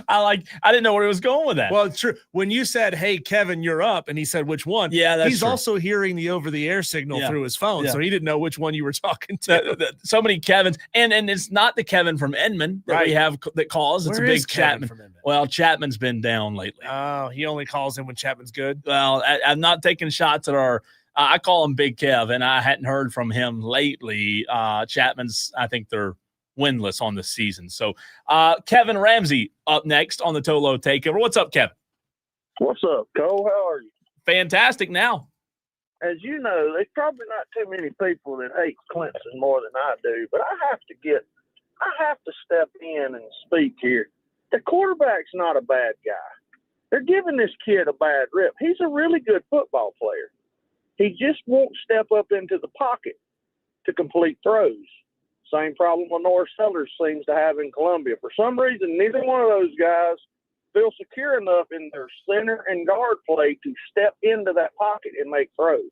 I didn't know where he was going with that. Well, it's true. When you said, "Hey, Kevin, you're up," and he said, "Which one?" Yeah, that's he's true. also hearing the over-the-air signal through his phone, so he didn't know which one you were talking to. So many Kevins, and it's not the Kevin from Edmond that we have that calls. It's a big Chapman. Well, Chapman's been down lately. Oh, he only calls in when Chapman's good. Well, I'm not taking shots at our. I call him Big Kev, and I hadn't heard from him lately. Chapman's, I think they're winless on the season. So Kevin Ramsey up next on the Tolo Takeover. What's up, Kevin? What's up, Cole? How are you? Fantastic now. As you know, there's probably not too many people that hate Clemson more than I do, but I have to step in and speak here. The quarterback's not a bad guy. They're giving this kid a bad rip. He's a really good football player. He just won't step up into the pocket to complete throws. Same problem Lenore Sellers seems to have in Columbia. For some reason, neither one of those guys feel secure enough in their center and guard play to step into that pocket and make throws.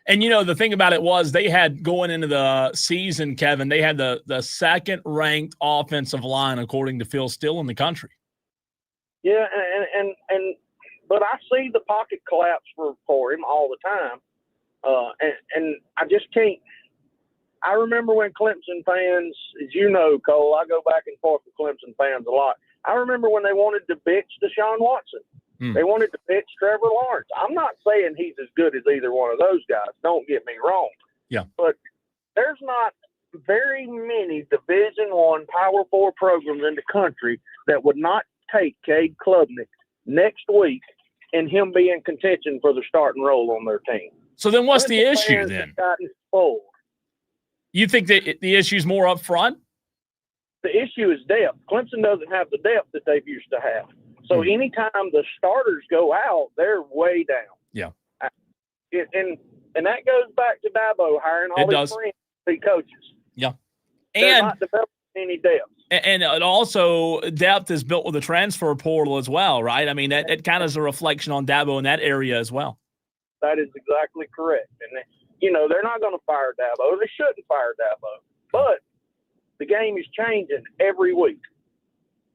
And, the thing about it was they had going into the season, Kevin, they had the second-ranked offensive line, according to Phil Steele, in the country. Yeah, but I see the pocket collapse for him all the time, and I just can't. I remember when Clemson fans, as you know, Cole, I go back and forth with Clemson fans a lot. I remember when they wanted to bitch Deshaun Watson. They wanted to bitch Trevor Lawrence. I'm not saying he's as good as either one of those guys. Don't get me wrong. Yeah. But there's not very many Division I Power 4 programs in the country that would not take Cade Klubnik next week and him be in contention for the starting role on their team. So then what's the issue then? You think that the issue is more up front? The issue is depth. Clemson doesn't have the depth that they've used to have. So anytime the starters go out, they're way down. Yeah. And that goes back to Dabo hiring all these friends to be coaches. Yeah. They're not developing any depth. And also depth is built with the transfer portal as well, right? I mean, it kind of is a reflection on Dabo in that area as well. That is exactly correct. And, you know, they're not going to fire Dabo. They shouldn't fire Dabo. But the game is changing every week.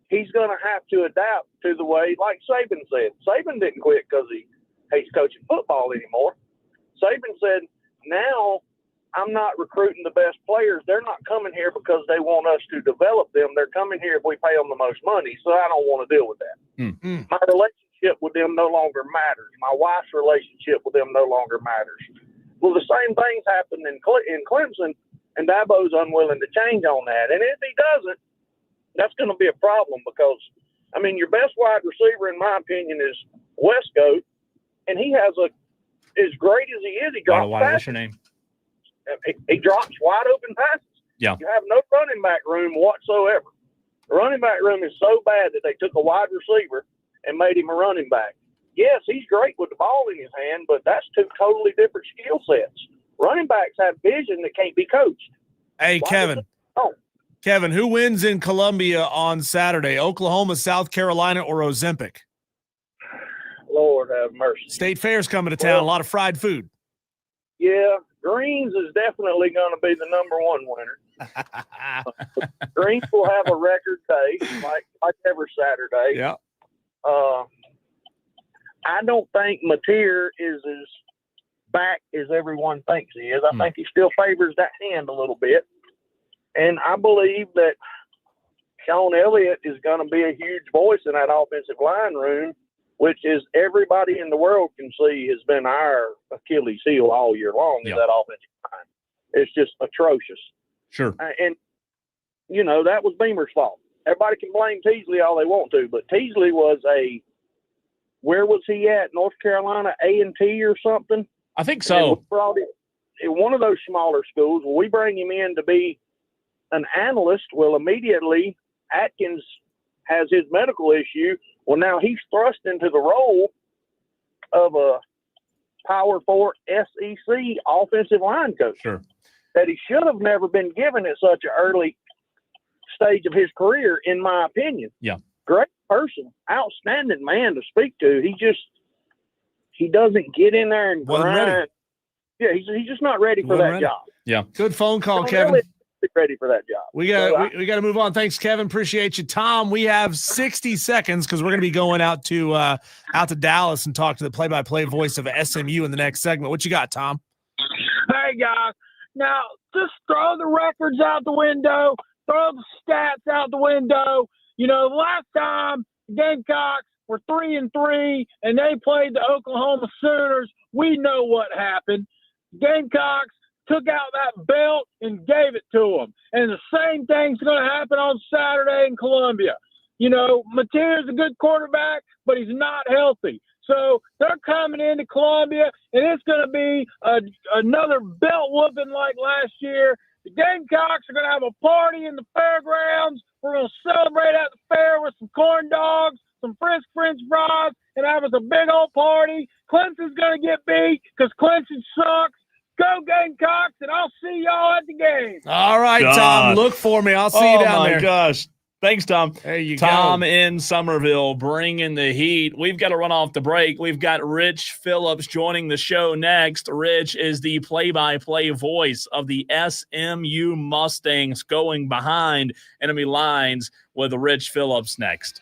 He's going to have to adapt to the way, like Saban said. Saban didn't quit because he hates coaching football anymore. Saban said, now I'm not recruiting the best players. They're not coming here because they want us to develop them. They're coming here if we pay them the most money, so I don't want to deal with that. My relationship with them no longer matters. My wife's relationship with them no longer matters. Well, the same things happened in Clemson, and Dabo's unwilling to change on that. And if he doesn't, that's going to be a problem because, I mean, your best wide receiver, in my opinion, is Westcote, and he has as great as he is, he drops passes. What's your name? He drops wide open passes. Yeah. You have no running back room whatsoever. The running back room is so bad that they took a wide receiver and made him a running back. Yes, he's great with the ball in his hand, but that's two totally different skill sets. Running backs have vision that can't be coached. Hey, Kevin, who wins in Columbia on Saturday? Oklahoma, South Carolina, or Ozempic? Lord have mercy. State Fair's coming to town. A lot of fried food. Yeah, Greens is definitely going to be the number one winner. Greens will have a record day, like every Saturday. Yeah. I don't think Mateer is as back as everyone thinks he is. I think he still favors that hand a little bit. And I believe that Sean Elliott is going to be a huge voice in that offensive line room, which is everybody in the world can see has been our Achilles heel all year long is that offensive line. It's just atrocious. Sure. And, you know, that was Beamer's fault. Everybody can blame Teasley all they want to, but Teasley was where was he at? North Carolina A&T or something? I think so. Brought him in one of those smaller schools. Well, we bring him in to be an analyst. Well, immediately Atkins has his medical issue. Well, now he's thrust into the role of a Power 4 SEC offensive line coach. Sure. That he should have never been given at such an early stage of his career, in my opinion. Yeah. Great person, outstanding man to speak to. He doesn't get in there and grind. Yeah, he's just not ready for that job. Yeah. Good phone call, Kevin. Ready for that job. We got to move on. Thanks, Kevin. Appreciate you, Tom. We have 60 seconds because we're going to be going out to Dallas and talk to the play-by-play voice of SMU in the next segment. What you got, Tom? Hey guys, now just throw the records out the window, throw the stats out the window. You know, last time the Gamecocks were 3-3 and they played the Oklahoma Sooners. We know what happened. Gamecocks took out that belt and gave it to them. And the same thing's going to happen on Saturday in Columbia. You know, Mateer's a good quarterback, but he's not healthy. So they're coming into Columbia, and it's going to be another belt whooping like last year. The Gamecocks are going to have a party in the fairgrounds. We're going to celebrate at the fair with some corn dogs, some French fries, and have us a big old party. Clemson's going to get beat because Clemson sucks. Go Gamecocks, and I'll see y'all at the game. All right, Tom. Look for me. I'll see you down there. Oh, my gosh. Thanks, Tom. There you Tom go. in Somerville bringing the heat. We've got to run off the break. We've got Rich Phillips joining the show next. Rich is the play-by-play voice of the SMU Mustangs going behind enemy lines with Rich Phillips next.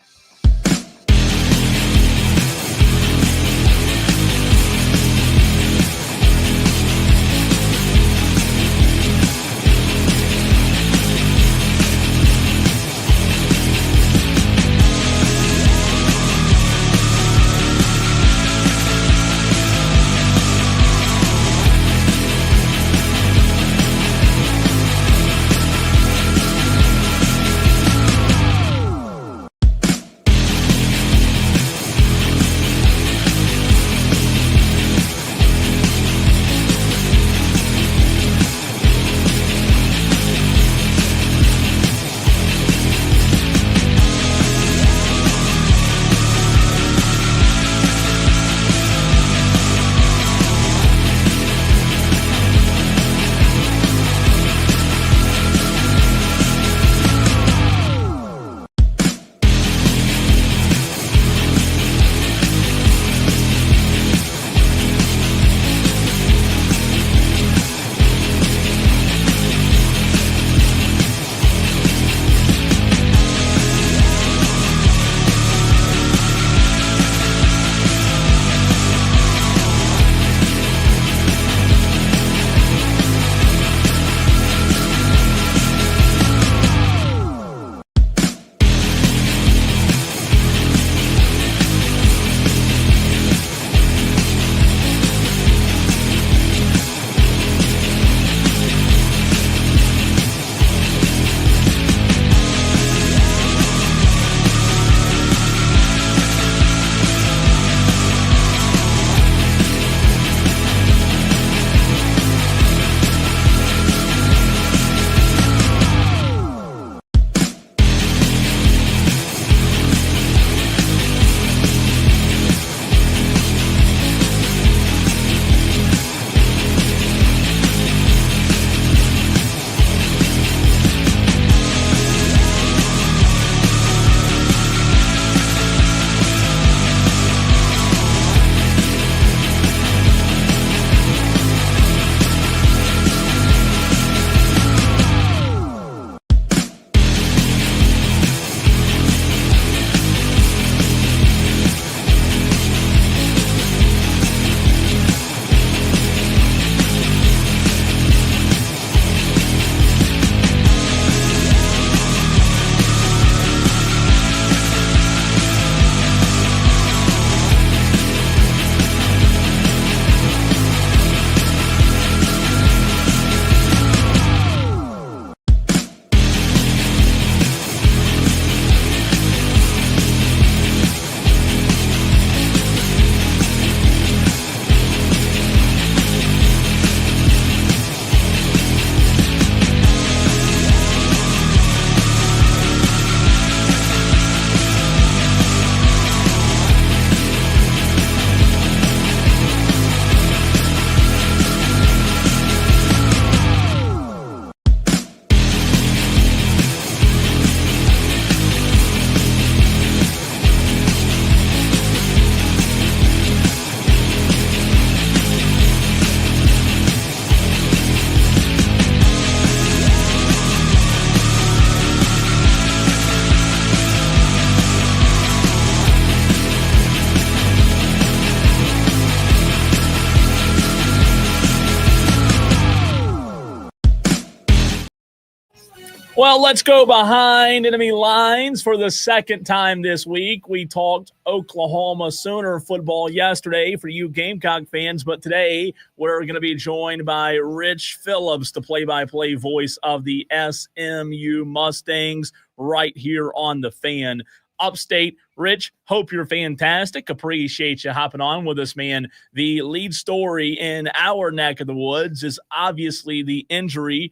Well, let's go behind enemy lines for the second time this week. We talked Oklahoma Sooner football yesterday for you Gamecock fans, but today we're going to be joined by Rich Phillips, the play-by-play voice of the SMU Mustangs, right here on the Fan Upstate. Rich, hope you're fantastic. Appreciate you hopping on with us, man. The lead story in our neck of the woods is obviously the injury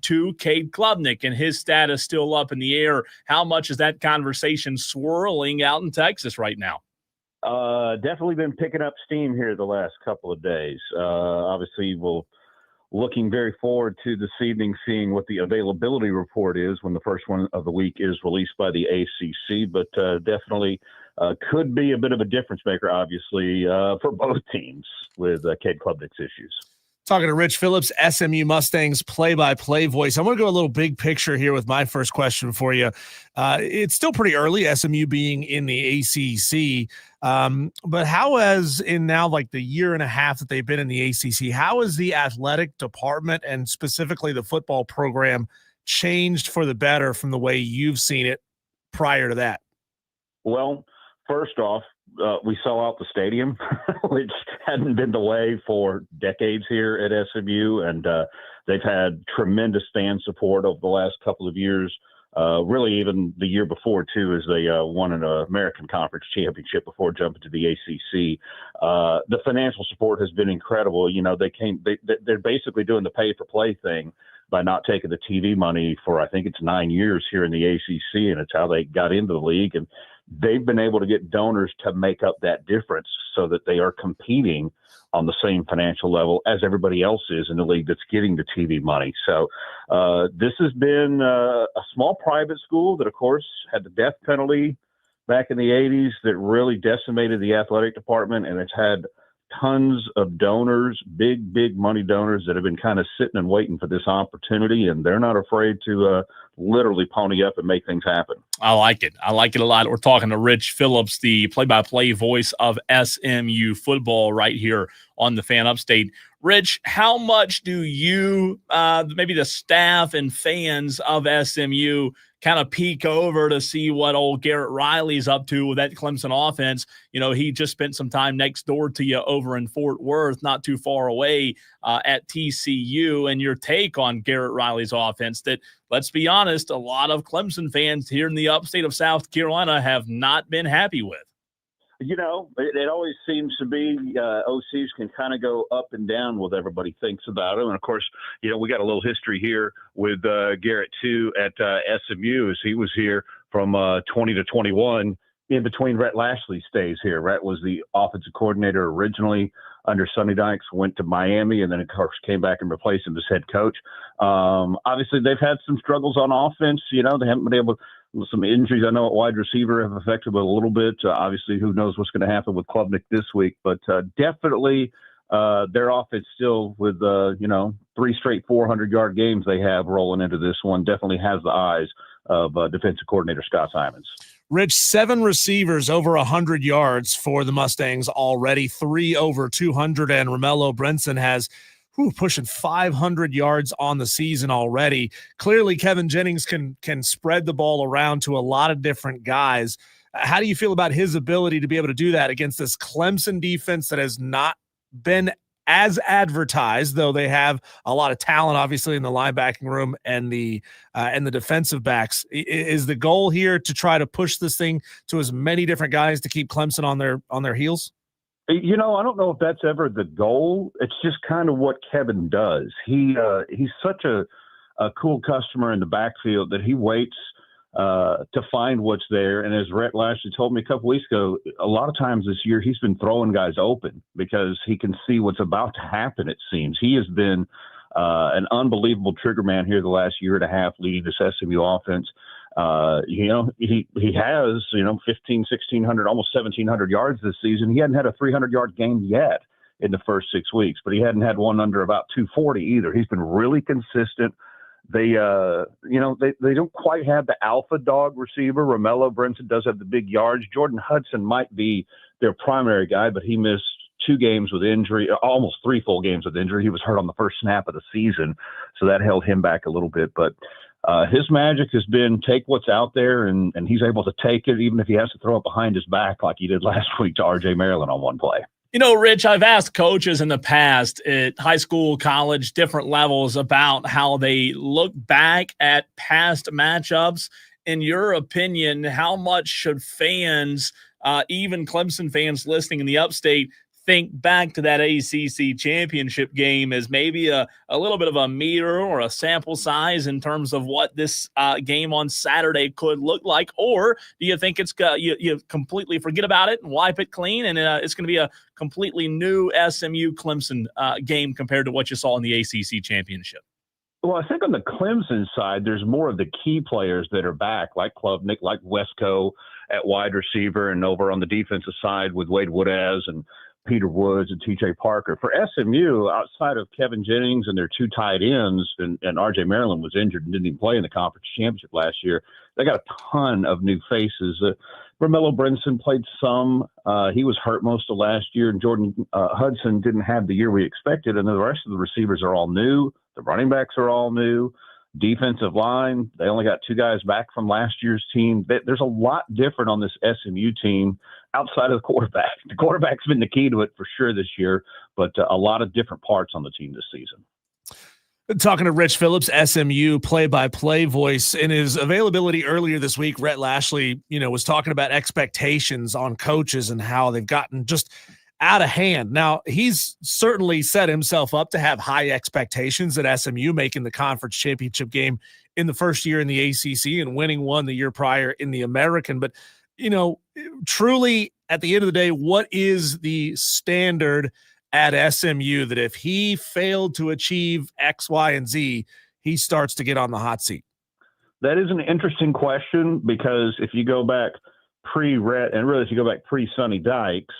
to Cade and his status still up in the air. How much is that conversation swirling out in Texas right now? Definitely been picking up steam here the last couple of days. Obviously, we'll looking very forward to this evening seeing what the availability report is when the first one of the week is released by the ACC, but definitely could be a bit of a difference maker, obviously, for both teams with Cade Klubnik's issues. Talking to Rich Phillips, SMU Mustangs play-by-play voice. I want to go a little big picture here with my first question for you. It's still pretty early, SMU being in the ACC, but how has, in now like the year and a half that they've been in the ACC, how has the athletic department and specifically the football program changed for the better from the way you've seen it prior to that? Well, first off, we sell out the stadium, which hadn't been the way for decades here at SMU, and they've had tremendous fan support over the last couple of years, really even the year before, too, as they won an American Conference championship before jumping to the ACC. The financial support has been incredible. You know, they're basically doing the pay-for-play thing by not taking the TV money for, I think it's 9 years here in the ACC, and it's how they got into the league. And they've been able to get donors to make up that difference so that they are competing on the same financial level as everybody else is in the league that's getting the TV money. So this has been a small private school that, of course, had the death penalty back in the 80s that really decimated the athletic department, and it's had tons of donors, big money donors that have been kind of sitting and waiting for this opportunity, and they're not afraid to literally pony up and make things happen. I like it. I like it a lot. We're talking to Rich Phillips, the play-by-play voice of SMU football right here on the Fan Upstate. Rich, how much do you, maybe the staff and fans of SMU, kind of peek over to see what old Garrett Riley's up to with that Clemson offense? You know, he just spent some time next door to you over in Fort Worth, not too far away at TCU, and your take on Garrett Riley's offense that, let's be honest, a lot of Clemson fans here in the upstate of South Carolina have not been happy with. You know, it always seems to be OCs can kind of go up and down with everybody thinks about them. And, of course, you know, we got a little history here with Garrett, too, at SMU as he was here from 20 to 21 in between Rhett Lashley's stays here. Rhett was the offensive coordinator originally under Sonny Dykes, went to Miami, and then, of course, came back and replaced him as head coach. Obviously, they've had some struggles on offense. You know, they haven't been able to. Some injuries I know at wide receiver have affected them a little bit. Obviously, who knows what's going to happen with Klubnik this week, but definitely their offense still with, 3 straight 400-yard games they have rolling into this one definitely has the eyes of defensive coordinator Scott Simons. Rich, 7 receivers over 100 yards for the Mustangs already, 3 over 200, and Romello Brinson has pushing 500 yards on the season already. Clearly, Kevin Jennings can spread the ball around to a lot of different guys. How do you feel about his ability to be able to do that against this Clemson defense that has not been as advertised, though they have a lot of talent, obviously, in the linebacking room and the defensive backs? Is the goal here to try to push this thing to as many different guys to keep Clemson on their heels? You know, I don't know if that's ever the goal. It's just kind of what Kevin does. He's such a cool customer in the backfield that he waits to find what's there. And as Rhett Lashley told me a couple weeks ago, a lot of times this year he's been throwing guys open because he can see what's about to happen, it seems. He has been an unbelievable trigger man here the last year and a half leading this SMU offense. He has, 1,500, 1,600, almost 1,700 yards this season. He hadn't had a 300-yard game yet in the first 6 weeks, but he hadn't had one under about 240 either. He's been really consistent. They don't quite have the alpha dog receiver. Romello Brinson does have the big yards. Jordan Hudson might be their primary guy, but he missed 2 games with injury, almost 3 full games with injury. He was hurt on the first snap of the season, so that held him back a little bit. But his magic has been take what's out there, and he's able to take it, even if he has to throw it behind his back like he did last week to R.J. Maryland on one play. You know, Rich, I've asked coaches in the past at high school, college, different levels about how they look back at past matchups. In your opinion, how much should fans, even Clemson fans listening in the upstate, think back to that ACC championship game as maybe a little bit of a meter or a sample size in terms of what this game on Saturday could look like? Or do you think it's you completely forget about it and wipe it clean, and it's going to be a completely new SMU Clemson game compared to what you saw in the ACC championship? Well, I think on the Clemson side, there's more of the key players that are back, like Klubnik, like Wesco at wide receiver, and over on the defensive side with Wade Woodaz and Peter Woods and TJ Parker. For SMU, outside of Kevin Jennings and their two tight ends, and R.J. Maryland was injured and didn't even play in the conference championship last year, they got a ton of new faces. Romello Brinson played some. He was hurt most of last year, and Jordan Hudson didn't have the year we expected, and the rest of the receivers are all new. The running backs are all new. Defensive line, they only got two guys back from last year's team. There's a lot different on this SMU team outside of the quarterback. The quarterback's been the key to it for sure this year, but a lot of different parts on the team this season. Talking to Rich Phillips, SMU play-by-play voice. In his availability earlier this week, Rhett Lashley, was talking about expectations on coaches and how they've gotten just out of hand. Now, he's certainly set himself up to have high expectations at SMU, making the conference championship game in the first year in the ACC and winning one the year prior in the American. But, truly, at the end of the day, what is the standard at SMU that if he failed to achieve X, Y, and Z, he starts to get on the hot seat? That is an interesting question, because if you go back pre-Rhett, and really if you go back pre-Sonny Dykes,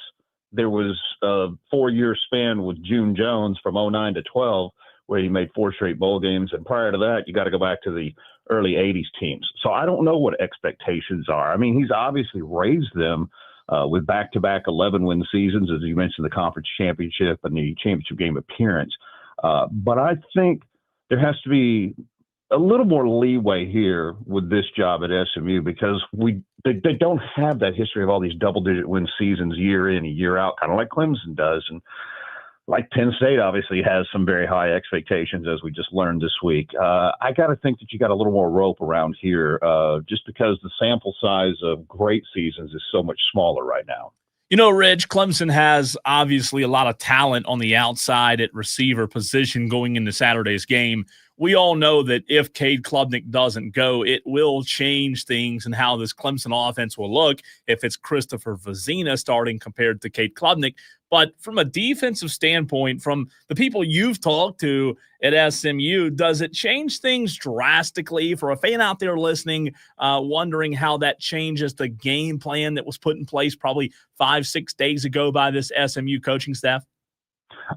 there was a 4-year span with June Jones from 2009 to 12 where he made 4 straight bowl games. And prior to that, you got to go back to the early 80s teams. So I don't know what expectations are. I mean, he's obviously raised them with back-to-back 11-win seasons, as you mentioned, the conference championship and the championship game appearance. But I think there has to be a little more leeway here with this job at SMU, because they don't have that history of all these double-digit win seasons year in and year out, kind of like Clemson does. And like Penn State obviously has some very high expectations, as we just learned this week. I got to think that you got a little more rope around here, just because the sample size of great seasons is so much smaller right now. Rich, Clemson has obviously a lot of talent on the outside at receiver position going into Saturday's game. We all know that if Cade Klubnik doesn't go, it will change things and how this Clemson offense will look if it's Christopher Vazina starting compared to Cade Klubnik. But from a defensive standpoint, from the people you've talked to at SMU, does it change things drastically for a fan out there listening, wondering how that changes the game plan that was put in place probably 5-6 days ago by this SMU coaching staff?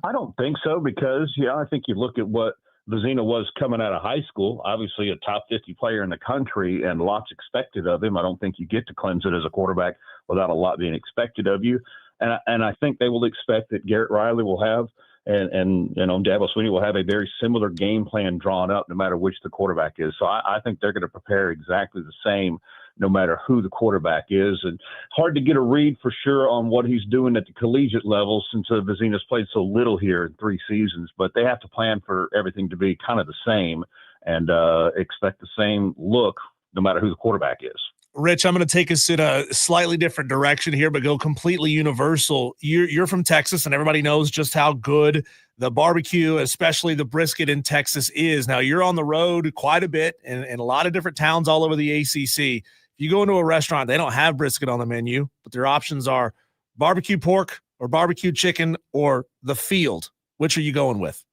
I don't think so, because, I think you look at what Vazina was coming out of high school, obviously a top 50 player in the country and lots expected of him. I don't think you get to Clemson as a quarterback without a lot being expected of you. And I think they will expect that Garrett Riley will have and Dabo Swinney will have a very similar game plan drawn up no matter which the quarterback is. So I think they're going to prepare exactly the same no matter who the quarterback is. And hard to get a read for sure on what he's doing at the collegiate level, since Vazina's played so little here in 3 seasons. But they have to plan for everything to be kind of the same and expect the same look no matter who the quarterback is. Rich, I'm going to take us in a slightly different direction here, but go completely universal. You're from Texas, and everybody knows just how good the barbecue, especially the brisket in Texas, is. Now, you're on the road quite a bit in a lot of different towns all over the ACC. If you go into a restaurant, they don't have brisket on the menu, but their options are barbecue pork or barbecue chicken or the field. Which are you going with?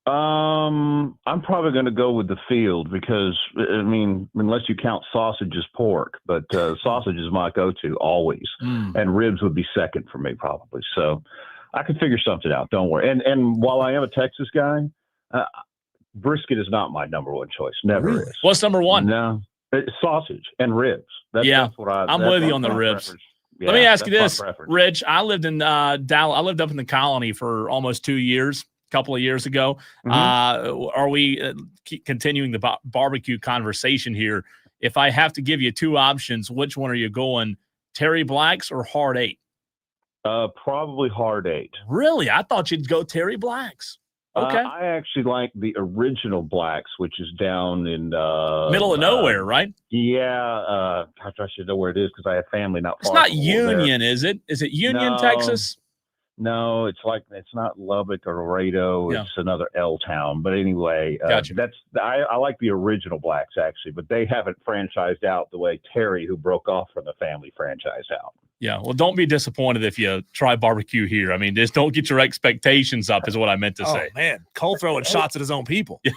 I'm probably going to go with the field, because, I mean, unless you count sausage as pork, but sausage is my go-to always. And ribs would be second for me probably. So I can figure something out. Don't worry. And while I am a Texas guy, brisket is not my number one choice. Never is. What's number one? No, it's sausage and ribs. That's what I'm with you on the ribs. Yeah, let me ask you this, Rich. I lived in Dallas. I lived up in the Colony for almost 2 years. couple of years ago. Are we continuing the barbecue conversation here? If I have to give you two options, which one are you going, Terry Black's or Hard 8? Probably Hard 8. Really? I thought you'd go Terry Black's. Okay. I actually like the original Black's, which is down in middle of nowhere, right? Yeah. I should know where it is because I have family not far. It's not Union, is it? Is it Union, Texas? No, it's not Lubbock or Laredo. Yeah. It's another L town. But anyway, Gotcha. I like the original Blacks actually, but they haven't franchised out the way Terry, who broke off from the family, franchised out. Yeah, well, don't be disappointed if you try barbecue here. I mean, just don't get your expectations up is what I meant to say. Oh, man. Cole throwing shots at his own people. Yeah.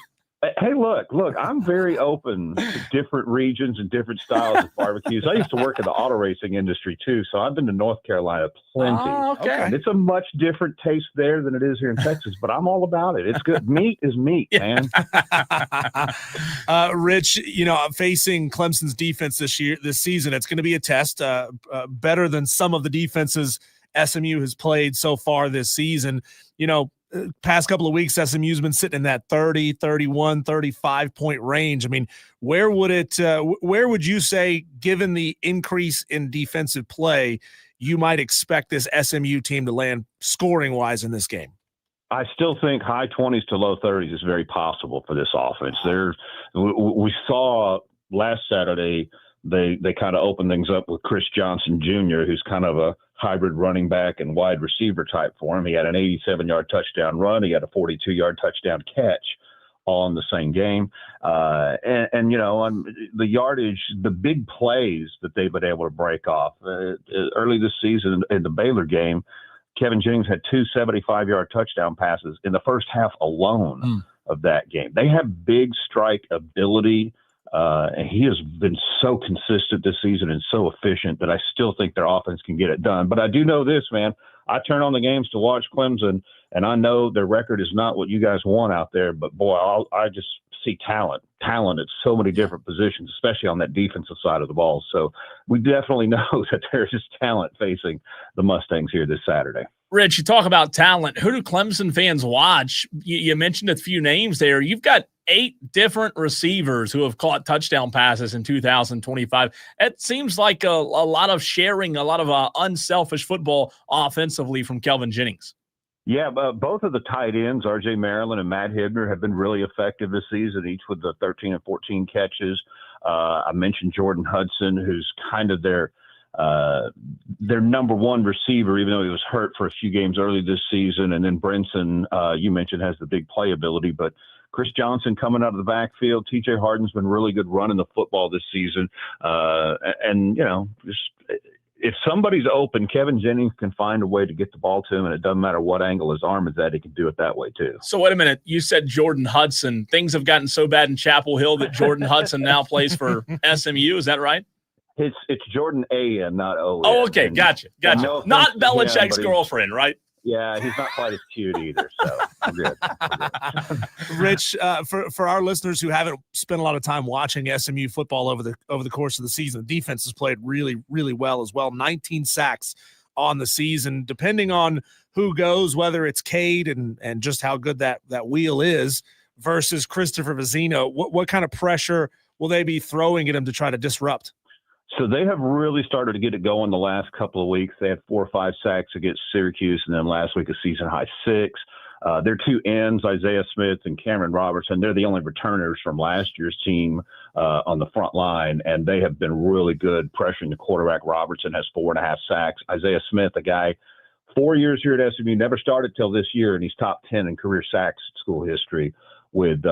Hey, look, I'm very open to different regions and different styles of barbecues. I used to work in the auto racing industry, too, so I've been to North Carolina plenty. Oh, okay. And it's a much different taste there than it is here in Texas, but I'm all about it. It's good. Meat is meat, man. Rich, facing Clemson's defense this season, it's going to be a test, better than some of the defenses SMU has played so far this season. Past couple of weeks, SMU's been sitting in that 30, 31, 35 point range. I mean, where would you say, given the increase in defensive play, you might expect this SMU team to land scoring wise in this game? I still think high 20s to low 30s is very possible for this offense. We saw last Saturday, they kind of opened things up with Chris Johnson Jr., who's kind of a hybrid running back and wide receiver type for him. He had an 87-yard touchdown run. He had a 42-yard touchdown catch all in the same game. On the yardage, the big plays that they've been able to break off. Early this season in the Baylor game, Kevin Jennings had two 75-yard touchdown passes in the first half alone of that game. They have big strike ability. And he has been so consistent this season and so efficient that I still think their offense can get it done. But I do know this, man. I turn on the games to watch Clemson, and I know their record is not what you guys want out there. But, boy, I just see talent at so many different positions, especially on that defensive side of the ball. So we definitely know that there is talent facing the Mustangs here this Saturday. Rich, you talk about talent. Who do Clemson fans watch? You mentioned a few names there. You've got 8 different receivers who have caught touchdown passes in 2025. It seems like a lot of sharing, a lot of unselfish football offensively from Kelvin Jennings. Yeah, both of the tight ends, R.J. Maryland and Matt Hibner, have been really effective this season, each with the 13 and 14 catches. I mentioned Jordan Hudson, who's kind of their number one receiver, even though he was hurt for a few games early this season. And then Brinson, you mentioned, has the big playability, but Chris Johnson coming out of the backfield. TJ Harden's been really good running the football this season. If somebody's open, Kevin Jennings can find a way to get the ball to him, and it doesn't matter what angle his arm is at, he can do it that way too. So wait a minute. You said Jordan Hudson. Things have gotten so bad in Chapel Hill that Jordan Hudson now plays for SMU. Is that right? It's Jordan A.N., not O.N. Oh, okay. Gotcha. No, not Belichick's girlfriend, right? Yeah, he's not quite as cute either, so I'm good. Rich, for our listeners who haven't spent a lot of time watching SMU football over the course of the season, the defense has played really, really well as well. 19 sacks on the season. Depending on who goes, whether it's Cade and just how good that wheel is versus Christopher Vizzino, what kind of pressure will they be throwing at him to try to disrupt? So they have really started to get it going the last couple of weeks. They had 4 or 5 sacks against Syracuse, and then last week a season-high 6. Their 2 ends, Isaiah Smith and Cameron Robertson, they're the only returners from last year's team on the front line, and they have been really good pressuring the quarterback. Robertson has 4.5 sacks. Isaiah Smith, a guy 4 years here at SMU, never started till this year, and he's top 10 in career sacks at school history with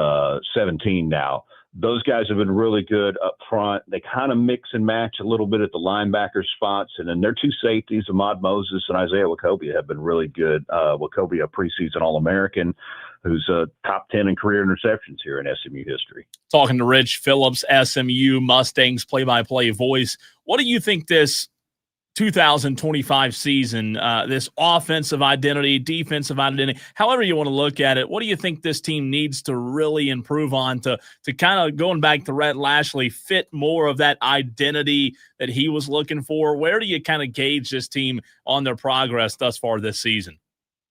17 now. Those guys have been really good up front. They kind of mix and match a little bit at the linebacker spots. And then their 2 safeties, Ahmad Moses and Isaiah Wachovia, have been really good. Wachovia, a preseason All-American, who's top 10 in career interceptions here in SMU history. Talking to Rich Phillips, SMU Mustangs play-by-play voice. What do you think this 2025 season, this offensive identity, defensive identity, however you want to look at it, what do you think this team needs to really improve on to kind of, going back to Rhett Lashley, fit more of that identity that he was looking for? Where do you kind of gauge this team on their progress thus far this season?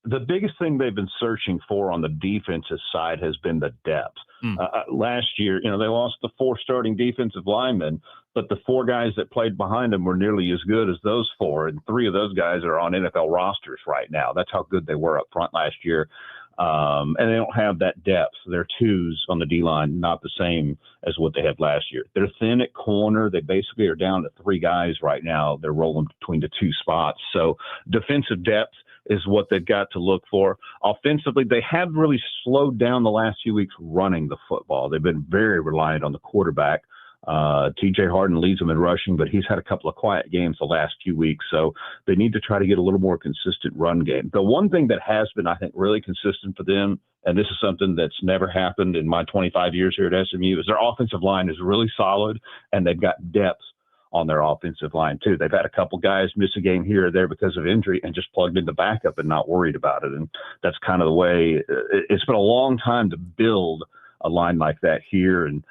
the biggest thing they've been searching for on the defensive side has been the depth. Last year, they lost the 4 starting defensive linemen, but the 4 guys that played behind them were nearly as good as those 4, and 3 of those guys are on NFL rosters right now. That's how good they were up front last year. And they don't have that depth. Their 2s on the D-line, not the same as what they had last year. They're thin at corner. They basically are down to 3 guys right now. They're rolling between the 2 spots. So defensive depth is what they've got to look for. Offensively, they have really slowed down the last few weeks running the football. They've been very reliant on the quarterback. TJ Harden leads them in rushing, but he's had a couple of quiet games the last few weeks. So they need to try to get a little more consistent run game. The one thing that has been, I think, really consistent for them, and this is something that's never happened in my 25 years here at SMU, is their offensive line is really solid, and they've got depth on their offensive line too. They've had a couple guys miss a game here or there because of injury and just plugged into backup and not worried about it. And that's kind of the way it's been a long time to build a line like that here. And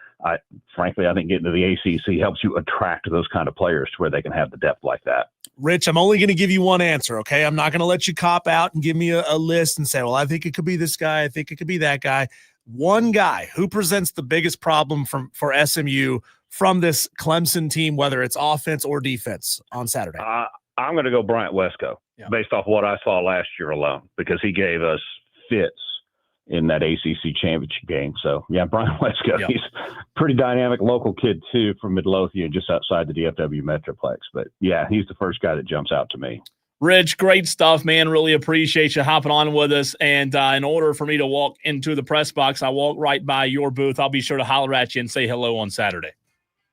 frankly, I think getting to the ACC helps you attract those kind of players to where they can have the depth like that. Rich, I'm only going to give you one answer, okay? I'm not going to let you cop out and give me a list and say, well, I think it could be this guy. I think it could be that guy. One guy who presents the biggest problem for SMU from this Clemson team, whether it's offense or defense on Saturday? I'm going to go Bryant Wesco based off what I saw last year alone, because he gave us fits in that ACC championship game. So, Bryant Wesco, he's a pretty dynamic local kid, too, from Midlothian, just outside the DFW Metroplex. But, he's the first guy that jumps out to me. Rich, great stuff, man. Really appreciate you hopping on with us. And in order for me to walk into the press box, I walk right by your booth. I'll be sure to holler at you and say hello on Saturday.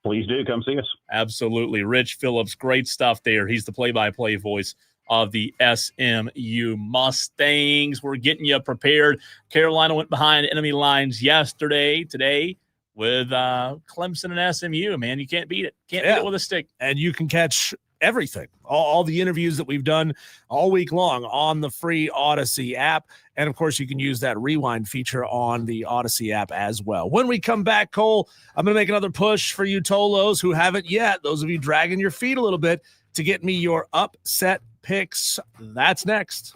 Please do. Come see us. Absolutely. Rich Phillips, great stuff there. He's the play-by-play voice of the SMU Mustangs. We're getting you prepared. Carolina went behind enemy lines yesterday. Today, with Clemson and SMU, man, you can't beat it. Can't beat it with a stick. And you can catch everything, all the interviews that we've done all week long on the free Odyssey app. And, of course, you can use that rewind feature on the Odyssey app as well. When we come back, Cole, I'm going to make another push for you Tolos who haven't yet, those of you dragging your feet a little bit, to get me your upset picks. That's next.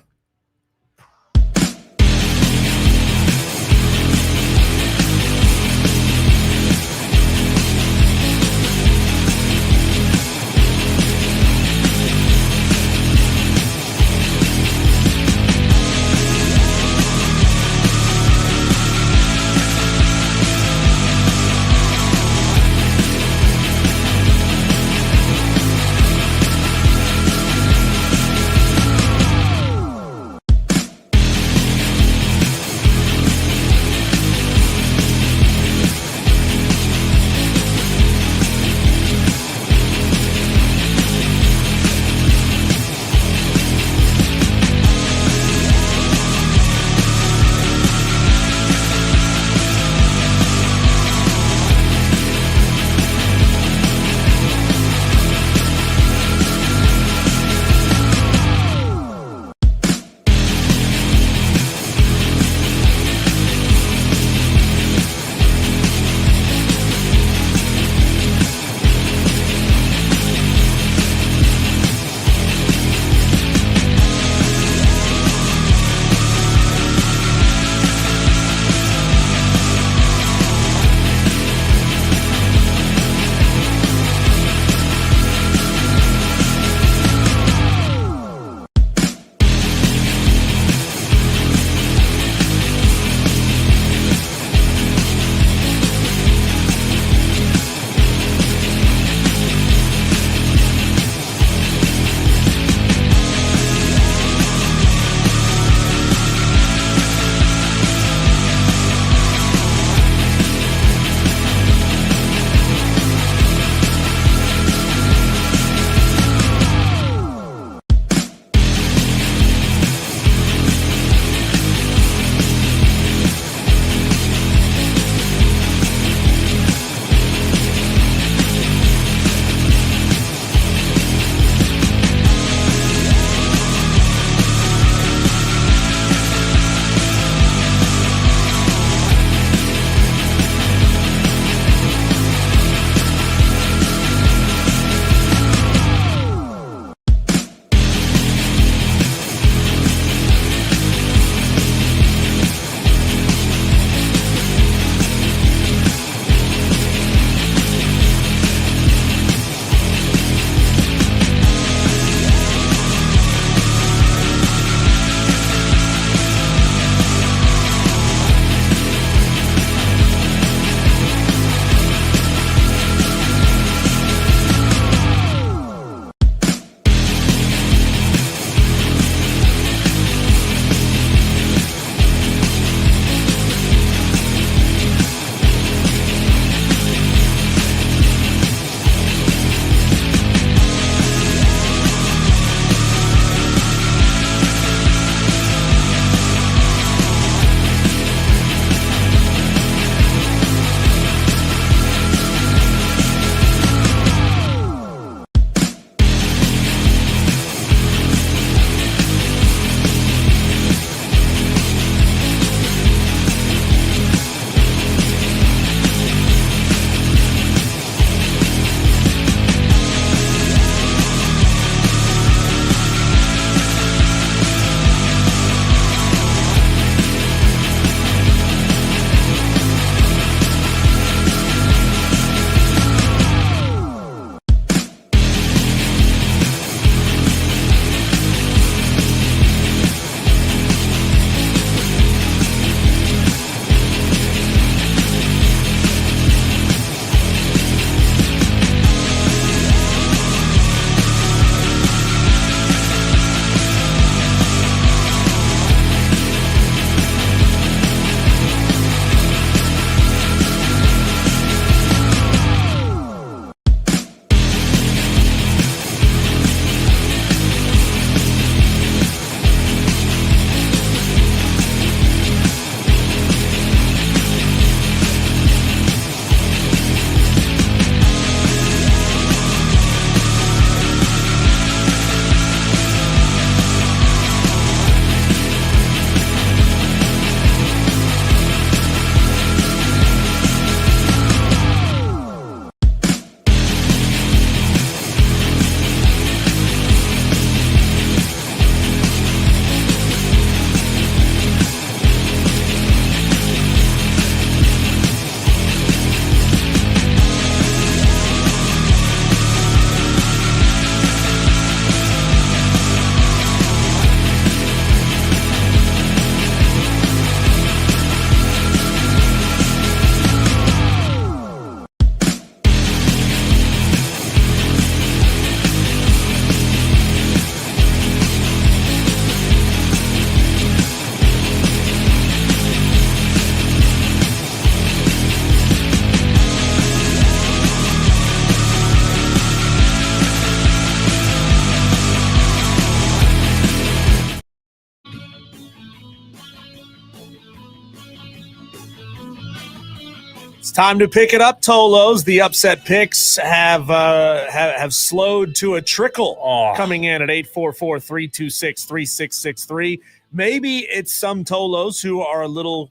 Time to pick it up, Tolos. The upset picks have slowed to a trickle coming in at 844-326-3663. Maybe it's some Tolos who are a little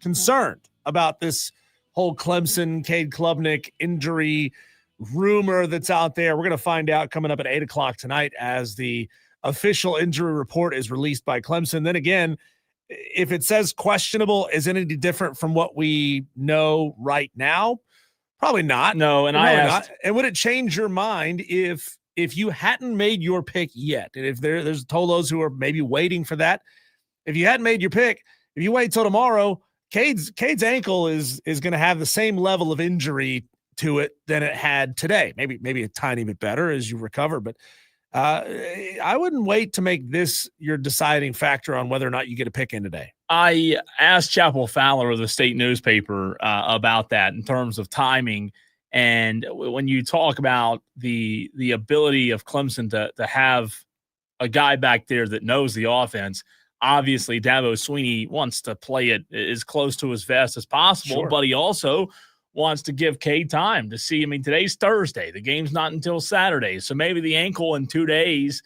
concerned about this whole Clemson, Cade Klubnik injury rumor that's out there. We're going to find out coming up at 8 o'clock tonight as the official injury report is released by Clemson. Then again, if it says questionable, is it any different from what we know right now? Probably not. No, and I asked, and would it change your mind if you hadn't made your pick yet? And if there's Tolos who are maybe waiting for that, if you hadn't made your pick, if you wait till tomorrow, Cade's ankle is going to have the same level of injury to it than it had today. Maybe a tiny bit better as you recover, but I wouldn't wait to make this your deciding factor on whether or not you get a pick in today. I asked Chapel Fowler of the state newspaper about that in terms of timing. And when you talk about the ability of Clemson to have a guy back there that knows the offense, obviously Dabo Swinney wants to play it as close to his vest as possible, but he also wants to give Cade time to see. I mean, today's Thursday. The game's not until Saturday. So maybe the ankle in 2 days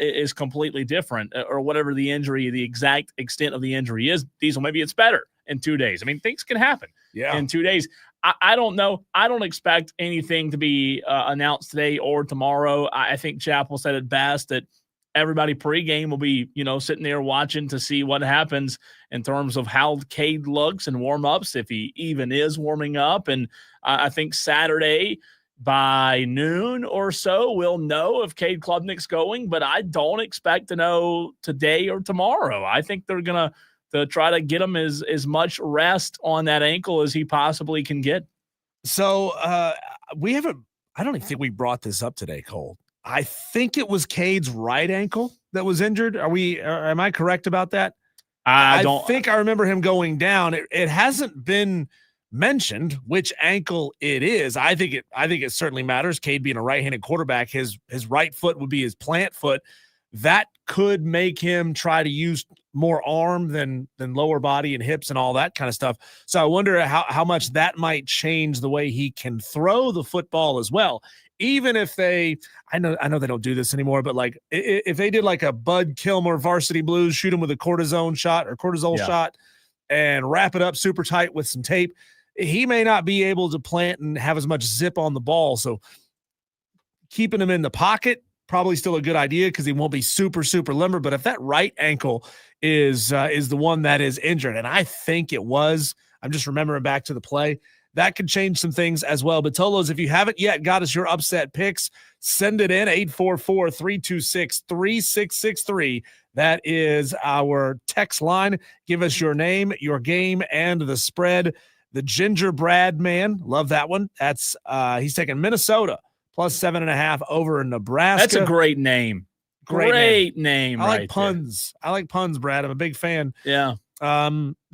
is completely different, or whatever the injury, the exact extent of the injury is. Diesel, maybe it's better in 2 days. I mean, things can happen in 2 days. I don't know. I don't expect anything to be announced today or tomorrow. I think Chapel said it best that everybody pregame will be, sitting there watching to see what happens in terms of how Cade looks and warm-ups, if he even is warming up. And I think Saturday by noon or so, we'll know if Cade Klubnik's going, but I don't expect to know today or tomorrow. I think they're going to try to get him as much rest on that ankle as he possibly can get. So I don't even think we brought this up today, Cole. I think it was Cade's right ankle that was injured. Am I correct about that? I think I remember him going down. It hasn't been mentioned which ankle it is. I think it certainly matters. Cade being a right-handed quarterback, his right foot would be his plant foot. That could make him try to use more arm than lower body and hips and all that kind of stuff. So I wonder how much that might change the way he can throw the football as well. Even if I know they don't do this anymore, but like if they did like a Bud Kilmer Varsity Blues, shoot him with a cortisol shot and wrap it up super tight with some tape, he may not be able to plant and have as much zip on the ball. So keeping him in the pocket, probably still a good idea because he won't be super, super limber. But if that right ankle is the one that is injured, and I think it was, I'm just remembering back to the play, that could change some things as well. But Tolos, if you haven't yet got us your upset picks, send it in 844-326-3663. That is our text line. Give us your name, your game, and the spread. The Gingerbread Man, love that one. That's he's taking Minnesota plus 7.5 over in Nebraska. That's a great name. Great name. I like puns. I like puns, Brad. I'm a big fan. Yeah.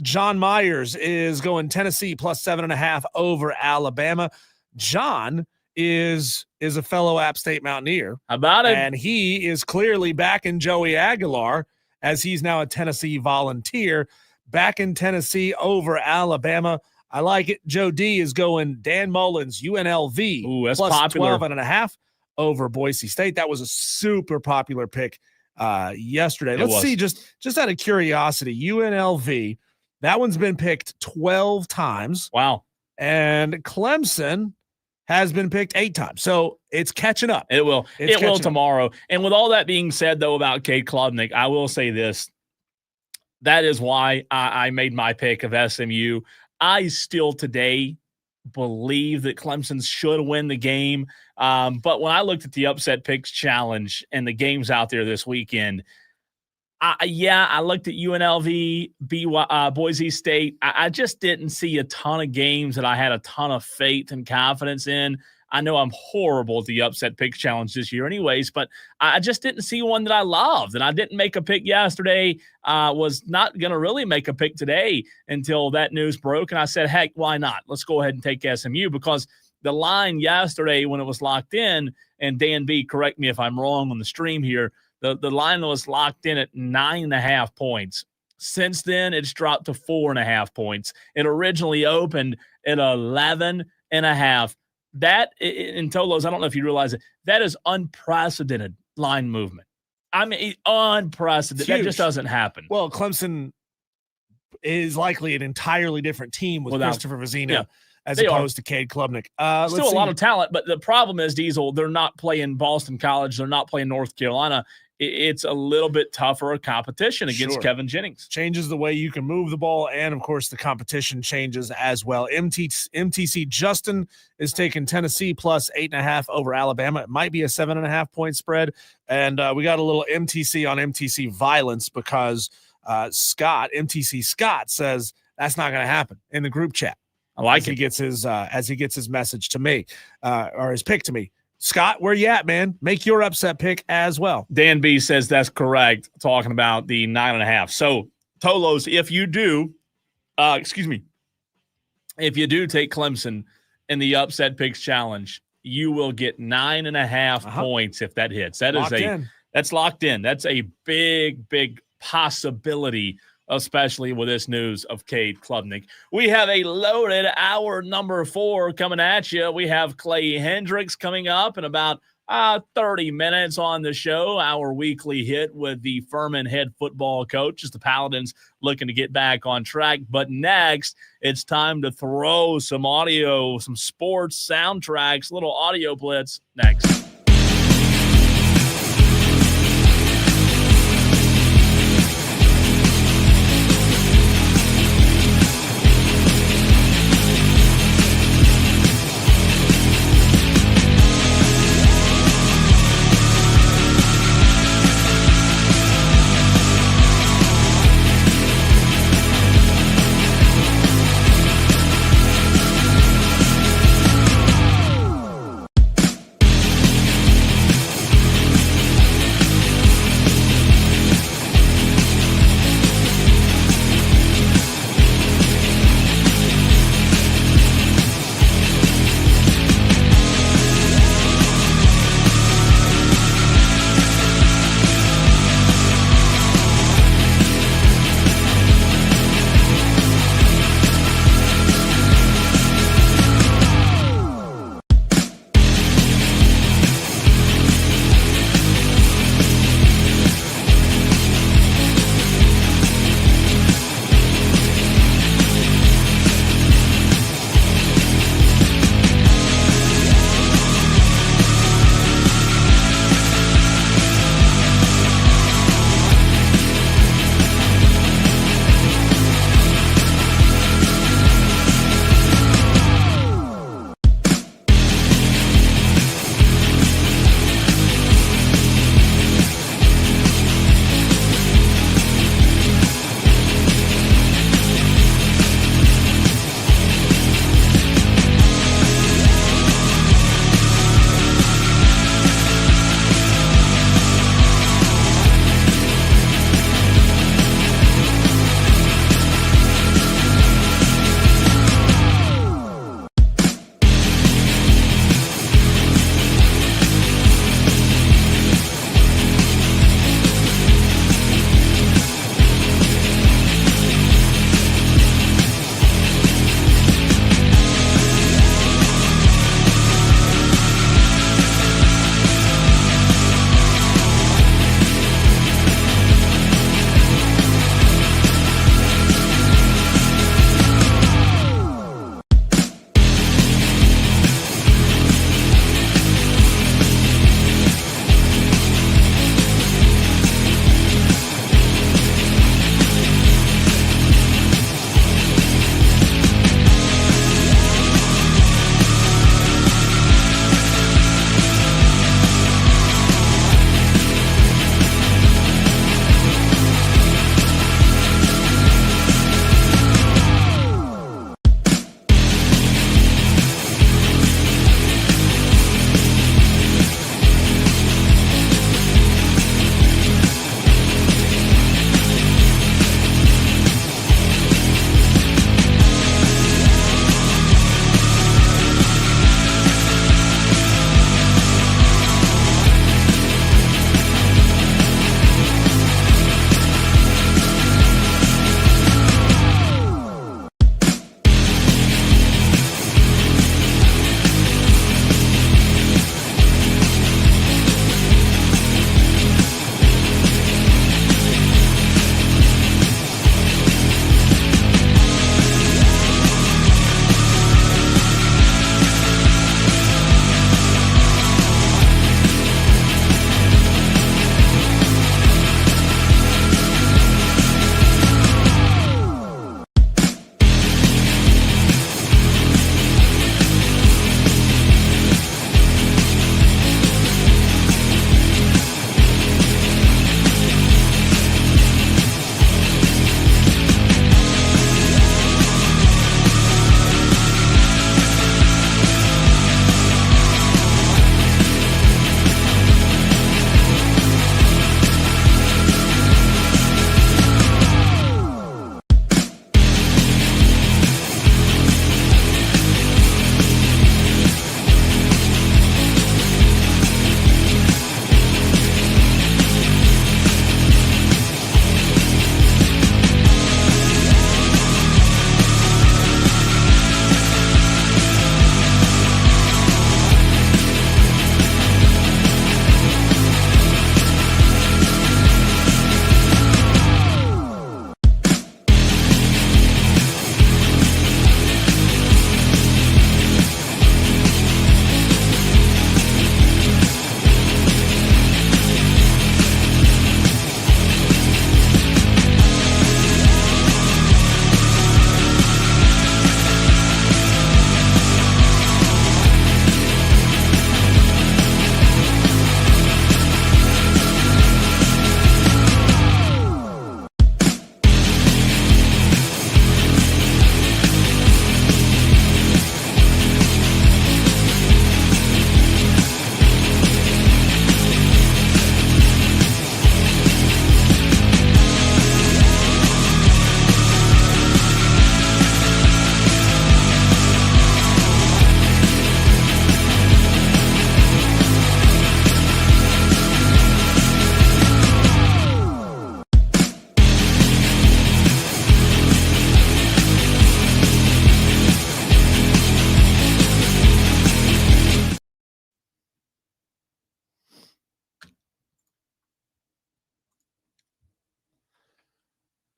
John Myers is going Tennessee plus 7.5 over Alabama. John is a fellow App State Mountaineer. How about it? And he is clearly backing Joey Aguilar as he's now a Tennessee Volunteer. Back in Tennessee over Alabama. I like it. Joe D is going Dan Mullins, UNLV. Ooh, that's plus popular. 12.5 over Boise State. That was a super popular pick yesterday. Let's see, just out of curiosity, UNLV, that one's been picked 12 times. Wow. And Clemson has been picked 8 times. So it's catching up. It will. It will tomorrow. And with all that being said, though, about Cade Klubnik, I will say this. That is why I made my pick of SMU. I still today believe that Clemson should win the game. But when I looked at the upset picks challenge and the games out there this weekend, I looked at UNLV, Boise State. I just didn't see a ton of games that I had a ton of faith and confidence in. I know I'm horrible at the upset picks challenge this year anyways, but I just didn't see one that I loved. And I didn't make a pick yesterday, was not going to really make a pick today until that news broke. And I said, heck, why not? Let's go ahead and take SMU, because the line yesterday when it was locked in, and Dan B, correct me if I'm wrong on the stream here, the line was locked in at 9.5 points. Since then, it's dropped to 4.5 points. It originally opened at 11.5. That, in Tolos, I don't know if you realize it, that is unprecedented line movement. I mean, unprecedented. That just doesn't happen. Well, Clemson is likely an entirely different team with Christopher Vezina as opposed to Cade Klubnik. Still a lot of talent, but the problem is, Diesel, they're not playing Boston College. They're not playing North Carolina. It's a little bit tougher a competition against Kevin Jennings. Changes the way you can move the ball, and, of course, the competition changes as well. MTC Justin is taking Tennessee plus 8.5 over Alabama. It might be a 7.5 point spread, and we got a little MTC on MTC violence because MTC Scott says that's not going to happen in the group chat. I like it. As he gets his message to me, or his pick to me. Scott, where you at, man? Make your upset pick as well. Dan B says that's correct, talking about the 9.5. So, Tolos, if you do take Clemson in the upset picks challenge, you will get 9.5 points if that hits. That's locked in. That's a big, big possibility, especially with this news of Cade Klubnik. We have a loaded hour number 4 coming at you. We have Clay Hendrix coming up in about 30 minutes on the show, our weekly hit with the Furman head football coach as the Paladins looking to get back on track. But next, it's time to throw some audio, some sports soundtracks, little audio blitz next.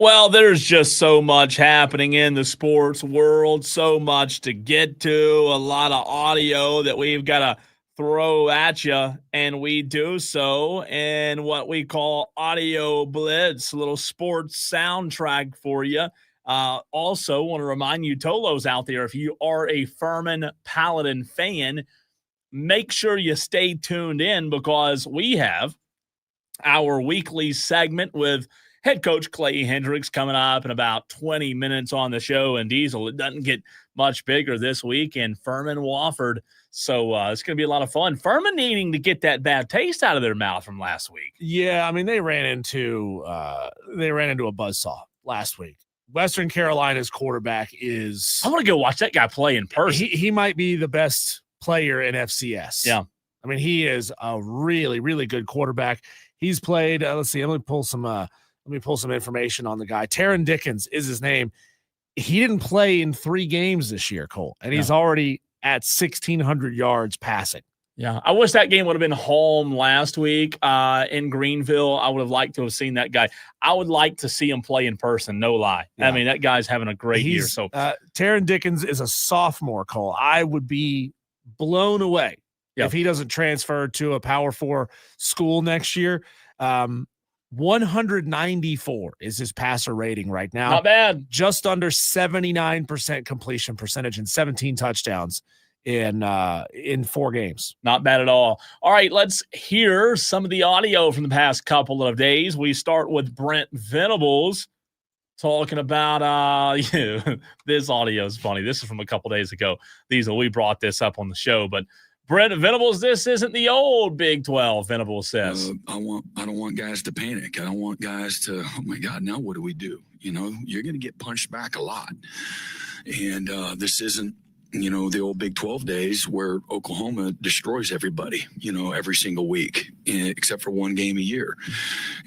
Well, there's just so much happening in the sports world, so much to get to, a lot of audio that we've got to throw at you, and we do so in what we call Audio Blitz, a little sports soundtrack for you. Also, want to remind you, Tolos out there, if you are a Furman Paladin fan, make sure you stay tuned in because we have our weekly segment with head coach Clay Hendrix coming up in about 20 minutes on the show. And Diesel, it doesn't get much bigger this week in Furman Wofford. So it's going to be a lot of fun. Furman needing to get that bad taste out of their mouth from last week. Yeah, I mean, they ran into a buzzsaw last week. Western Carolina's quarterback is – I want to go watch that guy play in person. He might be the best player in FCS. Yeah. I mean, he is a really, really good quarterback. He's played let's see, let me pull some information on the guy. Taron Dickens is his name. He didn't play in 3 games this year, Cole, and he's already at 1,600 yards passing. Yeah, I wish that game would have been home last week in Greenville. I would have liked to have seen that guy. I would like to see him play in person, no lie. Yeah. I mean, that guy's having a great year. So Taron Dickens is a sophomore, Cole. I would be blown away if he doesn't transfer to a Power 4 school next year. 194 is his passer rating right now. Not bad. Just under 79% completion percentage and 17 touchdowns in 4 games. Not bad at all. All right, let's hear some of the audio from the past couple of days. We start with Brent Venables talking about this audio is funny. This is from a couple days ago. We brought this up on the show, but Brent Venables, this isn't the old Big 12, Venables says. I don't want guys to panic. I don't want guys to, oh my God, now what do we do? You know, you're going to get punched back a lot. And this isn't, the old Big 12 days where Oklahoma destroys everybody, every single week, except for 1 game a year.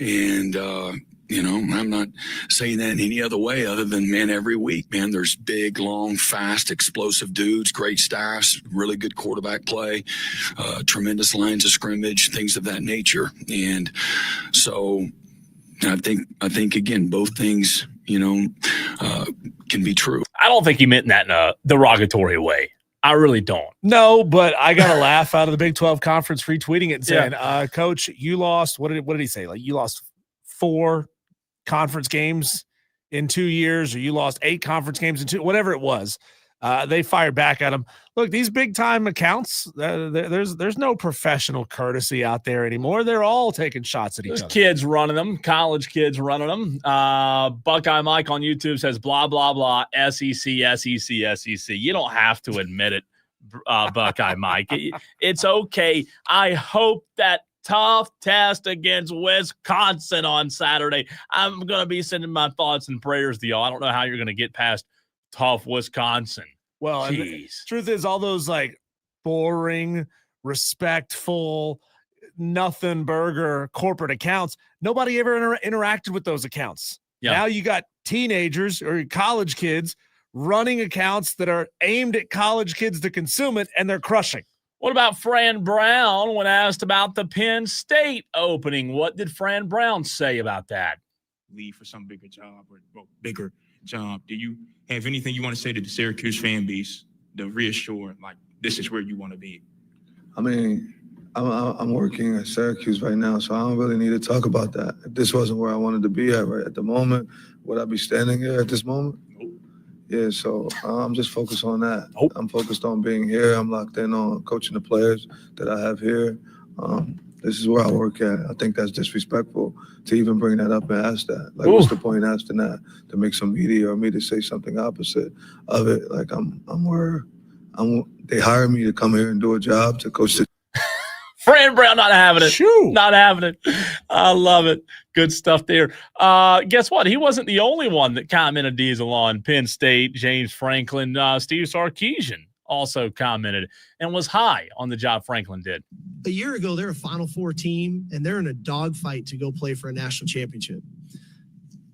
And, I'm not saying that in any other way other than, man, every week, man, there's big, long, fast, explosive dudes, great staffs, really good quarterback play, tremendous lines of scrimmage, things of that nature. And so I think again, both things, can be true. I don't think he meant that in a derogatory way. I really don't. No, but I got a laugh out of the Big 12 conference retweeting it and saying, Coach, you lost, what did he say? Like you lost 4 conference games in 2 years, or you lost 8 conference games in 2, whatever it was. They fired back at him. Look, these big time accounts, there's no professional courtesy out there anymore. They're all taking shots at each other. Kids running them, college kids running them. Buckeye Mike on YouTube says blah, blah, blah, SEC. You don't have to admit it, Buckeye Mike. It's okay. I hope that tough test against Wisconsin on Saturday. I'm going to be sending my thoughts and prayers to y'all. I don't know how you're going to get past tough Wisconsin. Well, and the truth is, all those like boring, respectful, nothing burger corporate accounts, nobody ever interacted with those accounts. Yeah. Now you got teenagers or college kids running accounts that are aimed at college kids to consume it, and they're crushing. What about Fran Brown when asked about the Penn State opening? What did Fran Brown say about that? Leave for some bigger job or bigger job. Do you have anything you want to say to the Syracuse fan base to reassure, like, this is where you want to be? I mean, I'm working at Syracuse right now, so I don't really need to talk about that. If this wasn't where I wanted to be at right at the moment, would I be standing here at this moment? Nope. Yeah, so I'm just focused on that. Nope. I'm focused on being here. I'm locked in on coaching the players that I have here. This is where I work at. I think that's disrespectful to even bring that up and ask that. Like, what's the point asking that? To make some media or me to say something opposite of it? Like, they hired me to come here and do a job to coach the. Fran Brown not having it. Not having it. I love it. Good stuff there. Guess what? He wasn't the only one that commented Diesel on Penn State. James Franklin, Steve Sarkisian also commented and was high on the job Franklin did. A year ago, they're a Final Four team, and they're in a dogfight to go play for a national championship.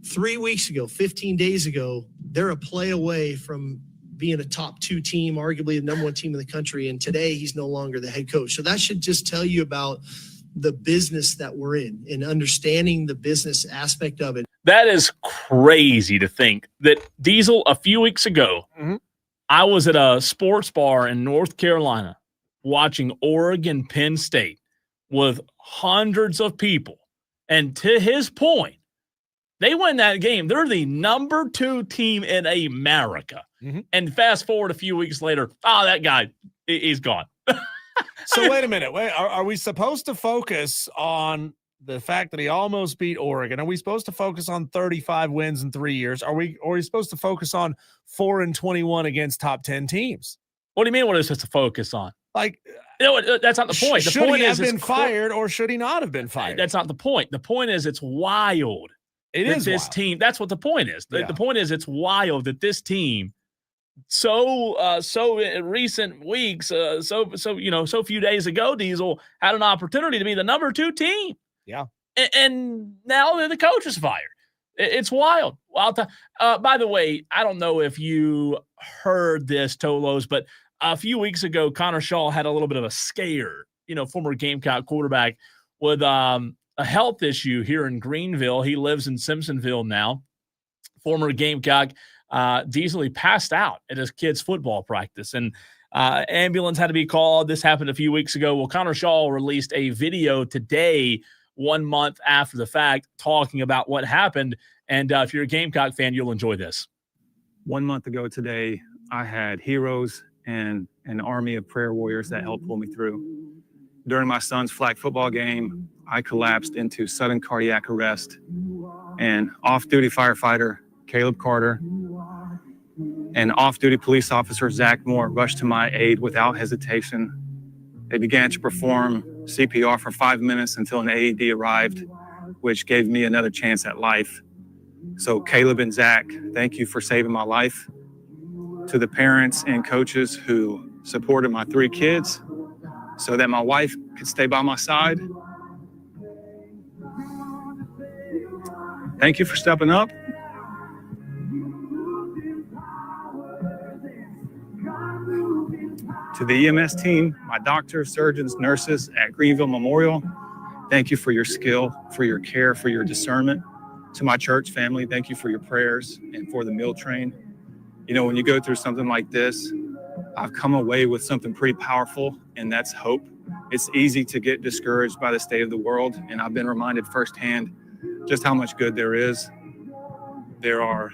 3 weeks ago, 15 days ago, they're a play away from being a top 2 team, arguably the number 1 team in the country, and today he's no longer the head coach. So that should just tell you about the business that we're in and understanding the business aspect of it. That is crazy to think that Diesel, a few weeks ago, I was at a sports bar in North Carolina watching Oregon Penn State with hundreds of people. And to his point, they win that game. They're the number 2 team in America. And fast forward a few weeks later, that guy, he's gone. So wait a minute. Are we supposed to focus on the fact that he almost beat Oregon? Are we supposed to focus on 35 wins in 3 years? Are we supposed to focus on 4-21 against top 10 teams? What do you mean? What is this to focus on? Like, that's not the point. The should point he is have been fired or should he not have been fired? That's not the point. The point is it's wild. It is this wild. Team. That's what the point is. The point is it's wild that this team. So in recent weeks, so few days ago, Diesel had an opportunity to be the number 2 team. Yeah. And now the coach is fired. It's wild. By the way, I don't know if you heard this, Tolos, but a few weeks ago, Connor Shaw had a little bit of a scare, former Gamecock quarterback with a health issue here in Greenville. He lives in Simpsonville now. Former Gamecock. Diesel, he passed out at his kid's football practice, and ambulance had to be called. This happened a few weeks ago. Well, Connor Shaw released a video today, 1 month after the fact, talking about what happened. And if you're a Gamecock fan, you'll enjoy this. 1 month ago today, I had heroes and an army of prayer warriors that helped pull me through. During my son's flag football game, I collapsed into sudden cardiac arrest, and off-duty firefighter Caleb Carter and off-duty police officer Zach Moore rushed to my aid without hesitation. They began to perform CPR for 5 minutes until an AED arrived, which gave me another chance at life. So Caleb and Zach, thank you for saving my life. To the parents and coaches who supported my 3 kids so that my wife could stay by my side, thank you for stepping up. To the EMS team, my doctors, surgeons, nurses at Greenville Memorial, thank you for your skill, for your care, for your discernment. To my church family, thank you for your prayers and for the meal train. When you go through something like this, I've come away with something pretty powerful, and that's hope. It's easy to get discouraged by the state of the world, and I've been reminded firsthand just how much good there is. There are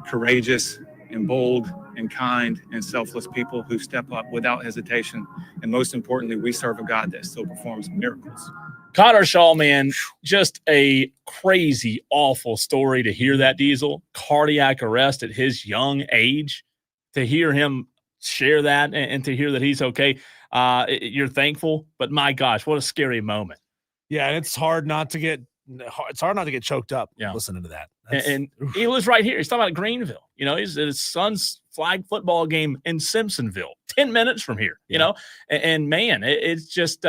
courageous and bold and kind and selfless people who step up without hesitation. And most importantly, we serve a God that still performs miracles. Connor Shaw, man, just a crazy, awful story to hear that, Diesel. Cardiac arrest at his young age. To hear him share that and to hear that he's okay, you're thankful. But my gosh, what a scary moment. Yeah, and it's hard not to get choked up listening to that. And he lives right here. He's talking about Greenville. He's at his son's flag football game in Simpsonville, 10 minutes from here, and man, it's just,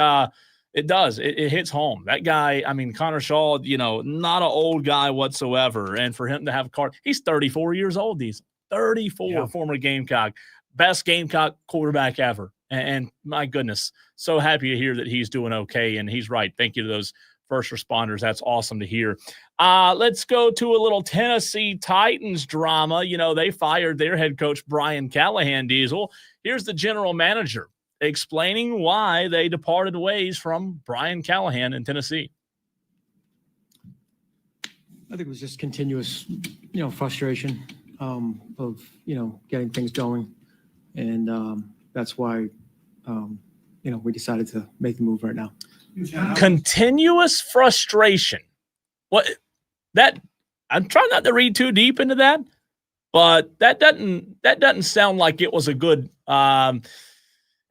it hits home. That guy, Connor Shaw, not an old guy whatsoever. And for him to have a car, he's 34 years old. He's 34, former Gamecock, best Gamecock quarterback ever. And my goodness, so happy to hear that he's doing okay. And he's right. Thank you to those first responders. That's awesome to hear. Let's go to a little Tennessee Titans drama. They fired their head coach, Brian Callahan, Diesel. Here's the general manager explaining why they departed ways from Brian Callahan in Tennessee. I think it was just continuous, frustration of, getting things going. And that's why, we decided to make the move right now. Continuous frustration. I'm trying not to read too deep into that, but that doesn't sound like it was a good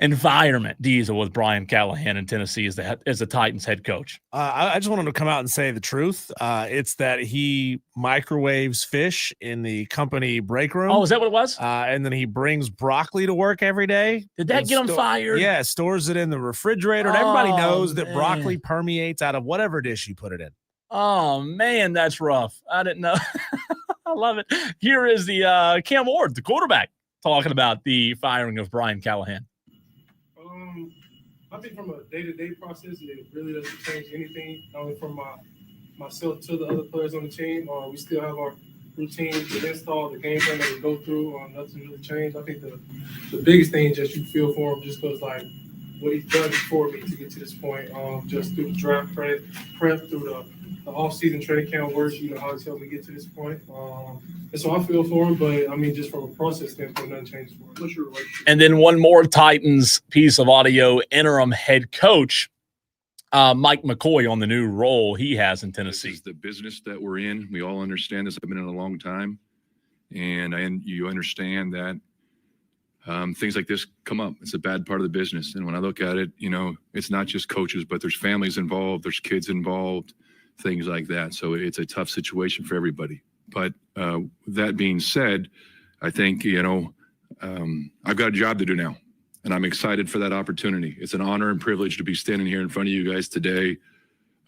environment, Diesel, with Brian Callahan in Tennessee as the Titans head coach. I just wanted to come out and say the truth. It's that he microwaves fish in the company break room. Oh, is that what it was? And then he brings broccoli to work every day. Did that get him fired? Yeah, stores it in the refrigerator. And everybody knows that broccoli permeates out of whatever dish you put it in. Oh, man, that's rough. I didn't know. I love it. Here is the Cam Ward, the quarterback, talking about the firing of Brian Callahan. I think from a day-to-day process, it really doesn't change anything. Not only from myself to the other players on the team. We still have our routine, the install, the game plan that we go through. Nothing really changed. I think the biggest thing is just you feel for him, just because like what he's done for me to get to this point. Just through the draft prep through the off-season training camp work, how he's helped me get to this point. And so I feel for him, but I mean, just from a process standpoint, nothing changes for him. What's your relationship? And then one more Titans piece of audio, interim head coach Mike McCoy on the new role he has in Tennessee. This is the business that we're in. We all understand this. I've been in a long time. And you understand that things like this come up. It's a bad part of the business. And when I look at it, it's not just coaches, but there's families involved, there's kids involved, things like that. So it's a tough situation for everybody. But that being said, I think, I've got a job to do now. And I'm excited for that opportunity. It's an honor and privilege to be standing here in front of you guys today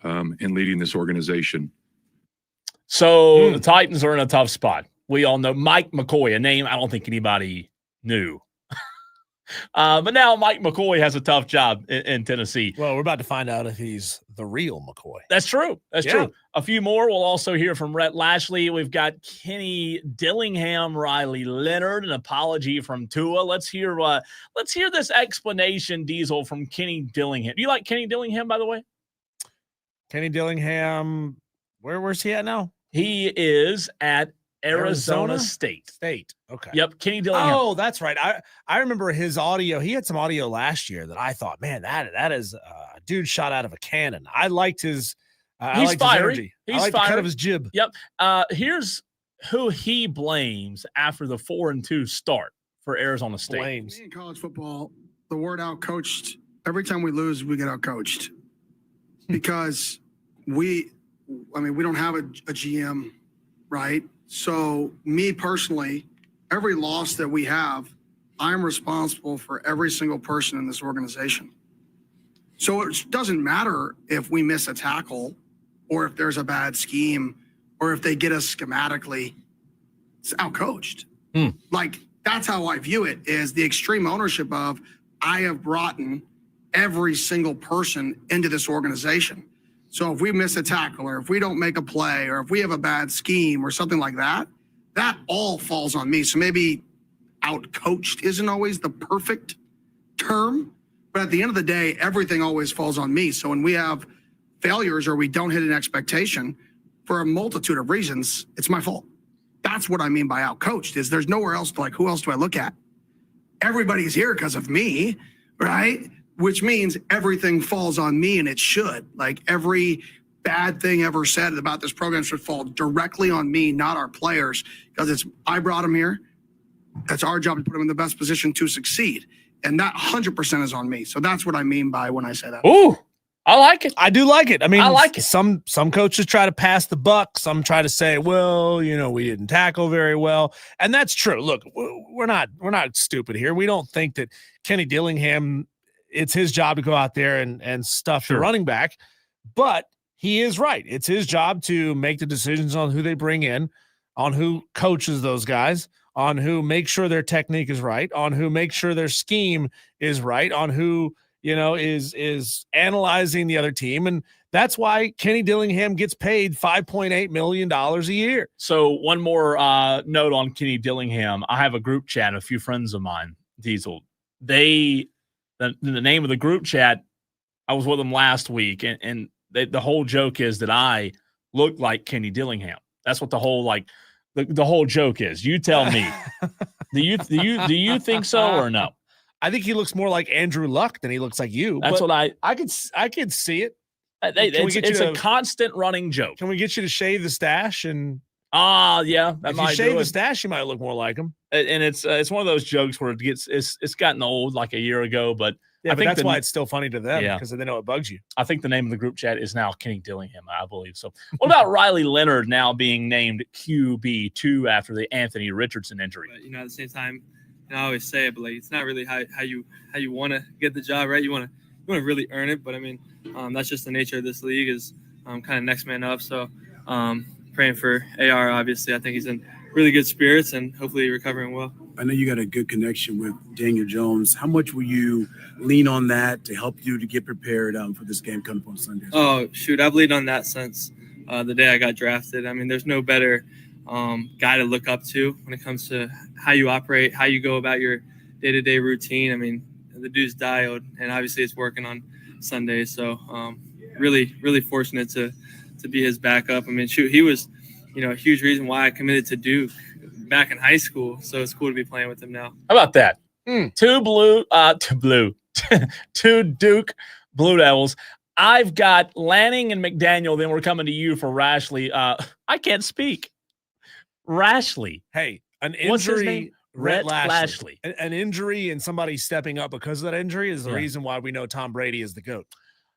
and leading this organization. So the Titans are in a tough spot. We all know Mike McCoy, a name I don't think anybody knew. But now Mike McCoy has a tough job in Tennessee. Well, we're about to find out if he's the real McCoy. That's true. That's true. A few more. We'll also hear from Rhett Lashley. We've got Kenny Dillingham, Riley Leonard, an apology from Tua. Let's hear this explanation, Diesel, from Kenny Dillingham. Do you like Kenny Dillingham, by the way? Kenny Dillingham, where's he at now? He is at Arizona State. Okay. Yep. Kenny Dillingham. Oh, that's right. I remember his audio. He had some audio last year that I thought, man, that is a dude shot out of a cannon. I liked his. He's fiery. His energy. He's I liked fiery. the cut of his jib. Yep. Here's who he blames after the 4-2 start for Arizona State. In college football, the word out-coached. Every time we lose, we get out-coached because we don't have a GM, right? So me personally, every loss that we have, I'm responsible for every single person in this organization. So it doesn't matter if we miss a tackle or if there's a bad scheme or if they get us schematically. It's outcoached. Like, that's how I view it, is the extreme ownership of I have brought in every single person into this organization. So if we miss a tackle or if we don't make a play or if we have a bad scheme or something like that, that all falls on me. So maybe out-coached isn't always the perfect term, but at the end of the day, everything always falls on me. So when we have failures or we don't hit an expectation for a multitude of reasons, it's my fault. That's what I mean by out-coached, is there's nowhere else to, like, who else do I look at? Everybody's here because of me, right? Which means everything falls on me, and it should. Like, every bad thing ever said about this program should fall directly on me, not our players, because I brought them here. It's our job to put them in the best position to succeed. And that 100% is on me. So that's what I mean by when I say that. Ooh, I like it. I do like it. I mean, I like it. Some coaches try to pass the buck. Some try to say, well, we didn't tackle very well. And that's true. Look, we're not stupid here. We don't think that Kenny Dillingham, it's his job to go out there and stuff the running back, but he is right. It's his job to make the decisions on who they bring in, on who coaches those guys, on who makes sure their technique is right, on who makes sure their scheme is right, on who, is analyzing the other team. And that's why Kenny Dillingham gets paid $5.8 million a year. So one more note on Kenny Dillingham. I have a group chat, a few friends of mine, Diesel. The name of the group chat, I was with them last week, and the whole joke is that I look like Kenny Dillingham. That's what the whole the whole joke is. You tell me. Do you think so or no? I think he looks more like Andrew Luck than he looks like you. That's what I could see it. It's a constant running joke. Can we get you to shave the stash and? Yeah, that if might you shave do the it. stash, you might look more like him. And it's one of those jokes where it's gotten old like a year ago, but yeah, I think that's why it's still funny to them, Yeah. because they know it bugs you. I think the name of the group chat is now Kenny Dillingham, I believe. So what about Riley Leonard now being named QB2 after the Anthony Richardson injury? But, at the same time, I always say it, but it's not really how you want to get the job, right? You want to really earn it, but I mean, that's just the nature of this league, is kind of next man up. So praying for AR, obviously. I think he's in really good spirits and hopefully recovering well. I know you got a good connection with Daniel Jones. How much will you lean on that to help you to get prepared for this game coming up on Sunday? Oh, shoot. I've leaned on that since the day I got drafted. I mean, there's no better guy to look up to when it comes to how you operate, how you go about your day-to-day routine. I mean, the dude's dialed, and obviously it's working on Sunday. So really, really fortunate to be his backup. I mean, shoot, he was, a huge reason why I committed to Duke back in high school. So it's cool to be playing with him now. How about that? Two Duke Blue Devils. I've got Lanning and McDaniel. Then we're coming to you for Rashley. I can't speak. Rashley. Hey, an injury. What's his name? Rhett Lashley. An injury and somebody stepping up because of that injury is the Yeah. reason why we know Tom Brady is the GOAT.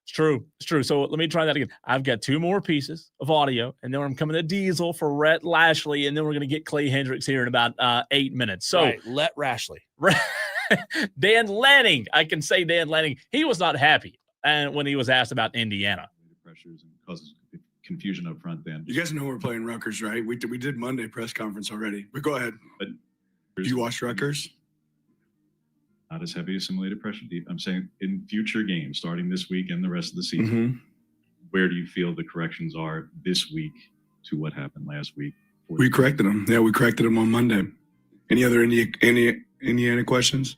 It's true. It's true. So let me try that again. I've got 2 more pieces of audio, and then I'm coming to Diesel for Rhett Lashley, and then we're going to get Clay Hendrix here in about 8 minutes. So right, let Rashley. Dan Lanning. I can say Dan Lanning. He was not happy when he was asked about Indiana. Pressures and causes confusion up front then. You guys know we're playing Rutgers, right? We did Monday press conference already. But go ahead. But do you watch Rutgers? Not as heavy as simulated pressure deep. I'm saying in future games, starting this week and the rest of the season, where do you feel the corrections are this week to what happened last week? We corrected them. Yeah, we corrected them on Monday. Any other Indiana questions?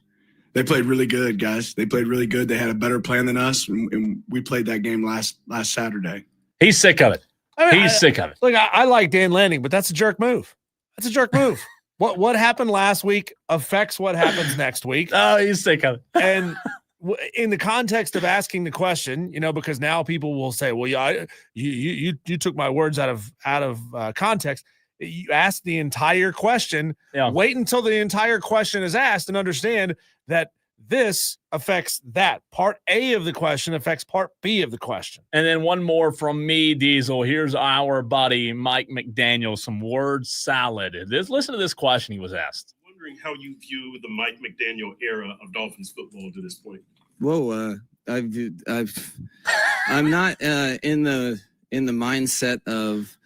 They played really good, guys. They played really good. They had a better plan than us, and we played that game last Saturday. He's sick of it. He's sick of it. Look, I like Dan Lanning, but that's a jerk move. That's a jerk move. What happened last week affects what happens next week. Oh, he's sick of it. And in the context of asking the question, because now people will say, "Well, yeah, you took my words out of context." You ask the entire question. Yeah. Wait until the entire question is asked and understand that this affects that. Part A of the question affects part B of the question. And then one more from me, Diesel. Here's our buddy, Mike McDaniel, some word salad. Listen to this question he was asked. Wondering how you view the Mike McDaniel era of Dolphins football to this point. Whoa, I'm not in the mindset of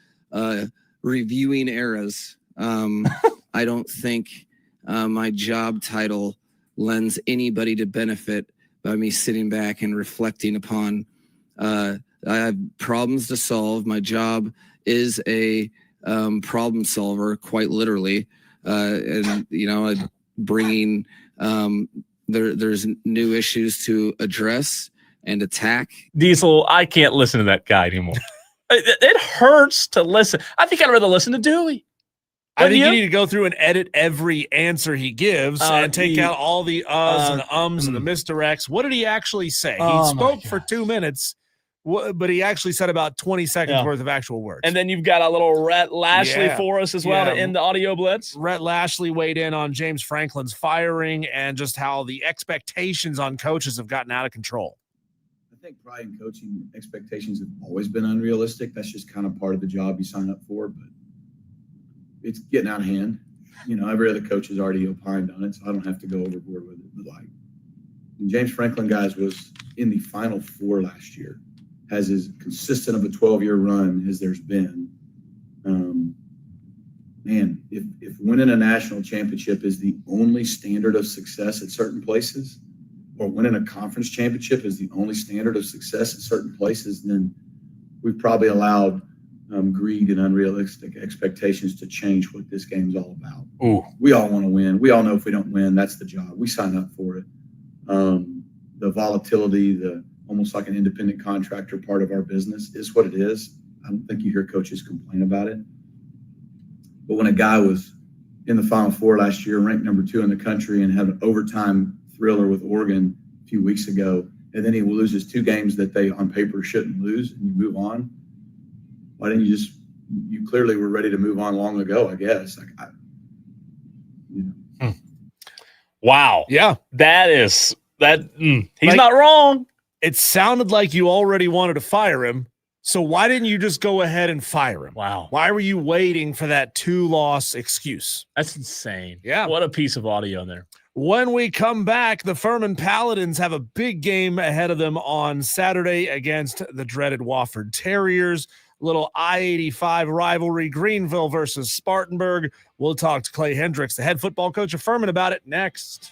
reviewing eras. I don't think my job title lends anybody to benefit by me sitting back and reflecting upon. I have problems to solve. My job is a problem solver, quite literally, and bringing. There's new issues to address and attack. Diesel, I can't listen to that guy anymore. It hurts to listen. I think I'd rather listen to Dewey. I think you need to go through and edit every answer he gives and take out all the and the ums and the misdirects. What did he actually say? He spoke for 2 minutes, but he actually said about 20 seconds worth of actual words. And then you've got a little Rhett Lashley for us as well to end the audio blitz. Rhett Lashley weighed in on James Franklin's firing and just how the expectations on coaches have gotten out of control. I think probably in coaching, expectations have always been unrealistic. That's just kind of part of the job you sign up for, but it's getting out of hand. Every other coach has already opined on it, so I don't have to go overboard with it. But James Franklin, guys, was in the Final Four last year, has as consistent of a 12-year run as there's been. If winning a national championship is the only standard of success at certain places, or winning a conference championship is the only standard of success at certain places, then we've probably allowed greed and unrealistic expectations to change what this game's all about. Ooh. We all want to win. We all know if we don't win, that's the job. We sign up for it. The volatility, the almost like an independent contractor part of our business is what it is. I don't think you hear coaches complain about it. But when a guy was in the Final Four last year, ranked number 2 in the country, and had an overtime thriller with Oregon a few weeks ago, and then he loses 2 games that they on paper shouldn't lose, and you move on, why didn't you you clearly were ready to move on long ago, I guess. Wow. Yeah. He's not wrong. It sounded like you already wanted to fire him. So why didn't you just go ahead and fire him? Wow. Why were you waiting for that 2-loss excuse? That's insane. Yeah. What a piece of audio in there. When we come back, the Furman Paladins have a big game ahead of them on Saturday against the dreaded Wofford Terriers. little I-85 rivalry, Greenville versus Spartanburg. We'll talk to Clay Hendrix, the head football coach of Furman, about it next.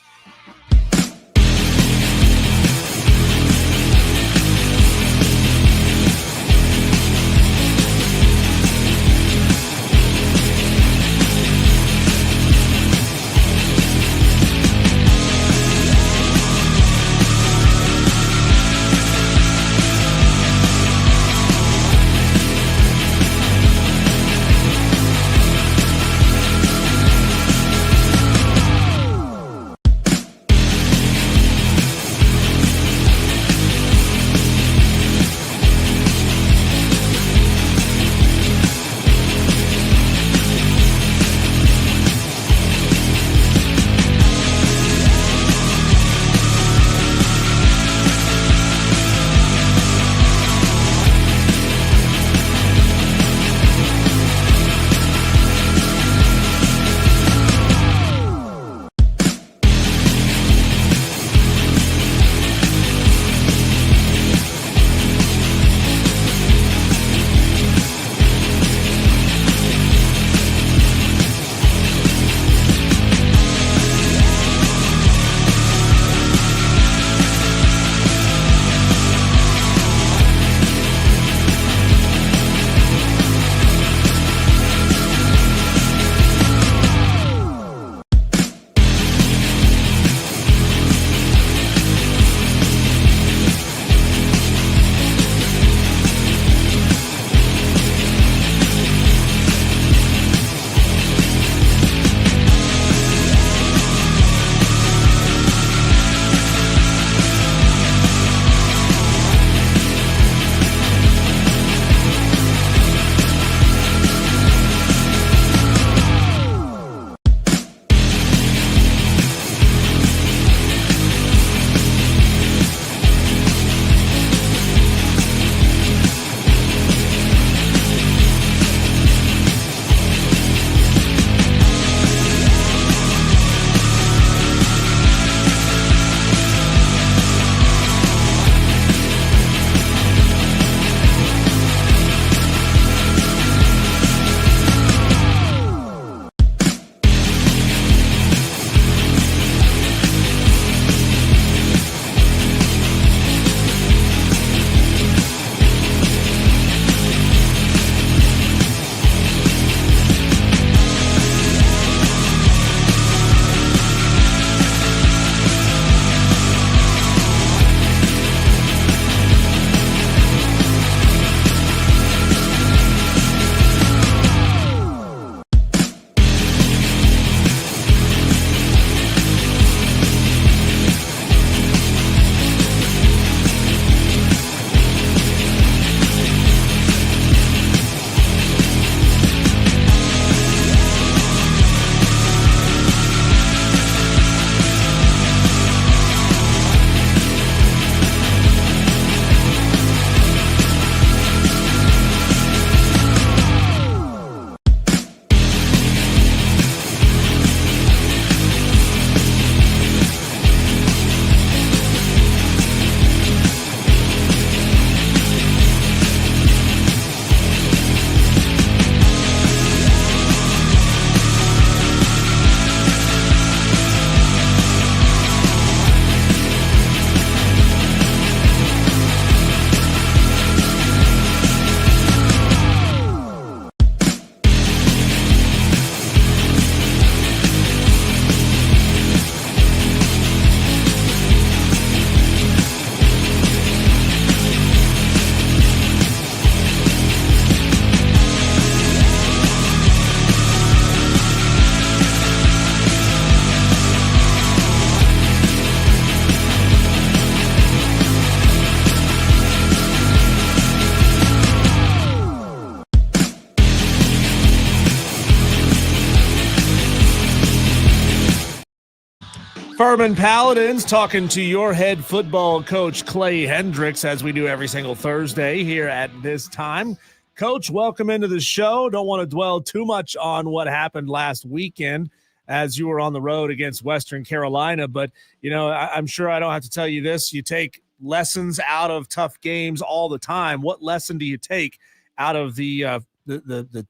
Furman Paladins talking to your head football coach, Clay Hendrix, as we do every single Thursday here at this time. Coach, welcome into the show. Don't want to dwell too much on what happened last weekend as you were on the road against Western Carolina. But, you know, I'm sure I don't have to tell you this. You take lessons out of tough games all the time. What lesson do you take out of the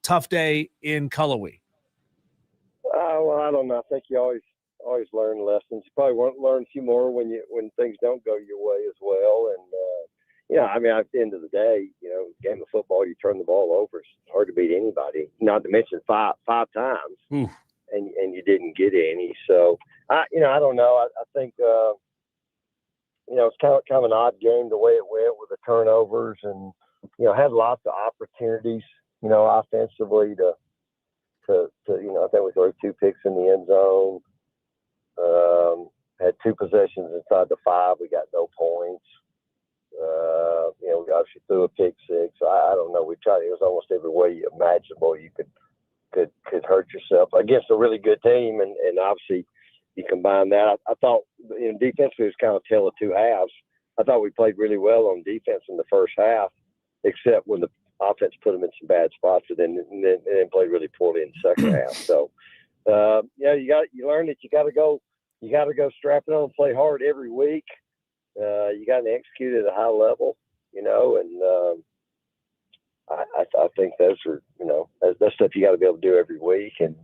tough day in Cullowhee? Well, I don't know. I think you always learn lessons. You probably won't learn a few more when things don't go your way as well. And I mean, at the end of the day, game of football, you turn the ball over. It's hard to beat anybody. Not to mention five times, and you didn't get any. So I don't know. I think it's kind of an odd game the way it went with the turnovers, and had lots of opportunities, offensively to I think we threw 2 picks in the end zone. Had 2 possessions inside the 5. We got no points. We obviously threw a pick 6. I don't know. We tried. It was almost every way imaginable you could hurt yourself against a really good team, and obviously you combine that. I thought defensively it was kind of a tale of 2 halves. I thought we played really well on defense in the first half, except when the offense put them in some bad spots, and then played really poorly in the second half. So, you learn that you got to go strap it on and play hard every week. You got to execute at a high level, and I think those are, that's stuff you got to be able to do every week. And,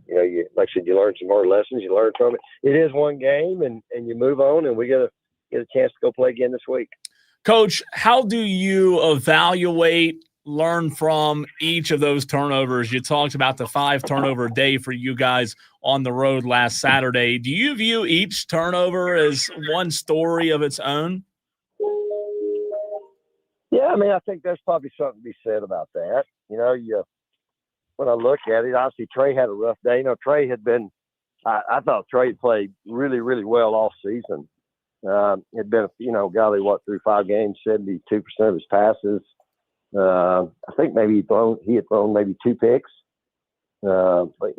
like I said, you learn some more lessons, you learn from it. It is one game, and you move on, and we get a chance to go play again this week. Coach, how do you evaluate, learn from each of those turnovers? You talked about the 5 turnover day for you guys on the road last Saturday. Do you view each turnover as one story of its own? Yeah, I mean, I think there's probably something to be said about that. When I look at it, obviously Trey had a rough day. Trey had been, I thought Trey had played really, really well all season. Had been, golly, through 5 games, 72% of his passes. I think maybe he had thrown maybe 2 picks. But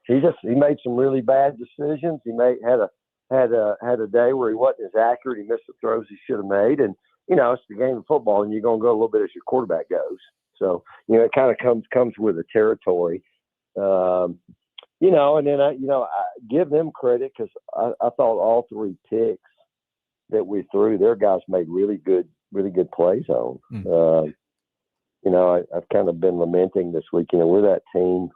he made some really bad decisions. He had a day where he wasn't as accurate. He missed the throws he should have made, and it's the game of football, and you're going to go a little bit as your quarterback goes. So it kind of comes with the territory. And then I give them credit because I thought all 3 picks that we threw, their guys made really good plays on. I've kind of been lamenting this week. We're that team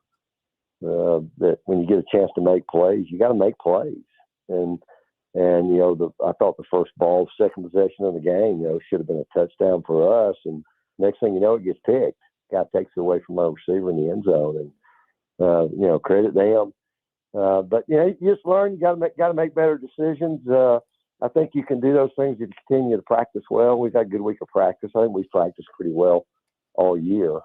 that when you get a chance to make plays, you got to make plays. And I thought the first ball, second possession of the game, should have been a touchdown for us. And next thing you know, it gets picked. Guy takes it away from our receiver in the end zone, and credit them. But you just learn. You got to make better decisions. I think you can do those things if you continue to practice well. We've had a good week of practice. I think we've practiced pretty well all year.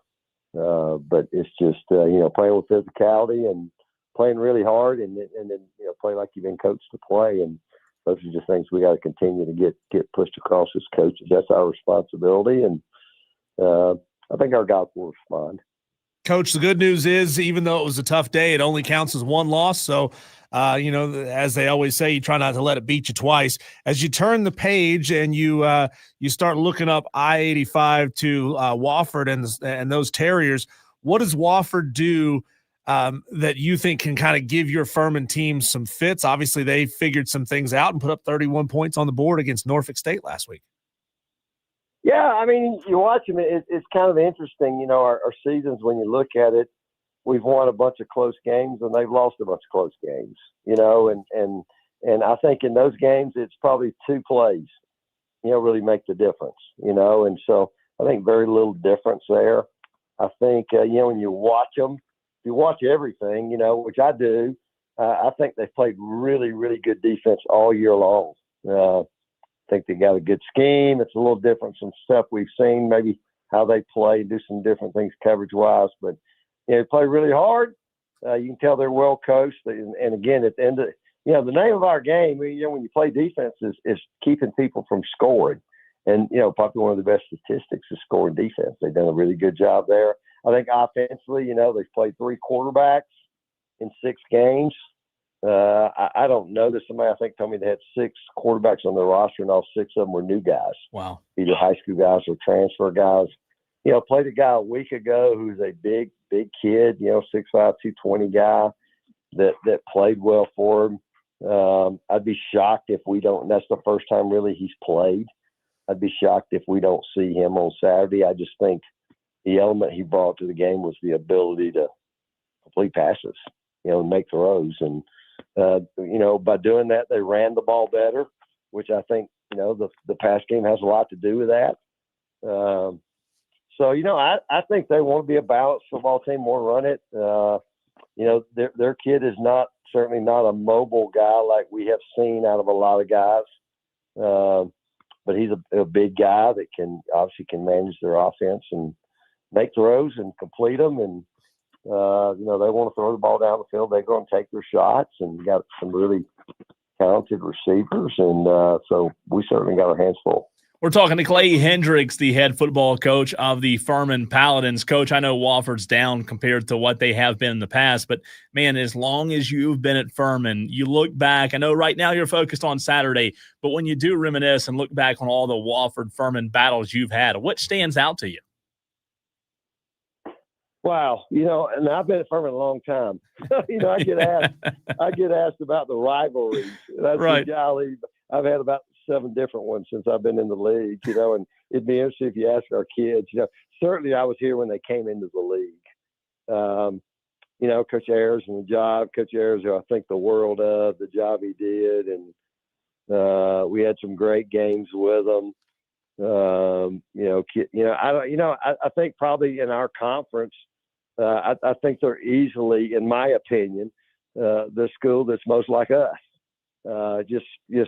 But it's just playing with physicality and playing really hard, and then play like you've been coached to play. And those are just things we got to continue to get pushed across as coaches. That's our responsibility, and I think our guys will respond. Coach, the good news is, even though it was a tough day, it only counts as 1 loss. So, as they always say, you try not to let it beat you twice. As you turn the page and you start looking up I-85 to Wofford and those Terriers, what does Wofford do that you think can kind of give your Furman team some fits? Obviously, they figured some things out and put up 31 points on the board against Norfolk State last week. Yeah, I mean, you watch them, it's kind of interesting. Our seasons, when you look at it, we've won a bunch of close games and they've lost a bunch of close games, and I think in those games, it's probably 2 plays, really make the difference, and so I think very little difference there. I think, when you watch them, if you watch everything, which I do, I think they've played really, really good defense all year long. I think they got a good scheme. It's a little different from stuff we've seen, maybe how they play, do some different things coverage-wise. But, they play really hard. You can tell they're well coached. And again, at the end of the name of our game, when you play defense is keeping people from scoring. And, probably one of the best statistics is scoring defense. They've done a really good job there. I think offensively, they've played 3 quarterbacks in 6 games. I don't know that somebody, I think, told me they had 6 quarterbacks on their roster, and all 6 of them were new guys. Wow. Either high school guys or transfer guys. Played a guy a week ago who's a big kid, 6'5", 220 guy that played well for him. I'd be shocked if we don't, and that's the first time really he's played. I'd be shocked if we don't see him on Saturday. I just think the element he brought to the game was the ability to complete passes, make throws. And, by doing that, they ran the ball better, which I think, the pass game has a lot to do with that. I think they want to be a balanced football team, more run it. Their kid is certainly not a mobile guy like we have seen out of a lot of guys. But he's a big guy that can manage their offense and make throws and complete them. And, they want to throw the ball down the field. They're going to take their shots, and got some really talented receivers. And so we certainly got our hands full. We're talking to Clay Hendrix, the head football coach of the Furman Paladins. Coach, I know Wofford's down compared to what they have been in the past, but, man, as long as you've been at Furman, you look back. I know right now you're focused on Saturday, but when you do reminisce and look back on all the Wofford-Furman battles you've had, what stands out to you? Wow, and I've been at Furman a long time. I get asked about the rivalries. That's right. Golly, I've had about 7 different ones since I've been in the league, and it'd be interesting if you ask our kids. Certainly I was here when they came into the league. Coach Ayers and the job, Coach Ayers, who I think the world of the job he did, and we had some great games with them. I think probably in our conference, I think they're easily, in my opinion, the school that's most like us. Just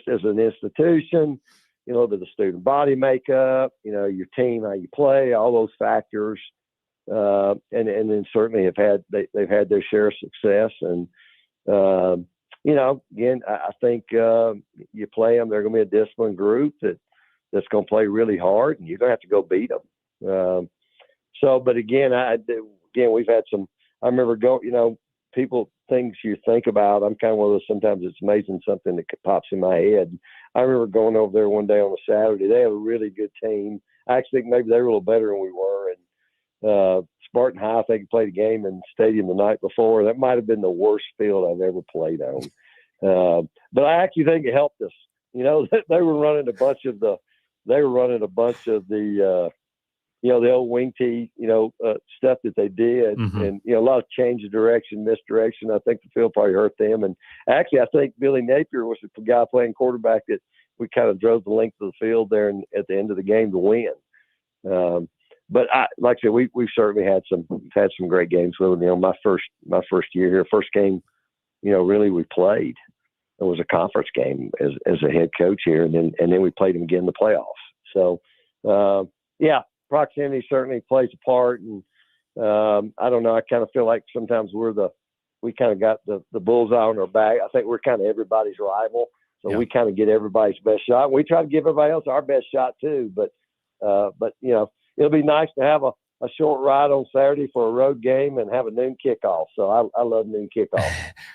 as an institution, the student body makeup, your team, how you play, all those factors, and then certainly they've had their share of success. And again, I think you play them, they're going to be a disciplined group that's going to play really hard, and you're going to have to go beat them. But again, we've had some. I remember things you think about. I'm kind of one of those, sometimes it's amazing something that pops in my head. I remember going over there one day on a Saturday. They had a really good team. I actually think maybe they were a little better than we were. And Spartan High, I think, played a game in the stadium the night before. That might have been the worst field I've ever played on. But I actually think it helped us. They were running a bunch of the the old wing tee, stuff that they did, and a lot of change of direction, misdirection. I think the field probably hurt them. And actually, I think Billy Napier was the guy playing quarterback that we kind of drove the length of the field there, and at the end of the game to win. But like I said, we've certainly had some great games with them. My first year here, first game, really we played. It was a conference game as a head coach here, and then we played them again in the playoffs. So proximity certainly plays a part, and I don't know. I kind of feel like sometimes we kind of got the bullseye on our back. I think we're kind of everybody's rival, so we kind of get everybody's best shot. We try to give everybody else our best shot too, but it'll be nice to have a short ride on Saturday for a road game and have a noon kickoff. So I love noon kickoff.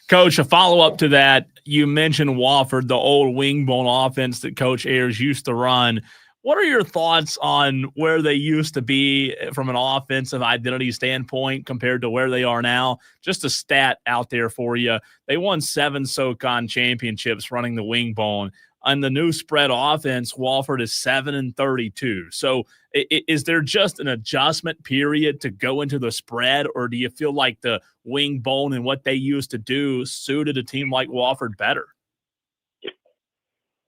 Coach, a follow-up to that, you mentioned Wofford, the old wing-bone offense that Coach Ayers used to run. What are your thoughts on where they used to be from an offensive identity standpoint compared to where they are now? Just a stat out there for you. They won 7 SoCon championships running the wing bone. On the new spread offense, Wofford is 7-32. So is there just an adjustment period to go into the spread, or do you feel like the wing bone and what they used to do suited a team like Wofford better?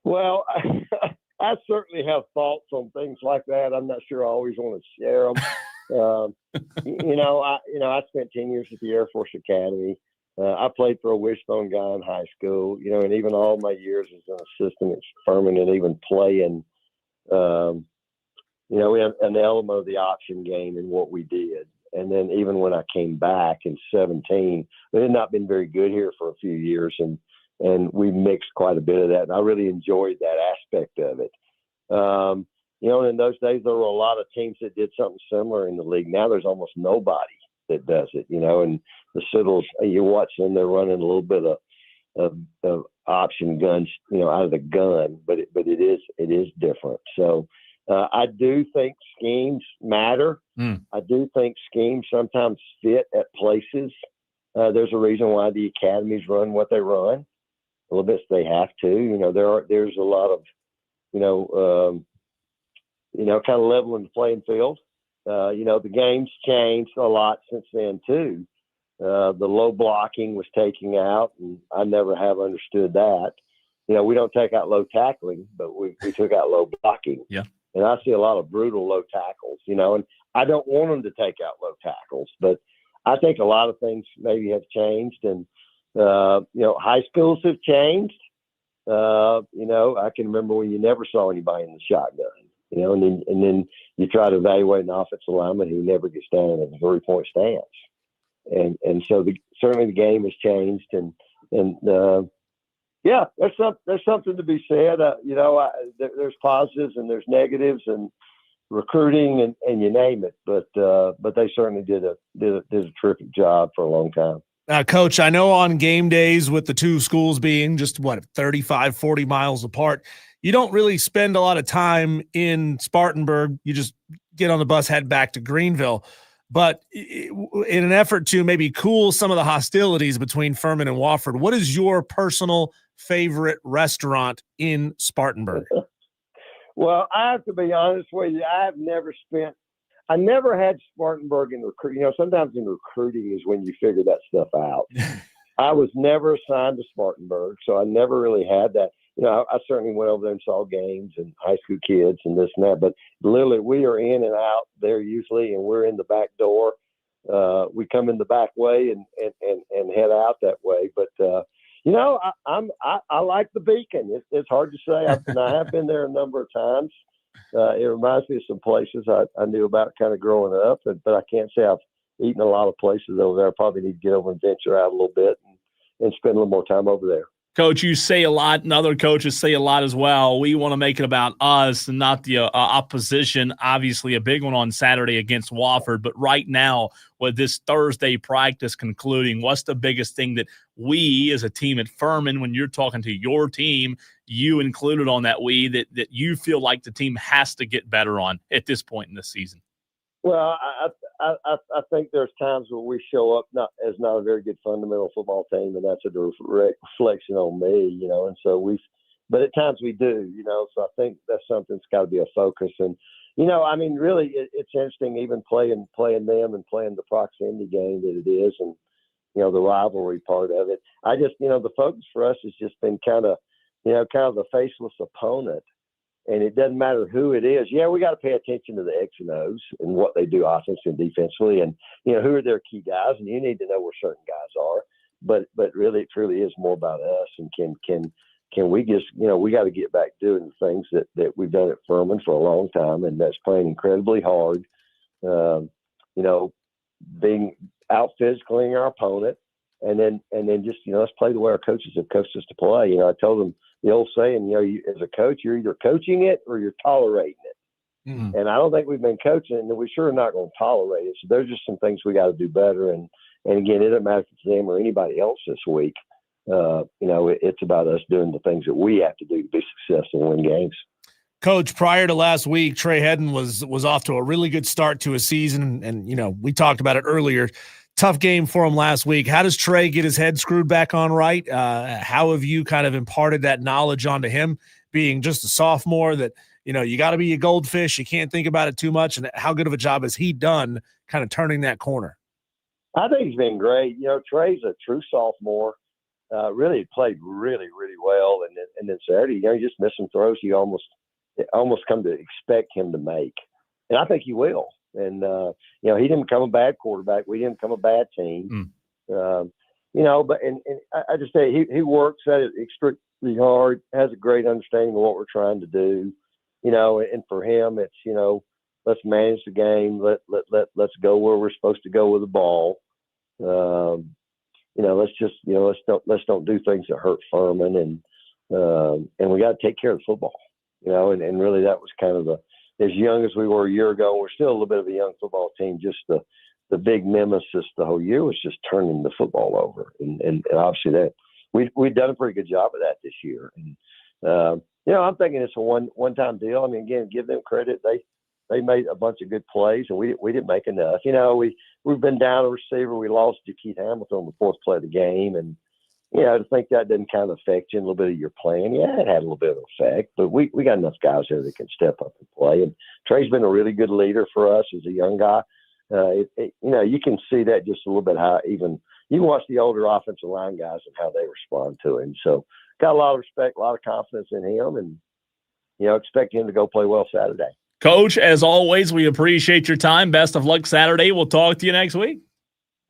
Well, I certainly have thoughts on things like that. I'm not sure I always want to share them. I spent 10 years at the Air Force Academy. I played for a wishbone guy in high school, and even all my years as an assistant at Furman, and even playing, we had an element of the option game in what we did. And then even when I came back in 2017, we had not been very good here for a few years, and we mixed quite a bit of that. And I really enjoyed that aspect of it. And in those days, there were a lot of teams that did something similar in the league. Now there's almost nobody that does it, and the Siddles, you watch them, they're running a little bit of option guns, out of the gun, but it is different. So I do think schemes matter. I do think schemes sometimes fit at places. There's a reason why the academies run what they run. A little bit they have to. There's a lot of, kind of leveling the playing field. The game's changed a lot since then too. The low blocking was taken out, and I never have understood that. We don't take out low tackling, but we took out low blocking. Yeah. And I see a lot of brutal low tackles, and I don't want them to take out low tackles, but I think a lot of things maybe have changed, and, high schools have changed. I can remember when you never saw anybody in the shotgun, and then you try to evaluate an offensive lineman who never gets down in a 3-point stance. And so certainly the game has changed, and there's something to be said. There's positives and there's negatives and recruiting and you name it, but they certainly did a terrific job for a long time. Coach, I know on game days with the two schools being just 35, 40 miles apart, you don't really spend a lot of time in Spartanburg. You just get on the bus, head back to Greenville. But in an effort to maybe cool some of the hostilities between Furman and Wofford, what is your personal favorite restaurant in Spartanburg? Well, I have to be honest with you. I never had Spartanburg in recruiting. Sometimes in recruiting is when you figure that stuff out. I was never assigned to Spartanburg, so I never really had that. I certainly went over there and saw games and high school kids and this and that, but literally we are in and out there usually, and we're in the back door. We come in the back way and head out that way. But, I like the Beacon. It's hard to say. I have been there a number of times. It reminds me of some places I knew about kind of growing up, but I can't say I've eaten a lot of places over there. I probably need to get over and venture out a little bit and spend a little more time over there. Coach, you say a lot, and other coaches say a lot as well. We want to make it about us and not the opposition. Obviously, a big one on Saturday against Wofford. But right now, with this Thursday practice concluding, what's the biggest thing that we as a team at Furman, when you're talking to your team, you included on that that you feel like the team has to get better on at this point in the season? Well, I think there's times where we show up not a very good fundamental football team, and that's a reflection on me, and so but at times we do, so I think that's something that's got to be a focus. And, really it's interesting even playing them and playing the proximity game that it is, and, the rivalry part of it. I just, the focus for us has just been kind of the faceless opponent. And it doesn't matter who it is. Yeah, we got to pay attention to the X and O's and what they do offensively and defensively, and who are their key guys. And you need to know where certain guys are. But really, it truly is more about us. And can we just we got to get back doing the things that we've done at Furman for a long time, and that's playing incredibly hard. Being out physicaling our opponent, and then just let's play the way our coaches have coached us to play. I told them. The old saying, you as a coach, you're either coaching it or you're tolerating it. Mm-hmm. And I don't think we've been coaching it, and we sure are not going to tolerate it. So there's just some things we got to do better. And again, it doesn't matter if it's them or anybody else this week. It's about us doing the things that we have to do to be successful and win games. Coach, prior to last week, Trey Hedden was off to a really good start to a season. And we talked about it earlier. Tough game for him last week. How does Trey get his head screwed back on right? How have you kind of imparted that knowledge onto him, being just a sophomore, that, you got to be a goldfish. You can't think about it too much. And how good of a job has he done kind of turning that corner? I think he's been great. Trey's a true sophomore. Really played really, really well. And then Saturday, he just missed some throws you almost come to expect him to make. And I think he will. And, he didn't become a bad quarterback. We didn't become a bad team. But I just say he works at it extremely hard, has a great understanding of what we're trying to do, and for him, it's, let's manage the game. Let's go where we're supposed to go with the ball. Let's don't do things that hurt Furman, and we got to take care of the football, and really that was kind of as young as we were a year ago. We're still a little bit of a young football team. Just the big nemesis the whole year was just turning the football over. And obviously that we've done a pretty good job of that this year. And, I'm thinking it's a one-time deal. I mean, again, give them credit. They made a bunch of good plays, and we didn't make enough. We've been down a receiver. We lost Jakeet Hamilton on the fourth play of the game. And, to think that doesn't kind of affect you in a little bit of your playing. Yeah, it had a little bit of effect, but we got enough guys there that can step up and play. And Trey's been a really good leader for us as a young guy. You can see that just a little bit how even you can watch the older offensive line guys and how they respond to him. So got a lot of respect, a lot of confidence in him, and, expect him to go play well Saturday. Coach, as always, we appreciate your time. Best of luck Saturday. We'll talk to you next week.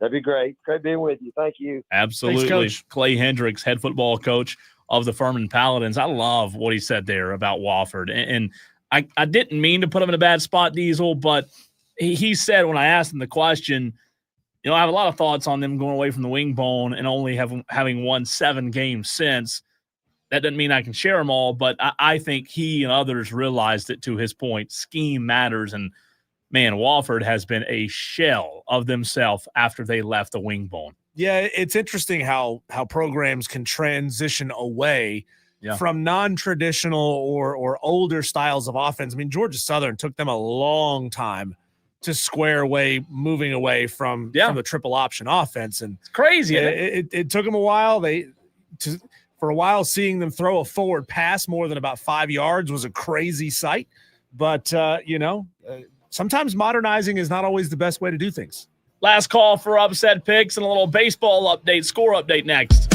That'd be great. Great being with you. Thank you. Absolutely. Thanks, Coach. Clay Hendrix, head football coach of the Furman Paladins. I love what he said there about Wofford. And I didn't mean to put him in a bad spot, Diesel, but he said when I asked him the question, I have a lot of thoughts on them going away from the wing bone and only having won 7 games since. That doesn't mean I can share them all, but I think he and others realized that, to his point, scheme matters. And, man, Wofford has been a shell of themselves after they left the wing bone. Yeah, it's interesting how programs can transition away from non-traditional or older styles of offense. I mean, Georgia Southern took them a long time to square away, moving away from the triple option offense. And it's crazy. It took them a while. For a while, seeing them throw a forward pass more than about 5 yards was a crazy sight. But, sometimes modernizing is not always the best way to do things. Last call for upset picks and a little baseball update, score update next.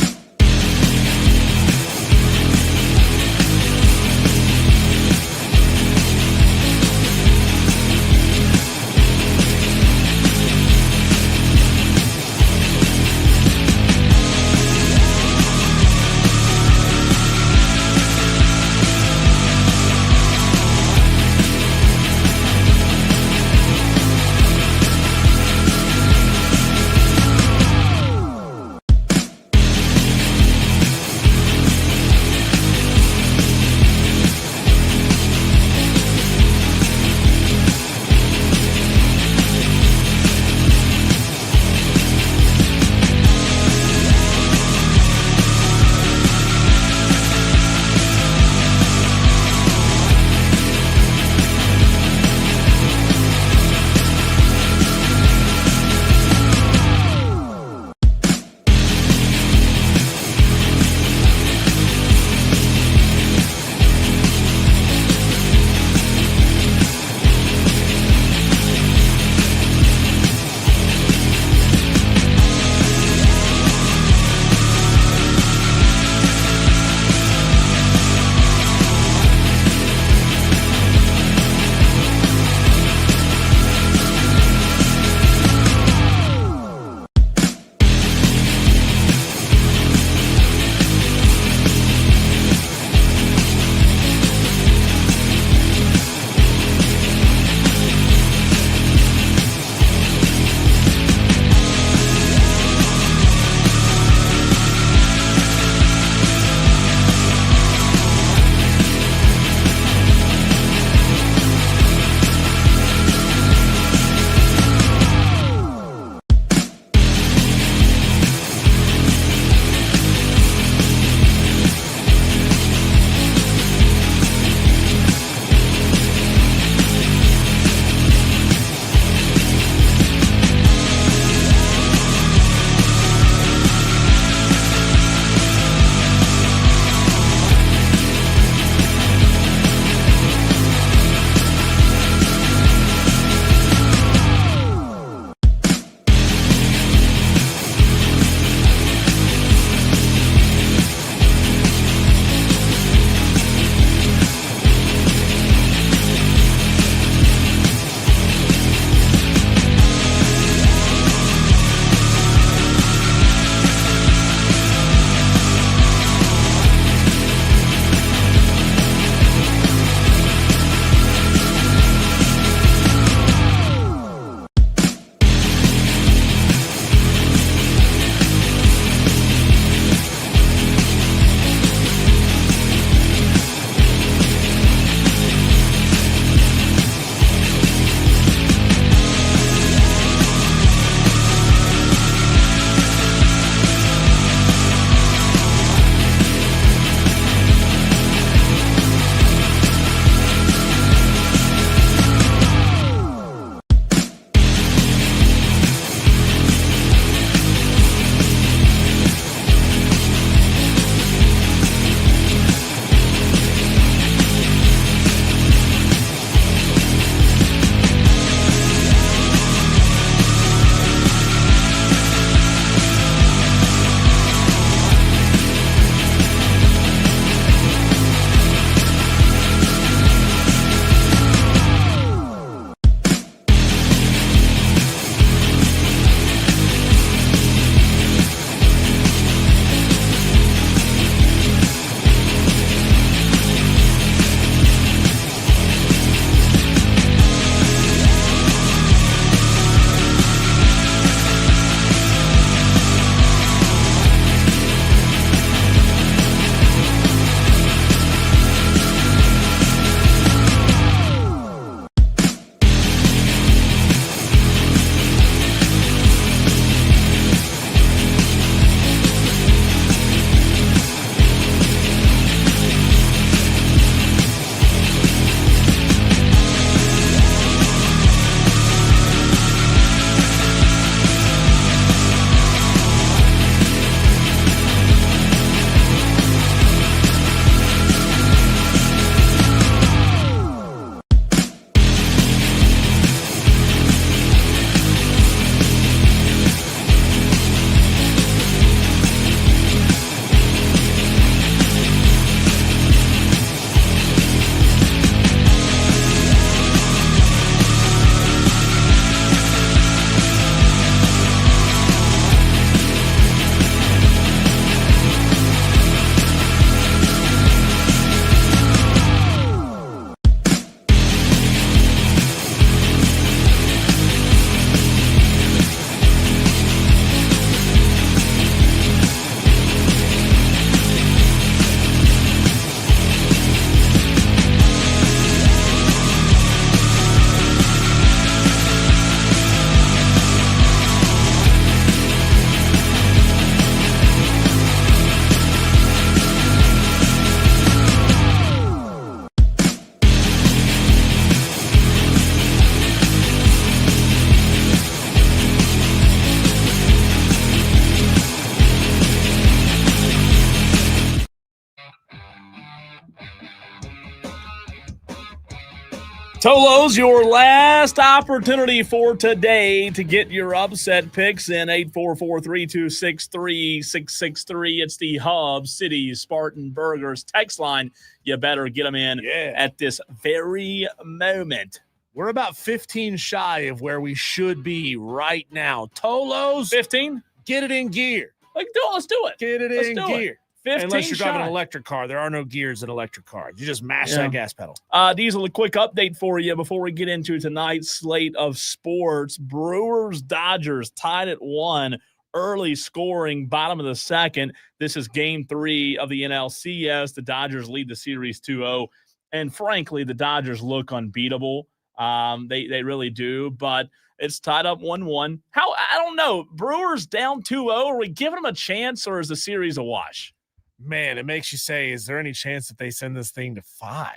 Tolos, your last opportunity for today to get your upset picks in 844-326-3663. It's the Hub City Spartan Burgers text line. You better get them in at this very moment. We're about 15 shy of where we should be right now. Tolos, 15? Get it in gear. Let's do it. Get it in gear. 15 Unless you're driving shy. an electric car. There are no gears in electric cars. You just mash that gas pedal. Diesel, a quick update for you before we get into tonight's slate of sports. Brewers-Dodgers tied at 1, early scoring, bottom of the second. This is game 3 of the NLCS. The Dodgers lead the series 2-0. And frankly, the Dodgers look unbeatable. They really do, but it's tied up 1-1. I don't know. Brewers down 2-0. Are we giving them a chance, or is the series a wash? Man, it makes you say, is there any chance that they send this thing to 5?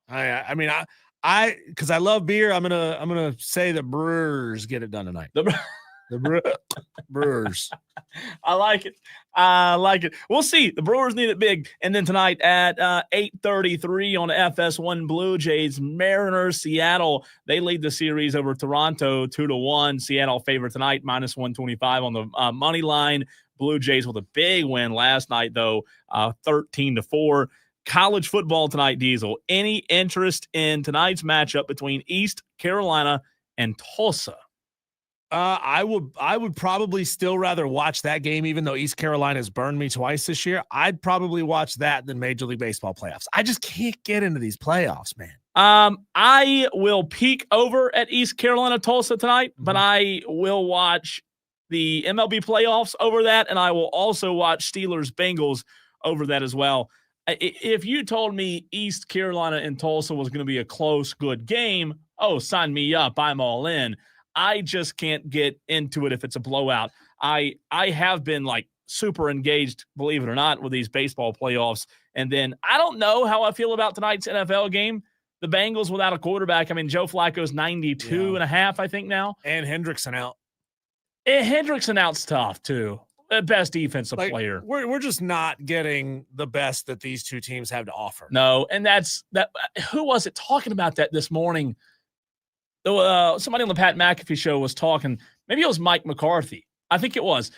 I mean, because I love beer, I'm gonna say the Brewers get it done tonight. The Brewers. I like it. We'll see. The Brewers need it big. And then tonight at 8:33 on FS1 Blue Jays, Mariners, Seattle. They lead the series over Toronto 2-1. Seattle favorite tonight, -125 on the money line. Blue Jays with a big win last night, though, 13-4. College football tonight, Diesel. Any interest in tonight's matchup between East Carolina and Tulsa? I would probably still rather watch that game, even though East Carolina has burned me twice this year. I'd probably watch that than Major League Baseball playoffs. I just can't get into these playoffs, man. I will peek over at East Carolina Tulsa tonight, but I will watch the MLB playoffs over that, and I will also watch Steelers Bengals over that as well. If you told me East Carolina and Tulsa was going to be a close, good game, sign me up. I'm all in. I just can't get into it if it's a blowout. I have been like super engaged, believe it or not, with these baseball playoffs. And then I don't know how I feel about tonight's NFL game. The Bengals without a quarterback. I mean, Joe Flacco's 92 and a half, I think now. And Hendrickson out. Hendrickson out's tough too. The best defensive player. We're just not getting the best that these two teams have to offer. No, and that's that. Who was it talking about that this morning? Somebody on the Pat McAfee show was talking. Maybe it was Mike McCarthy. I think it was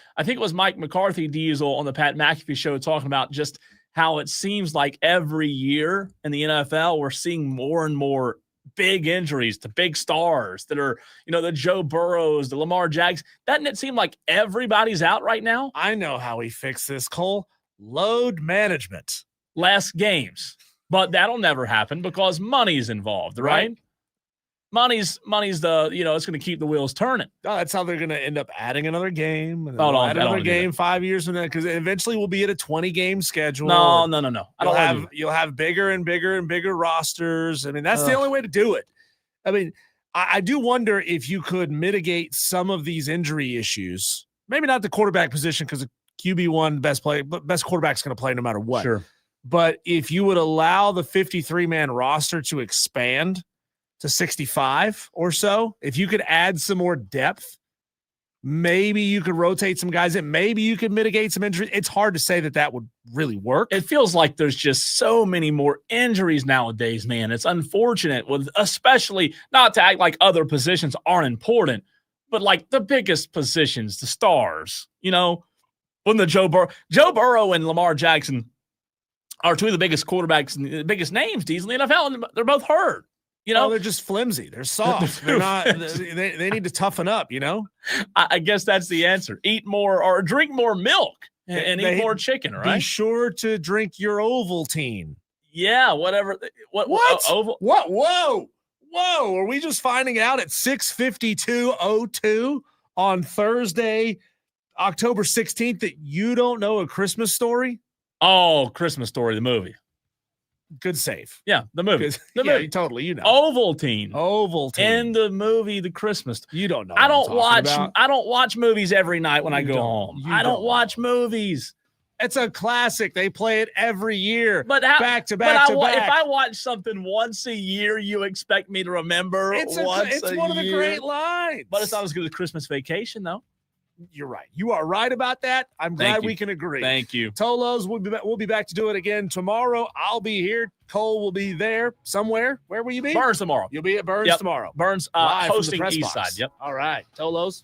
Mike McCarthy, Diesel, on the Pat McAfee show talking about just how it seems like every year in the NFL we're seeing more and more big injuries to big stars that are, the Joe Burrows, the Lamar Jackson. Doesn't it seem like everybody's out right now? I know how we fix this, Cole. Load management. Less games. But that'll never happen because money's involved, right? Money's the, it's going to keep the wheels turning. Oh, that's how they're going to end up adding another game. And add another game 5 years from now, because eventually we'll be at a 20-game schedule. No. You'll have bigger and bigger and bigger rosters. I mean, that's the only way to do it. I mean, I do wonder if you could mitigate some of these injury issues. Maybe not the quarterback position, because QB1, best quarterback's going to play no matter what. Sure. But if you would allow the 53-man roster to expand to 65 or so, if you could add some more depth, maybe you could rotate some guys in, maybe you could mitigate some injuries. It's hard to say that would really work. It feels like there's just so many more injuries nowadays, man. It's unfortunate, with especially, not to act like other positions aren't important, but like the biggest positions, the stars, when the Joe Burrow and Lamar Jackson are two of the biggest quarterbacks and the biggest names, Diesel, in the NFL, and they're both hurt. They're just flimsy. They're soft. They're not. They need to toughen up. I guess that's the answer. Eat more or drink more milk and eat more chicken. Right. Be sure to drink your Ovaltine. Yeah. Whatever. What? Oval? What? Whoa. Are we just finding out at 6:52:02 on Thursday, October 16th, that you don't know A Christmas Story? Oh, Christmas Story, the movie. Good save. Yeah, the movie. Movie. Totally. Ovaltine. In the movie, The Christmas. You don't know. I don't watch movies every night when I go home. I don't watch movies. It's a classic. They play it every year. But back to back to back. If I watch something once a year, you expect me to remember it's once it's a one year. of the great lines. But it's not as good as Christmas Vacation, though. You're right. You are right about that. I'm glad Thank you. we can agree. Thank you. Tolos, we'll be back to do it again tomorrow. I'll be here. Cole will be there somewhere. Where will you be? Burns tomorrow. You'll be at Burns Yep. tomorrow. Burns Live from the hosting press East box. Side. Yep. All right. Tolos.